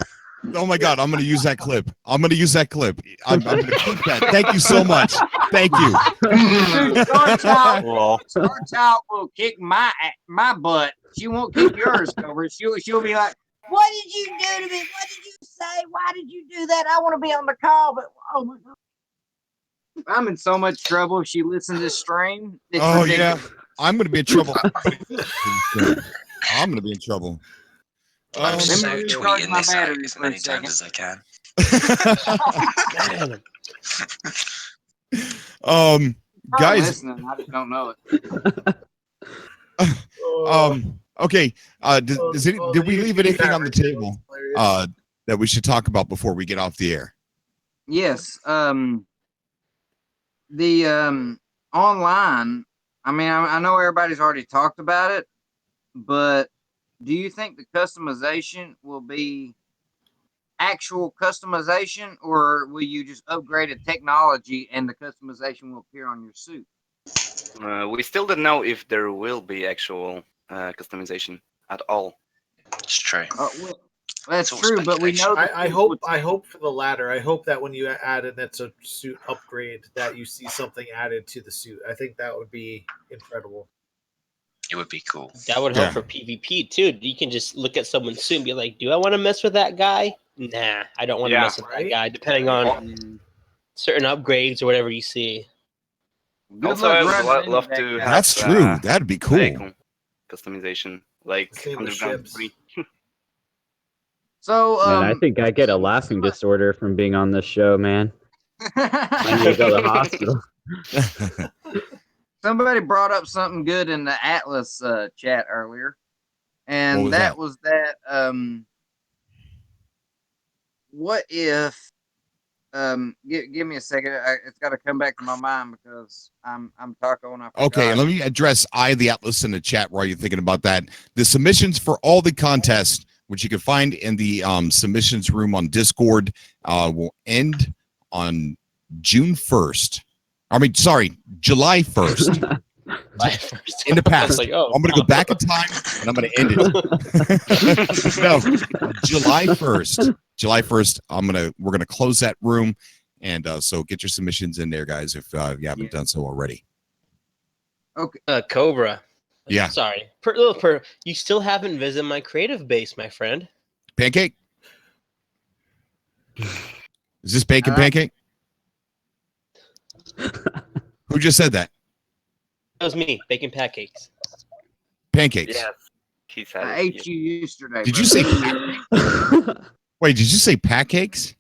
Oh my god! I'm gonna use that clip. I'm gonna gonna keep that. Thank you so much. Thank you. Dude, Star Child will kick my butt. She won't kick yours, Cobra. She'll be like, What did you do to me? What did you say? Why did you do that? I want to be on the call, but oh my god, I'm in so much trouble if she listens to this stream. It's ridiculous. Yeah, I'm gonna be in trouble. I'm gonna be in trouble. I'm so let me recharge tweeting my this out batteries as for a many times second. as I can. Guys, Listening, I just don't know it. okay. Did we leave anything on the table that we should talk about before we get off the air? Yes. The online. I mean, I know everybody's already talked about it, but do you think the customization will be actual customization, or will you just upgrade a technology and the customization will appear on your suit? We still don't know if there will be actual customization at all. It's true. Well, that's true, but we know. I hope for the latter. I hope that when you add an Etso suit upgrade, that you see something added to the suit. I think that would be incredible. It would be cool. That would help for PvP too. You can just look at someone's suit and be like, "Do I want to mess with that guy? Nah, I don't want to mess with that guy." Depending on certain upgrades or whatever you see. Also, I would love to have. That's true. That'd be cool. Vehicle customization, like underground 3. So, Man, I think I get a laughing disorder from being on this show, man. I need to go to the hospital. Somebody brought up something good in the Atlas chat earlier, and was that what if give me a second, it's got to come back to my mind because I'm Taco and I forgot. Okay, let me address the Atlas in the chat while you're thinking about that. The submissions for all the contests, which you can find in the submissions room on Discord, will end on June 1st. I mean, sorry, July 1st. In the past. Like, oh, I'm going to go back in time and I'm going to end it. No, July 1st. July 1st, we're going to close that room. And so get your submissions in there, guys, if you haven't done so already. Okay. Cobra. Yeah. Sorry. You still haven't visited my creative base, my friend. Pancake? Is this Bacon Pancake? Who just said that? That was me. Bacon pancakes. Pancakes. Yes. He said I ate you yesterday. Did you say Wait, did you say pancakes?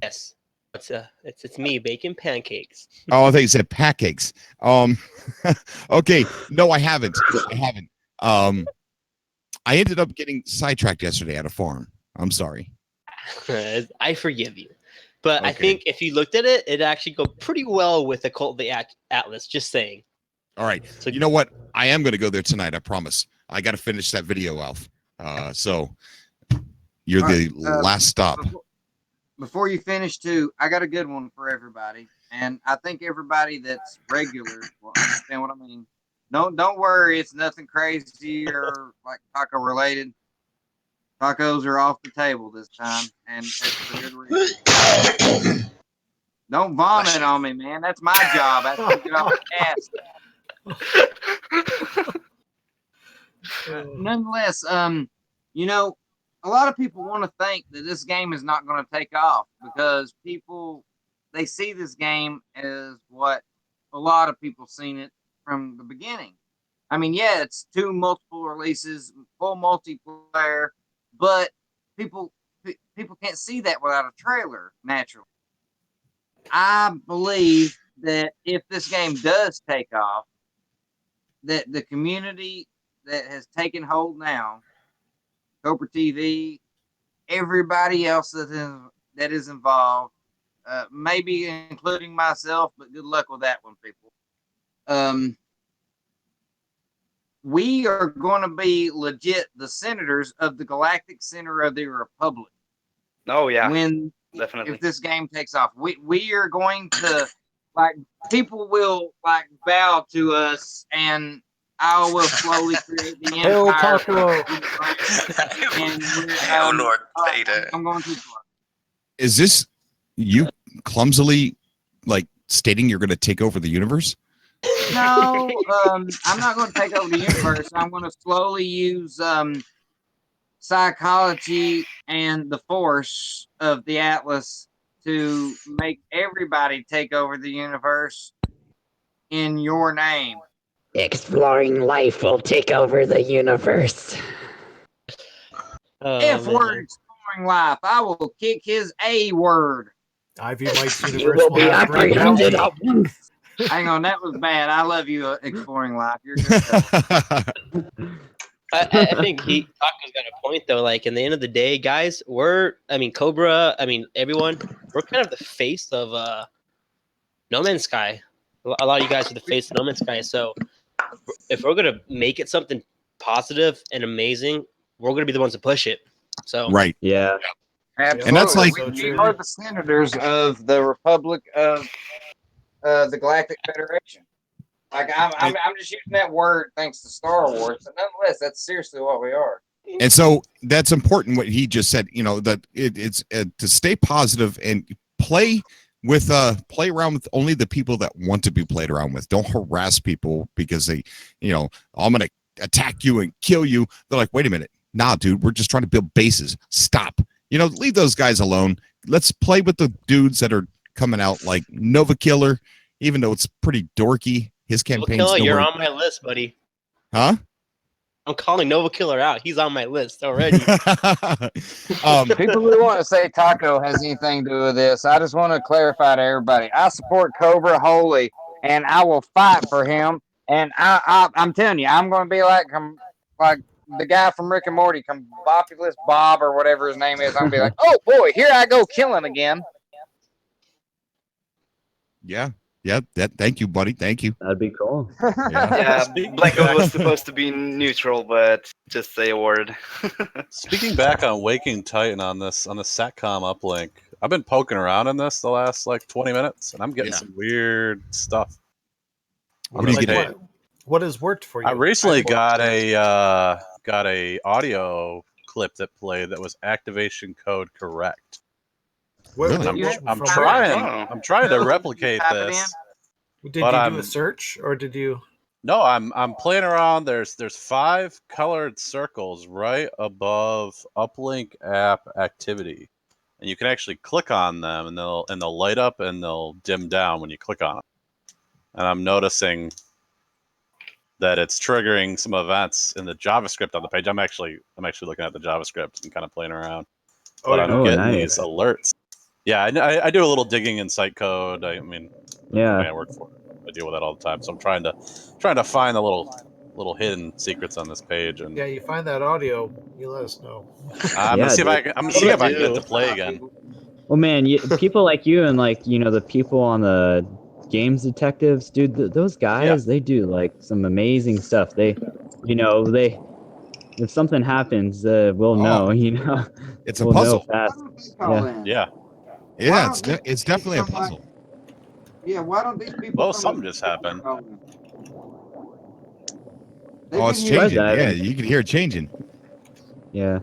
Yes. It's me, Bacon Pancakes. Oh, I thought you said pancakes. Okay. No, I haven't. I ended up getting sidetracked yesterday at a farm. I'm sorry. I forgive you. But Okay. I think if you looked at it, it'd actually go pretty well with the Cult of the Atlas, just saying. All right. So you know what? I am going to go there tonight. I promise. I got to finish that video, Alf. So you're the last stop. Before you finish, too, I got a good one for everybody, and I think everybody that's regular will understand what I mean. Don't worry, it's nothing crazy or like taco related. Tacos are off the table this time, and it's for good reason. Don't vomit on me, man. That's my job. I have to get off the cast. Nonetheless, you know, a lot of people want to think that this game is not going to take off because they see this game as what a lot of people seen it from the beginning. I mean, yeah, it's 2 multiple releases, full multiplayer, but people can't see that without a trailer, naturally. I believe that if this game does take off, that the community that has taken hold now, Cobra TV, everybody else that is involved, maybe including myself, but good luck with that one, people. We are going to be legit the senators of the Galactic Center of the Republic. Oh yeah, If this game takes off, we are going to, like, people will like bow to us, and I will slowly create the empire. Hail Lord Vader. I'm going too far. Is this you clumsily like stating you're going to take over the universe? No, I'm not going to take over the universe. I'm going to slowly use psychology and the force of the Atlas to make everybody take over the universe in your name. Exploring life will take over the universe. F word exploring life. I will kick his A word. Ivy Mike's You universe will will be have great apprehended bounty. at once. Hang on, that was bad. I love you, exploring life. You're good. I think Taco's got a point though. Like in the end of the day, guys, Cobra, everyone, we're kind of the face of No Man's Sky. A lot of you guys are the face of No Man's Sky. So if we're gonna make it something positive and amazing, we're gonna be the ones to push it. So Right. Yeah. Absolutely. And that's like- we are the senators of the Republic of the Galactic Federation. Like I'm just using that word thanks to Star Wars, but nonetheless, that's seriously what we are. And so that's important what he just said, that it's to stay positive and play around with only the people that want to be played around with. Don't harass people because they, I'm going to attack you and kill you. They're like, wait a minute. Nah, dude, we're just trying to build bases. Stop. Leave those guys alone. Let's play with the dudes that are coming out like Nova Killer, even though it's pretty dorky. His campaign's Nova Killer, you're nowhere- on my list, buddy. Huh? I'm calling Nova Killer out. He's on my list already. People who want to say Taco has anything to do with this, I just want to clarify to everybody. I support Cobra wholly, and I will fight for him. And I'm telling you, I'm going to be like the guy from Rick and Morty, Combobulous Bob or whatever his name is. I'm going to be like, oh boy, here I go killing again. Yeah. Thank you, buddy. Thank you. That'd be cool. Yeah, Blackout was supposed to be neutral, but just say a word. Speaking back on Waking Titan on the Satcom uplink, I've been poking around in this the last 20 minutes, and I'm getting some weird stuff. What are you getting? What has worked for you? I recently got a audio clip that played that was activation code correct. Really? I'm trying to replicate this. Did you do a search or did you? No, I'm playing around. There's 5 colored circles right above uplink app activity, and you can actually click on them, and they'll light up and they'll dim down when you click on them. And I'm noticing that it's triggering some events in the JavaScript on the page. I'm actually looking at the JavaScript and kind of playing around, but I'm getting these alerts. Yeah, I do a little digging in site code. I work for it. I deal with that all the time. So I'm trying to find the little hidden secrets on this page. And Yeah, you find that audio, you let us know. I'm gonna see if I can get it to play again. Well, man, people like you and the people on the games detectives, dude. Those guys, they do some amazing stuff. They, if something happens, we'll know. It's a we'll puzzle. Know fast. Yeah, it's definitely a puzzle. Yeah, why don't these people? Well, something just happened. Oh, it's changing. Yeah, you can hear it changing. Yeah.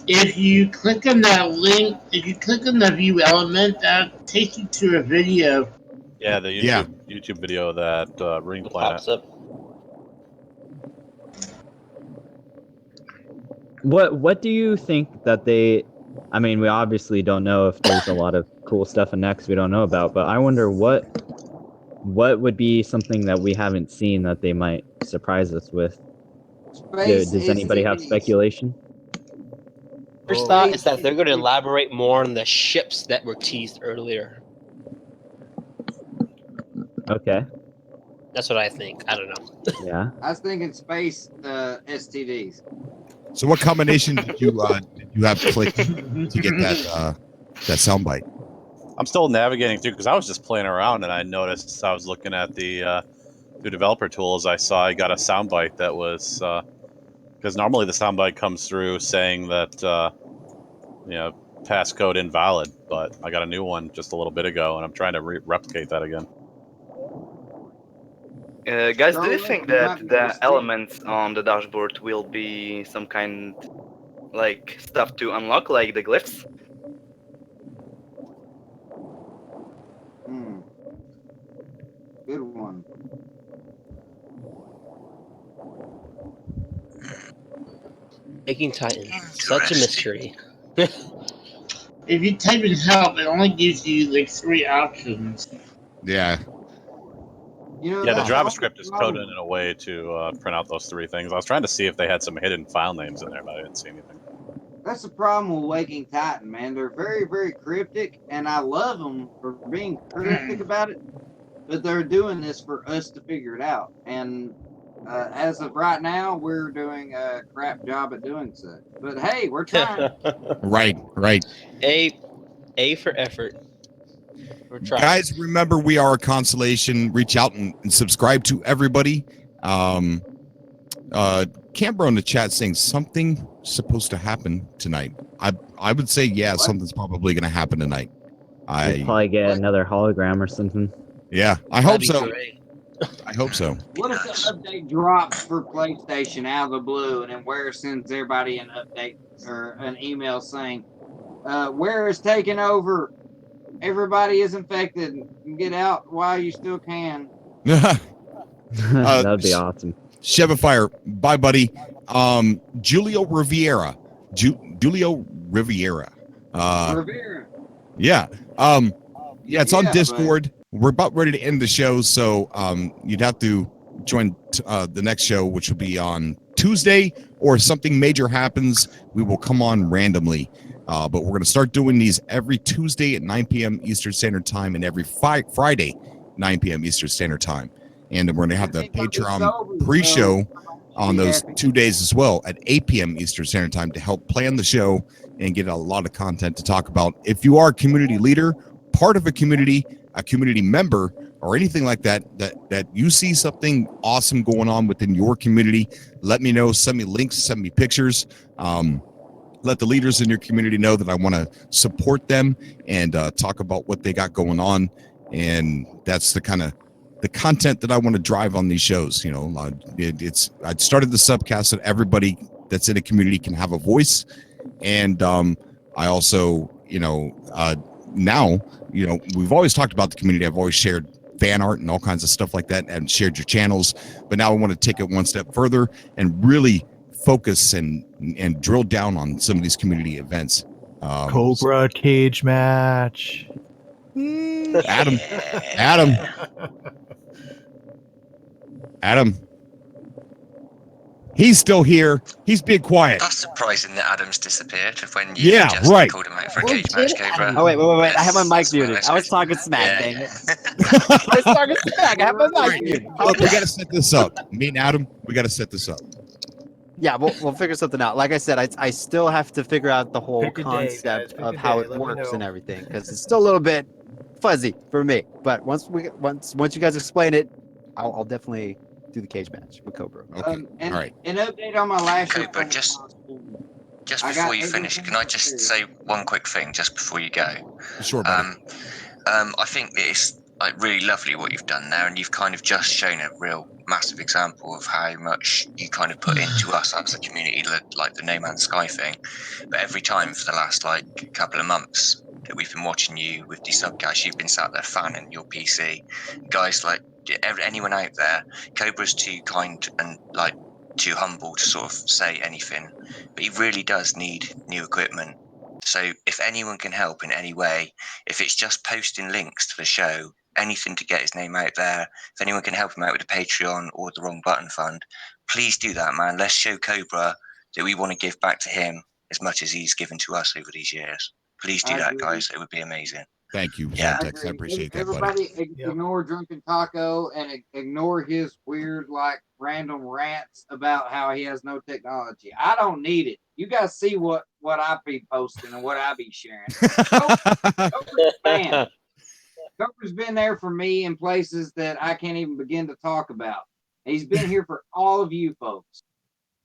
If you click on that link, if you click on the view element, that'll take you to a video. Yeah, the YouTube video that Ring Planet pops up. What do you think that they? I mean, we obviously don't know if there's a lot of cool stuff in Next we don't know about, but I wonder what would be something that we haven't seen that they might surprise us with. Does anybody have speculation? First thought is that they're going to elaborate more on the ships that were teased earlier. Okay. That's what I think. I don't know. Yeah. I was thinking space STDs. So what combination did you have clicked to get that soundbite? I'm still navigating through because I was just playing around and I noticed I was looking at the developer tools. I saw I got a soundbite that was because normally the soundbite comes through saying that passcode invalid, but I got a new one just a little bit ago and I'm trying to replicate that again. Guys, do you think that the elements on the dashboard will be some kind stuff to unlock, like the glyphs? Good one. Making Titan, such a mystery. If you type in help, it only gives you like 3 options. Yeah. You know, Yeah, the that's also JavaScript is the problem. coded in a way to print out those 3 things. I was trying to see if they had some hidden file names in there, but I didn't see anything. That's the problem with Waking Titan, man. They're very, very cryptic, and I love them for being cryptic about it. But they're doing this for us to figure it out, and as of right now, we're doing a crap job at doing so. But hey, we're trying. Right. A for effort. We're trying. Guys, remember we are a constellation. Reach out and subscribe to everybody. Canberra in the chat saying something supposed to happen tonight. I would say something's probably going to happen tonight. We'll probably get another hologram or something. Yeah, I hope so. I hope so. What if the update drops for PlayStation out of the blue, and then Ware sends everybody an update or an email saying, Ware is taking over. Everybody is infected. Get out while you still can. That'd be awesome. Chevafire, bye, buddy. Julio Riviera. Julio Riviera. Rivera. Yeah. Yeah, it's on Discord. We're about ready to end the show, so you'd have to join the next show, which will be on Tuesday, or if something major happens, we will come on randomly. But we're going to start doing these every Tuesday at 9 p.m. Eastern Standard Time and every Friday, 9 p.m. Eastern Standard Time. And we're going to have the Patreon pre-show on those 2 days as well at 8 p.m. Eastern Standard Time to help plan the show and get a lot of content to talk about. If you are a community leader, part of a community member, or anything like that you see something awesome going on within your community, let me know. Send me links, send me pictures. Let the leaders in your community know that I want to support them and talk about what they got going on. And that's the kind of the content that I want to drive on these shows. You know, I started the subcast so everybody that's in a community can have a voice. And I also, now, we've always talked about the community. I've always shared fan art and all kinds of stuff like that and shared your channels. But now I want to take it one step further and really focus and drill down on some of these community events. Cobra cage match. Adam. He's still here. He's being quiet. That's surprising that Adam's disappeared when you just called him out for a cage match, Cobra. Oh, wait. I have my mic muted. I was talking smack, dang it. I was talking smack. I have my mic muted. Look, we got to set this up. Me and Adam, we got to set this up. Yeah, we'll figure something out. Like I said, I still have to figure out the whole concept of how it works and everything, because it's still a little bit fuzzy for me. But once you guys explain it, I'll definitely do the cage match with Cobra. Okay. All right. An update on my last show. Cobra, just before you finish, can I just say one quick thing just before you go? Sure, buddy. I think it's really lovely what you've done there, and you've kind of just shown a real massive example of how much you kind of put into us as a community, like the No Man's Sky thing. But every time for the last couple of months that we've been watching you with the subcast, you've been sat there fanning your PC. Guys, anyone out there, Cobra's too kind and too humble to sort of say anything, but he really does need new equipment. So if anyone can help in any way, if it's just posting links to the show, anything to get his name out there, if anyone can help him out with the Patreon or the Wrong Button Fund, please do that, man. Let's show Cobra that we want to give back to him as much as he's given to us over these years. Please do that, guys. It would be amazing. Thank you, Yeah. Zantex. I appreciate that, buddy. Everybody ignore Drunken Taco and ignore his weird, random rants about how he has no technology. I don't need it. You guys see what I be posting and what I be sharing. Cobra's fan. Cobra's been there for me in places that I can't even begin to talk about. He's been here for all of you folks.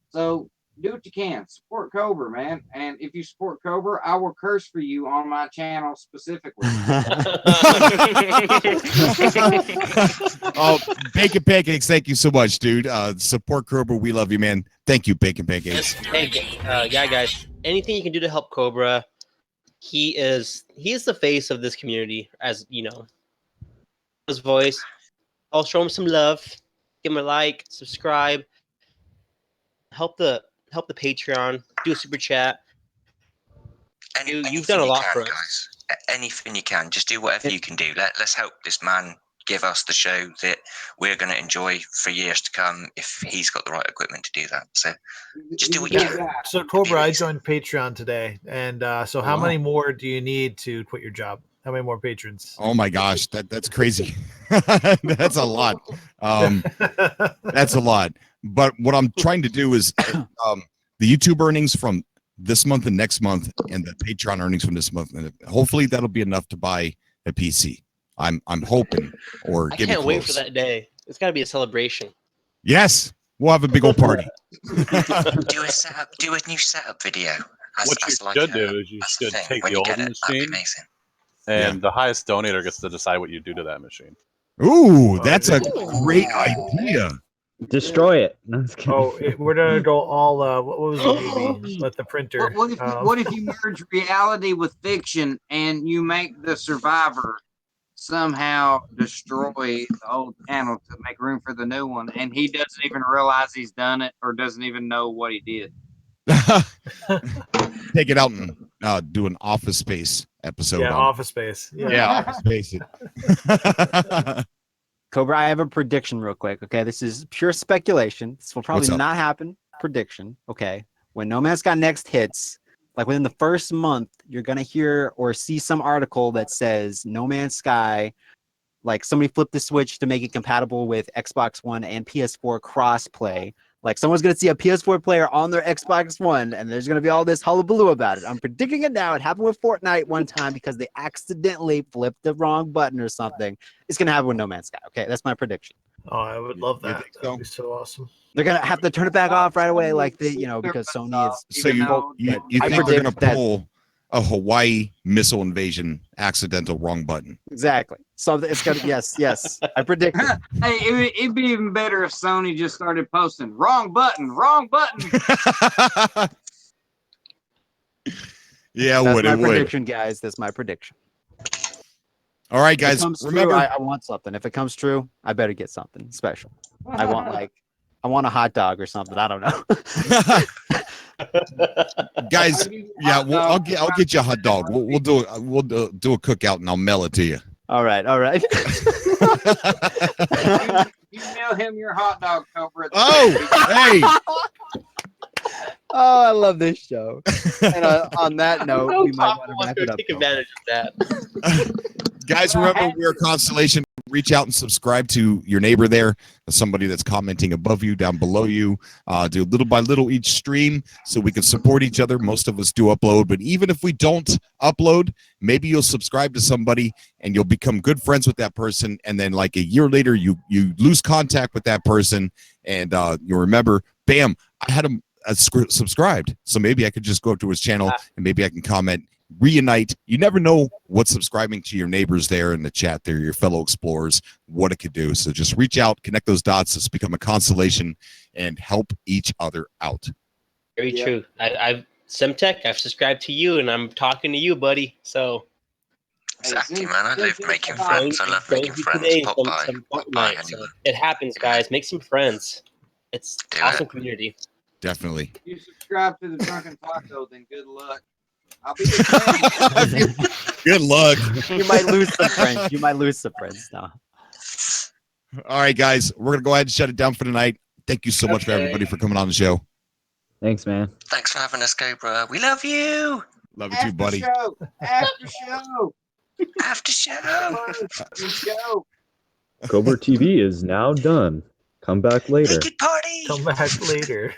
So do what you can. Support Cobra, man. And if you support Cobra, I will curse for you on my channel specifically. Oh, Bacon Pancakes, thank you so much, dude. Support Cobra. We love you, man. Thank you, Bacon Pancakes. Hey, guys, anything you can do to help Cobra, he is the face of this community, as you know. His voice. I'll show him some love. Give him a like, subscribe. help the Patreon, do a super chat. You've done a Anything lot you for can, us. guys. Anything you can. Just do whatever you can do. Let's help this man give us the show that we're going to enjoy for years to come if he's got the right equipment to do that. So just do what you can. So Cobra, I joined Patreon today, and so how wow. many more do you need to quit your job? How many more patrons? Oh my gosh, that's crazy. That's a lot. That's a lot. But what I'm trying to do is the YouTube earnings from this month and next month, and the Patreon earnings from this month, and hopefully that'll be enough to buy a PC. I'm hoping, or I get me can't wait for close. that day. It's got to be a celebration. Yes, we'll have a big old party. Do a setup. Do a new setup video. What you should do is you should take the old machine, and the highest donator gets to decide what you do to that machine. Ooh, that's a great idea. Destroy it. No, We're gonna go all. What was the movie? Let the printer. What if you merge reality with fiction and you make the survivor somehow destroy the old channel to make room for the new one, and he doesn't even realize he's done it or doesn't even know what he did? Take it out and do an Office Space episode. Yeah, on it. Office Space. Yeah, Office Space. Cobra, I have a prediction real quick. Okay, this is pure speculation. This will probably What's up? not happen. Prediction. Okay, when No Man's Sky Next hits, like within the first month, you're gonna hear or see some article that says No Man's Sky, like somebody flipped the switch to make it compatible with Xbox One and PS4 crossplay. Like someone's gonna see a PS4 player on their Xbox One, and there's gonna be all this hullabaloo about it. I'm predicting it now. It happened with Fortnite one time because they accidentally flipped the wrong button or something. It's gonna happen with No Man's Sky. Okay, that's my prediction. Oh, I would love that. That'd be so awesome. They're gonna have to turn it back off right away, like because Sony is. So you I think they're gonna predict that pull a Hawaii missile invasion accidental wrong button? exactly. So it's gonna yes. I predict it. Hey, it'd be even better if Sony just started posting wrong button. Yeah, That's would my it would. prediction, guys. That's my prediction. All right, If it guys. comes Remember, true, I want something. If it comes true, I better get something special. I want a hot dog or something. I don't know. guys. Yeah, I'll get you a hot dog. We'll do a cookout and I'll mail it to you. All right. You mail him your hot dog, Cobra. Oh, hey. Oh, I love this show. And on that note, we might want to wrap it up. Take advantage of that. Guys, remember, we're a constellation. Reach out and subscribe to your neighbor there, somebody that's commenting above you, down below you. Do little by little each stream so we can support each other. Most of us do upload, but even if we don't upload, maybe you'll subscribe to somebody and you'll become good friends with that person. And then like a year later, you lose contact with that person and you'll remember, bam, I had him subscribed. So maybe I could just go up to his channel and maybe I can comment. Reunite. You never know what subscribing to your neighbors there in the chat there, your fellow explorers, what it could do. So just reach out, connect those dots, let's become a constellation and help each other out. Very true. I've Semtech, I've subscribed to you and I'm talking to you, buddy. So Exactly, man. I love making friends. I love making friends. Pop by. So it happens, guys. Make some friends. It's awesome community. Definitely. If you subscribe to the Drunken Taco, then good luck. I'll be Good luck. You might lose some friends. now. All right, guys, we're gonna go ahead and shut it down for tonight. Thank you so much for everybody for coming on the show. Thanks, man. Thanks for having us, Cobra. We love you. Love you too, buddy. After show. After show. Cobra TV is now done. Come back later. Come back later.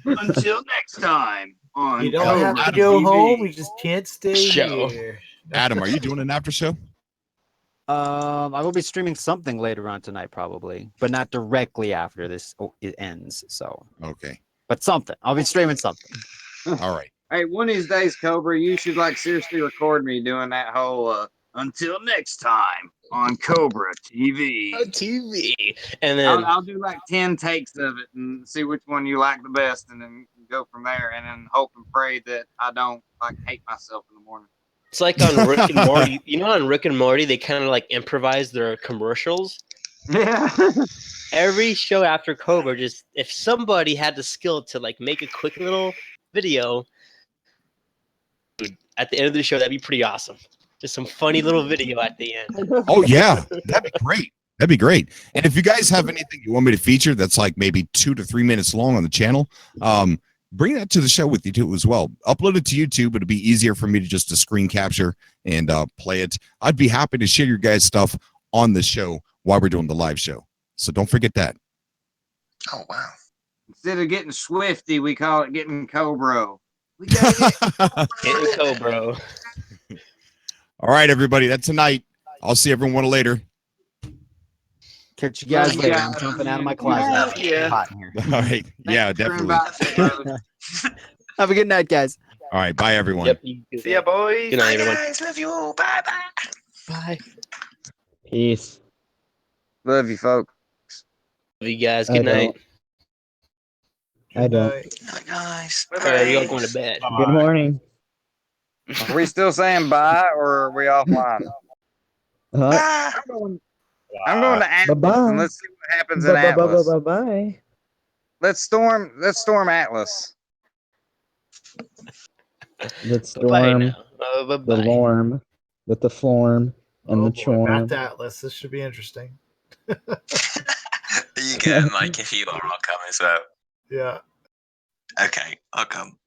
Until next time. You don't have to go home. We just can't stay Show. here. Adam, are you doing an after show? I will be streaming something later on tonight, probably, but not directly after this it ends. So okay, but something. I'll be streaming something. All right. Hey, one of these days, Cobra, you should seriously record me doing that whole until next time on Cobra TV. And then I'll do 10 takes of it and see which one you like the best, and then go from there, and then hope and pray that I don't hate myself in the morning. it's like on Rick and Morty. You know, on Rick and Morty, they kind of improvise their commercials. Yeah. Every show after Cobra, just if somebody had the skill to like make a quick little video, dude, at the end of the show, that'd be pretty awesome. Just some funny little video at the end. Oh yeah, that'd be great. That'd be great. And if you guys have anything you want me to feature that's like maybe 2 to 3 minutes long on the channel, bring that to the show with you too as well. Upload it to YouTube. It'll be easier for me to just screen capture and play it. I'd be happy to share your guys' stuff on the show while we're doing the live show. So don't forget that. Oh wow! Instead of getting Swifty, we call it getting Cobra. We gotta Getting Cobra. All right, everybody. That's tonight. I'll see everyone later. Catch you guys later. I'm jumping out of my closet. It's hot in here. All right. Yeah, definitely. Have a good night, guys. All right. Bye, everyone. Yep. See ya, boys. Good night, everyone. Guys, love you all. Bye bye. Bye. Peace. Love you, folks. Love you guys. I Good night. I don't. Night, guys. All right, we all going to bed. Good morning. Are we still saying bye, or are we offline? Huh? I'm going to Atlas, Bye-bye. and let's see what happens in Atlas. Bye. Let's storm Atlas. Let's Bye-bye storm now. the Bye-bye. lorm with the florm and Oh the boy, chorm. back to Atlas. This should be interesting. You get it, Mike, if you are. I'll come as well. Yeah. Okay, I'll come.